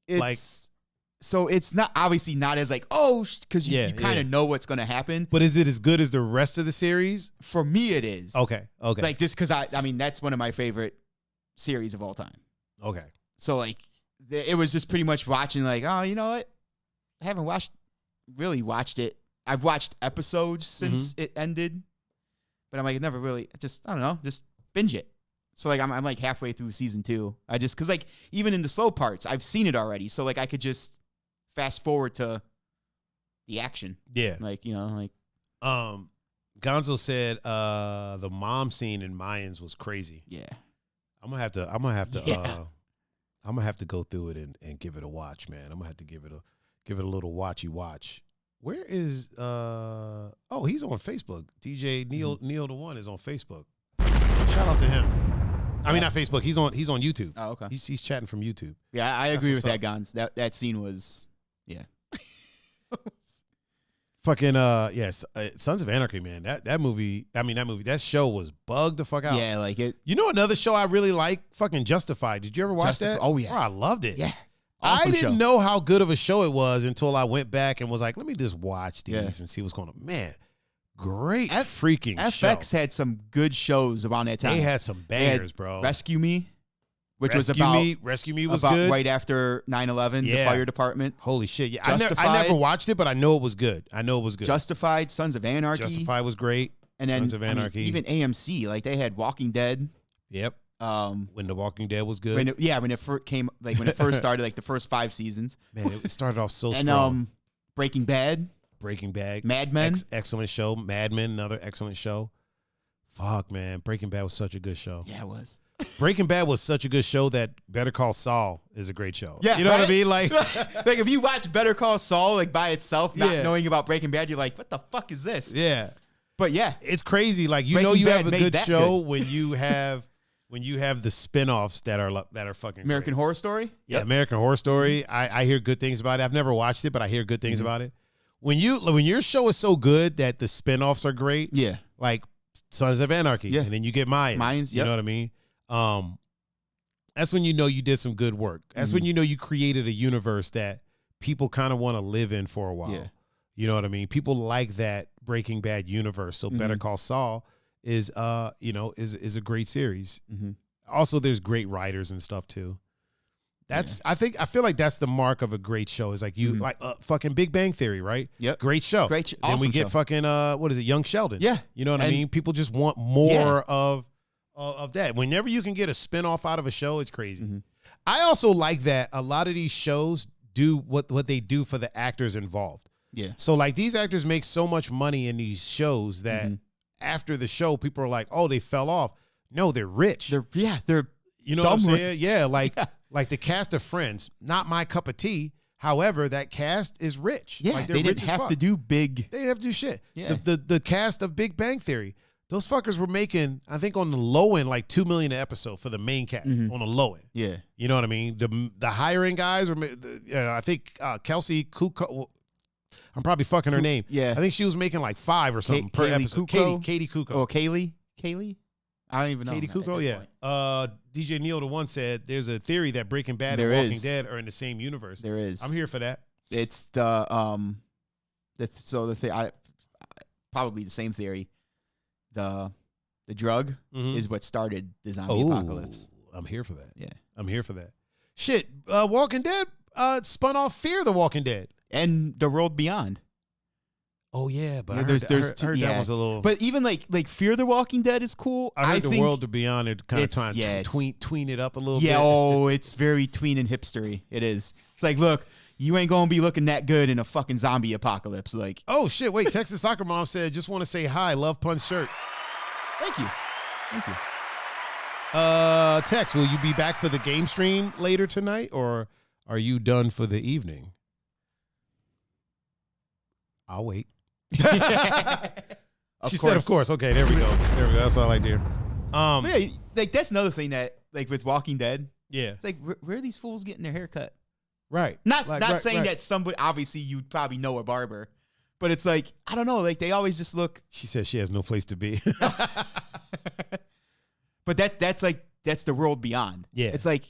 like? So it's not obviously not as like, because you kind of know what's going to happen. But is it as good as the rest of the series? For me, it is. Okay. Like just because I mean, that's one of my favorite series of all time. Okay. So like, it was just pretty much watching like, oh, you know what? I haven't really watched it. I've watched episodes since it ended, but I'm like, never really, I don't know, just binge it. So like, I'm like halfway through season 2. Cause like even in the slow parts, I've seen it already. So like I could just fast forward to the action. Yeah. Like, like. Gonzo said the mom scene in Mayans was crazy. Yeah. I'm gonna have to Yeah. I'm gonna have to go through it and give it a watch, man. I'm gonna have to give it a little watchy watch. Where is he's on Facebook. DJ Neil the One is on Facebook. Shout out to him. I mean, not Facebook. He's on YouTube. Oh, okay. He's chatting from YouTube. Yeah, I agree with what's that, Gons. That scene was, yeah. Fucking yes, Sons of Anarchy, man. That show was bugged the fuck out. Yeah, like it. You know another show I really like? Fucking Justified. Did you ever watch that? Oh yeah, Bro, I loved it. Yeah, awesome I didn't know how good of a show it was until I went back and was like, let me just watch these and see what's going on. Man, great freaking show. FX had some good shows around that time. They had some bangers, bro. Rescue Me, which Rescue was about Rescue Me was about good. right after 9/11, the fire department. Holy shit! Yeah, Justified, I never watched it, but I know it was good. Justified, Sons of Anarchy. Justified was great. And then Sons of Anarchy, even AMC, like they had Walking Dead. Yep. When The Walking Dead was good. When it first started, like the first 5 seasons. Man, it started off so and, strong. Breaking Bad. Mad Men. Excellent show. Mad Men, another excellent show. Fuck, man. Breaking Bad was such a good show. Yeah, it was. Breaking Bad was such a good show that Better Call Saul is a great show. Yeah, you know what I mean? Like, like if you watch Better Call Saul like by itself, not knowing about Breaking Bad, you're like, what the fuck is this? Yeah. But yeah, it's crazy. Like Breaking you Bad have a good show good. when you have the spinoffs that are fucking American great. Horror Story. Yeah, American Horror Story. I hear good things about it. I've never watched it, but I hear good things about it. When your show is so good that the spinoffs are great. Yeah. Like Sons of Anarchy. Yeah. And then you get Mayans. You know what I mean? That's when you know you did some good work. That's when you know you created a universe that people kind of want to live in for a while. Yeah. You know what I mean? People like that Breaking Bad universe. So Better Call Saul is a great series. Also, there's great writers and stuff too. That's I feel like that's the mark of a great show. Is like you like fucking Big Bang Theory, right? Yep. Great show. Great. Then Awesome we get show. fucking what is it? Young Sheldon. Yeah. You know what I mean? People just want more of that. Whenever you can get a spinoff out of a show, it's crazy. I also like that a lot of these shows do what they do for the actors involved. Yeah. So like these actors make so much money in these shows that after the show, people are like, oh, they fell off. No, they're rich. They're you know what I'm saying? rich. Yeah, like the cast of Friends, not my cup of tea. However, that cast is rich. Yeah, like they didn't have to do big. They didn't have to do shit. Yeah. The cast of Big Bang Theory, those fuckers were making, I think on the low end, like $2 million an episode for the main cast on the low end. Yeah. You know what I mean? The hiring guys were, I think Kelsey Kuko. I'm probably fucking her name. Yeah. I think she was making like $5 or something per episode. Kuko? Katie Kuko. Oh, Kaylee? I don't even know. Katie at this Kuko, yeah. point. DJ Neil, the one, said there's a theory that Breaking Bad There and Walking is. Dead are in the same universe. There is. I'm here for that. It's probably the same theory. The drug is what started the zombie apocalypse. I'm here for that. Yeah. I'm here for that. Shit, Walking Dead spun off Fear the Walking Dead. And the world beyond. Oh, yeah, but Yeah, I heard yeah. that was a little... But even like Fear the Walking Dead is cool. I heard the think world beyond it kind of trying yeah, to tween it up a little bit. Yeah, oh, it's very tween and hipstery. It is. It's like, look, you ain't gonna be looking that good in a fucking zombie apocalypse. Like, Oh, shit, wait, Texas Soccer Mom said, just want to say hi, love Pun's shirt. thank you. Tex, will you be back for the game stream later tonight, or are you done for the evening? I'll wait. She said, of course. Okay, there we go. That's what I like to hear. But yeah, like that's another thing that like with Walking Dead, Yeah, it's like where are these fools getting their hair cut? right. Not Right, saying right. that somebody obviously you probably know a barber, but it's like I don't know, like they always just look. She says she has no place to be. But that's the world beyond. Yeah. It's like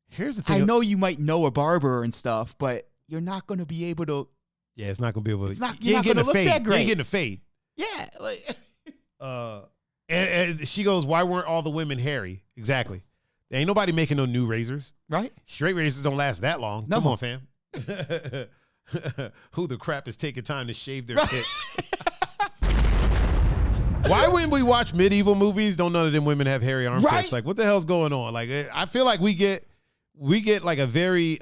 Here's the thing. I know you might know a barber and stuff, but you're not going to be able to. Yeah, it's not gonna be able to. It's not- you you're ain't not getting gonna a fade. look that You great. ain't getting a fade. Yeah, like And she goes, "Why weren't all the women hairy?" Exactly. There ain't nobody making no new razors. right? Straight razors don't last that long. No. Come on, fam. Who the crap is taking time to shave their pits? Why when we watch medieval movies, don't none of them women have hairy armpits? Right? Like, what the hell's going on? Like, I feel like we get like a very.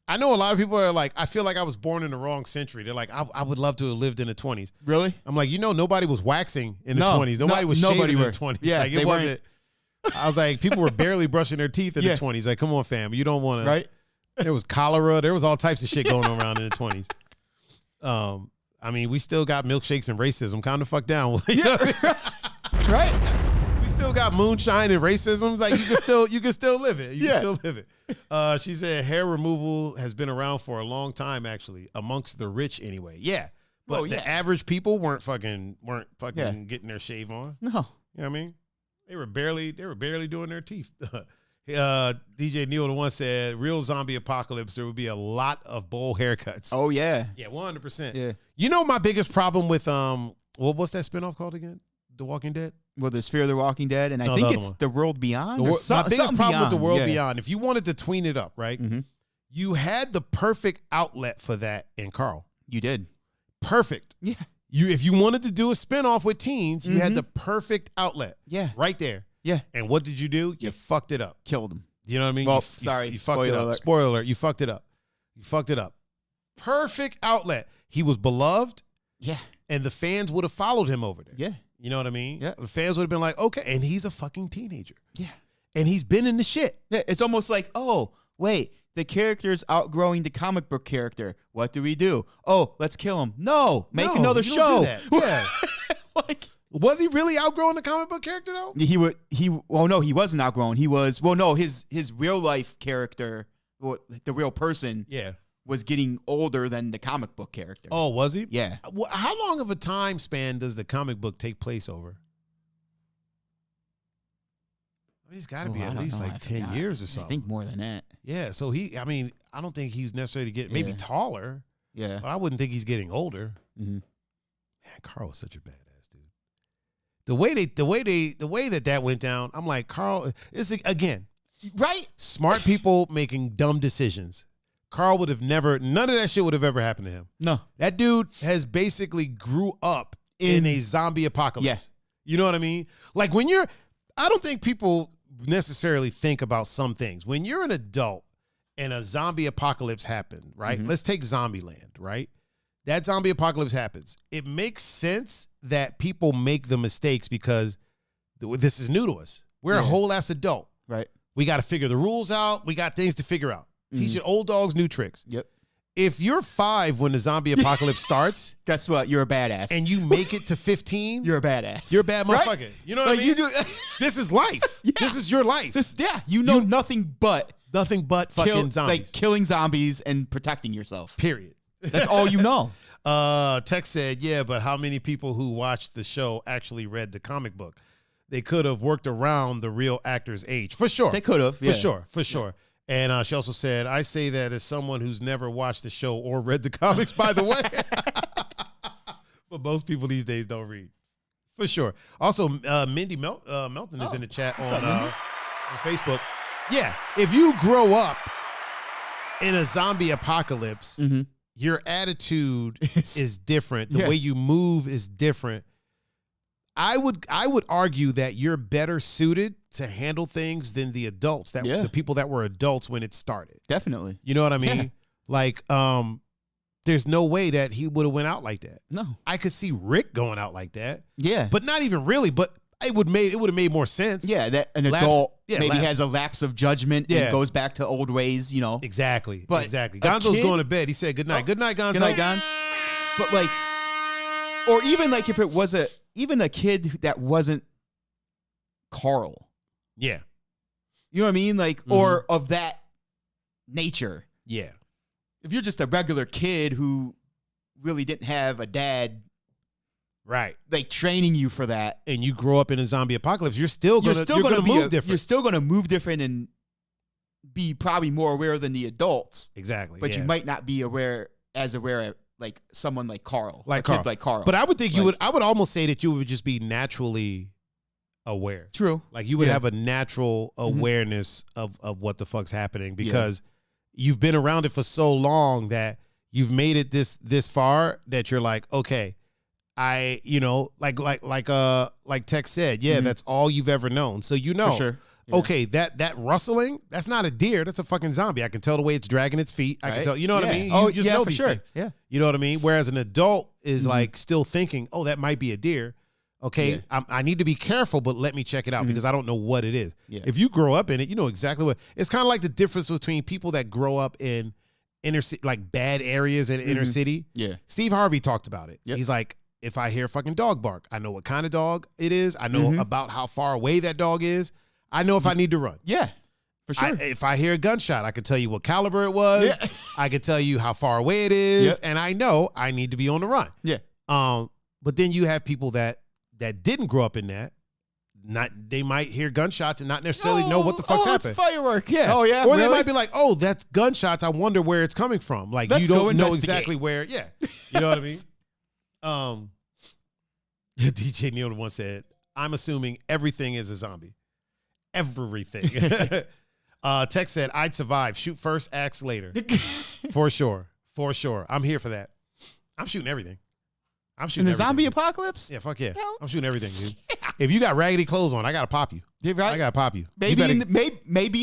I know a lot of people are like, I feel like I was born in the wrong century. They're like, I would love to have lived in the 20s. Really? I'm like, nobody was waxing in the No, 20s. Nobody was nobody shaving in were. the 20s. Yeah, like they it wasn't. I was like, people were barely brushing their teeth in Yeah. the 20s. Like, come on, fam, you don't want to. Right? There was cholera. There was all types of shit going around in the 20s. I mean, we still got milkshakes and racism. Calm the fuck down. Right? We still got moonshine and racism. Like you can still live it. You can still live it. She said hair removal has been around for a long time, actually, amongst the rich anyway. Yeah. But Oh, yeah. the average people weren't fucking getting their shave on. No. You know what I mean? They were barely doing their teeth. DJ Neil, the one said, real zombie apocalypse, there would be a lot of bowl haircuts. Oh yeah. Yeah, 100%. Yeah. You know my biggest problem with what's that spinoff called again? The Walking Dead? Well, there's Fear the Walking Dead, and I No, think the other it's one. The World Beyond. My or biggest something problem with The World yeah. Beyond, if you wanted to tween it up, right? Mm-hmm. You had the perfect outlet for that in Carl. You did. Perfect. Yeah. If you wanted to do a spinoff with teens, you had the perfect outlet. Yeah. Right there. Yeah. And what did you do? You fucked it up. Killed him. You know what I mean? Well, You sorry. fucked it Spoiler up. alert. Spoiler alert. You fucked it up. You fucked it up. Perfect outlet. He was beloved, Yeah. and the fans would have followed him over there. Yeah. You know what I mean? Yeah. The fans would have been like, okay, and he's a fucking teenager. Yeah. And he's been in the shit. Yeah. It's almost like, oh, wait, the character's outgrowing the comic book character. What do we do? Oh, let's kill him. No, make No, another you don't show. do that. Yeah. Like Was he really outgrowing the comic book character though? he wasn't outgrown. He was his real life character, the real person, Yeah. was getting older than the comic book character. Oh, was he? Yeah. How long of a time span does the comic book take place over? I mean, it's got to be I at don't least know. like I 10 forgot. years or I something. think more than that. Yeah. So I don't think he's necessarily maybe Yeah. taller, Yeah. but I wouldn't think he's getting older. Mm-hmm. Man, Carl is such a badass dude. The way that went down, I'm like, Carl is again, Right? smart people making dumb decisions. Carl would have none of that shit would have ever happened to him. No. That dude has basically grew up in a zombie apocalypse. Yeah. You know what I mean? Like I don't think people necessarily think about some things. When you're an adult and a zombie apocalypse happened, right? Mhm. Let's take Zombieland, right? That zombie apocalypse happens. It makes sense that people make the mistakes because this is new to us. We're a Yeah. whole ass adult. Right. We got to figure the rules out. We got things to figure out. Mhm. Teaching old dogs new tricks. Yep. If you're 5 when the zombie apocalypse starts Guess what? You're a badass. and you make it to 15, you're a badass. you're a bad Right? motherfucker. You know what I mean? You do. This is life. Yeah. This is your life. You know nothing but Nothing but fucking zombies. like killing zombies and protecting yourself. Period. That's all you know. Tex said, yeah, but how many people who watched the show actually read the comic book? they could have worked around the real actor's age. For sure. They could have. For sure. And she also said, I say that as someone who's never watched the show or read the comics, by the way. But most people these days don't read. For sure. Also, Mindy Melton is in the chat on Facebook. Yeah, if you grow up in a zombie apocalypse, your attitude is different. The way you move is different. I would argue that you're better suited to handle things than the adults, the people that were adults when it started. Definitely. You know what I mean? Yeah. Like, there's no way that he would have went out like that. No. I could see Rick going out like that. Yeah. But not even really, but it would have made more sense. Yeah, that an adult maybe lapse. has a lapse of judgment and goes back to old ways, you know. Exactly. But exactly. Gonzo's going to bed. He said good night. Good night, Gonzo. Good night, Gon. But like, or even like if it was even a kid that wasn't Carl. Yeah. You know what I mean? Like, or of that nature. Yeah. If you're just a regular kid who really didn't have a dad, right, like training you for that, and you grow up in a zombie apocalypse, you're still gonna move different. You're still gonna move different and be probably more aware than the adults. Exactly. But you might not be as aware like someone like Carl, kid like Carl. But I would think I would almost say that you would just be naturally aware. True. Like you would have a natural awareness of what the fuck's happening because you've been around it for so long that you've made it this far that you're like, okay, like Tex said, that's all you've ever known. So for sure. Okay, that rustling, that's not a deer, that's a fucking zombie. I can tell the way it's dragging its feet. I can tell, you know what I mean? You just know for these sure. things. Yeah. You know what I mean? Whereas an adult is like still thinking, oh, that might be a deer. Okay, I need to be careful, but let me check it out because I don't know what it is. Yeah. If you grow up in it, you know exactly what. It's kind of like the difference between people that grow up in inner city, like bad areas in inner city. Yeah. Steve Harvey talked about it. Yep. He's like, if I hear a fucking dog bark, I know what kind of dog it is. I know about how far away that dog is. I know if I need to run. Yeah, for sure. If I hear a gunshot, I can tell you what caliber it was. Yeah. I can tell you how far away it is, and I know I need to be on the run. Yeah. But then you have people that didn't grow up in that. They might hear gunshots and not necessarily know what the fuck's happened. It's firework. Yeah. Oh yeah. Or they might be like, oh, that's gunshots. I wonder where it's coming from. Like you don't know exactly where. Yeah. You know what I mean? DJ Neil once said, I'm assuming everything is a zombie. Everything. Tex said, I'd survive. Shoot first, axe later. For sure. For sure. I'm here for that. I'm shooting everything. I'm shooting in the zombie apocalypse? Yeah, fuck yeah. I'm shooting everything, dude. If you got raggedy clothes on, I gotta pop you. Yeah, right? I gotta pop you. Maybe in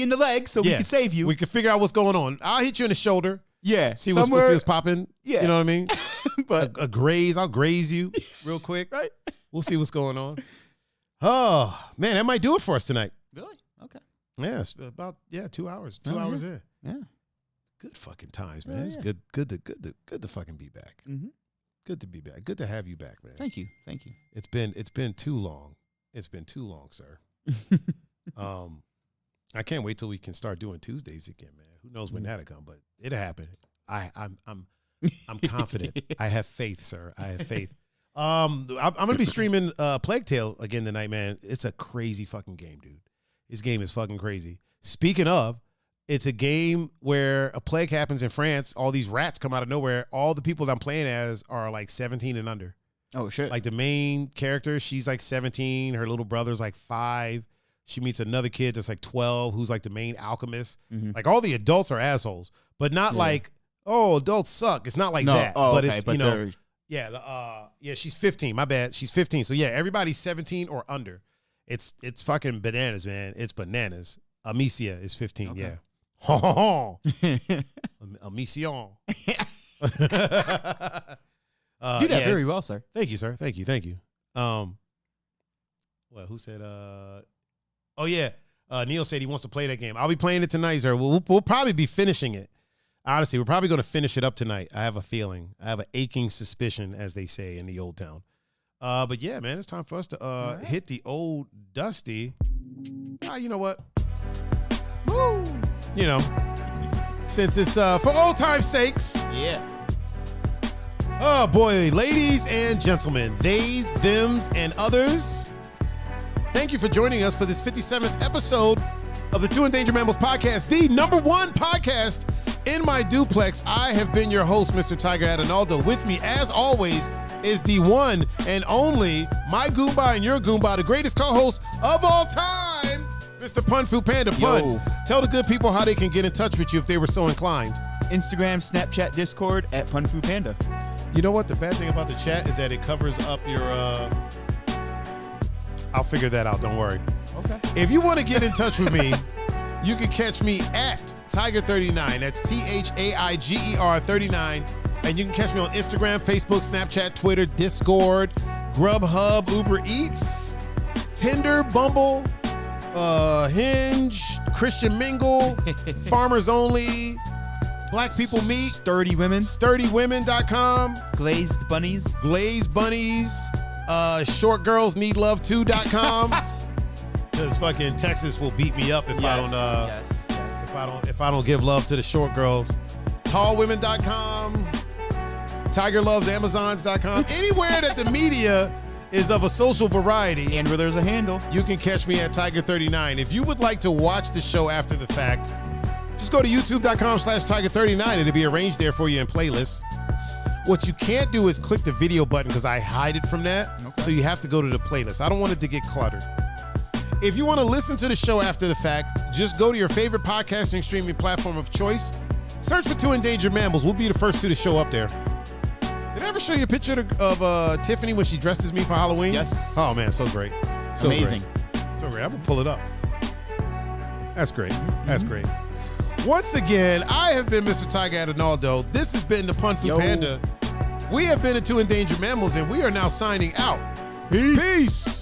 the leg, so we can save you. We can figure out what's going on. I'll hit you in the shoulder. Yeah. See what's popping. Yeah. You know what I mean? But a graze, I'll graze you real quick. Right. We'll see what's going on. Oh, man, that might do it for us tonight. Really? Okay. Yeah, it's about 2 hours. 2 hours in. Yeah. Good fucking times, man. It's good to fucking be back. Mm-hmm. Good to be back. Good to have you back, man. Thank you. It's been too long. It's been too long, sir. I can't wait till we can start doing Tuesdays again, man. Who knows when that'll come, but it'll happen. I'm confident. I have faith, sir. I have faith. I'm gonna be streaming Plague Tale again tonight, man. It's a crazy fucking game, dude. This game is fucking crazy. Speaking of, it's a game where a plague happens in France. All these rats come out of nowhere. All the people that I'm playing as are like 17 and under. Oh, shit. Like the main character, she's like 17. Her little brother's like 5. She meets another kid that's like 12 who's like the main alchemist. Mm-hmm. Like all the adults are assholes, but not like, oh, adults suck. It's not like that. Oh, but okay, it's, but you know, she's 15. My bad. She's 15. So yeah, everybody's 17 or under. It's fucking bananas, man. It's bananas. Amicia is 15. Okay. Yeah. Amicia. Do that very well, sir. Thank you, sir. Thank you. Well, who said? Oh yeah. Neil said he wants to play that game. I'll be playing it tonight, sir. We'll probably be finishing it. Honestly, we're probably going to finish it up tonight. I have a feeling. I have an aching suspicion, as they say in the old town. But yeah, man, it's time for us to hit the old dusty. You know what? Woo! You know, since it's for old time's sakes. Yeah. Oh boy, ladies and gentlemen, theys, thems, and others. Thank you for joining us for this 57th episode of the Two Endangered Mammals podcast, the #1 podcast in my duplex. I have been your host, Mr. Tiger Adinaldo. With me, as always, is the one and only, my Goomba and your Goomba, the greatest co-host of all time, Mr. Pun-Fu-Panda. Pun, tell the good people how they can get in touch with you if they were so inclined. Instagram, Snapchat, Discord at Pun-Fu-Panda. You know what? The bad thing about the chat is that it covers up your... I'll figure that out. Don't worry. Okay. If you want to get in touch with me, you can catch me at Tiger39. That's THAIGER 39. And you can catch me on Instagram, Facebook, Snapchat, Twitter, Discord, Grubhub, Uber Eats, Tinder, Bumble, Hinge, Christian Mingle, Farmers Only, Black People Meet, Sturdy Women, SturdyWomen.com, Glazed Bunnies, Glazed Bunnies, ShortGirlsNeedLove2.com. Because fucking Texas will beat me up if I don't if I don't give love to the short girls. Tallwomen.com, TigerLovesAmazons.com. Anywhere that the media is of a social variety and where there's a handle, you can catch me at Tiger39. If you would like to watch the show after the fact, just go to youtube.com/Tiger39. It'll be arranged there for you in playlists. What you can't do is click the video button because I hide it from that. Okay. So you have to go to the playlist. I don't want it to get cluttered. If you want to listen to the show after the fact, just go to your favorite podcasting streaming platform of choice. Search for Two Endangered Mammals. We'll be the first two to show up there. Did I ever show you a picture of Tiffany when she dressed as me for Halloween? Yes. Oh, man, so great. So amazing. Great. So great. I'm going to pull it up. That's great. That's great. Once again, I have been Mr. Tiger Adinaldo. This has been the Pun-Fu-Panda. We have been the Two Endangered Mammals, and we are now signing out. Peace.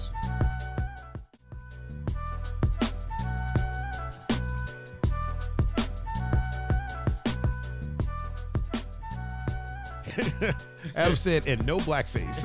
Adam said, and no blackface.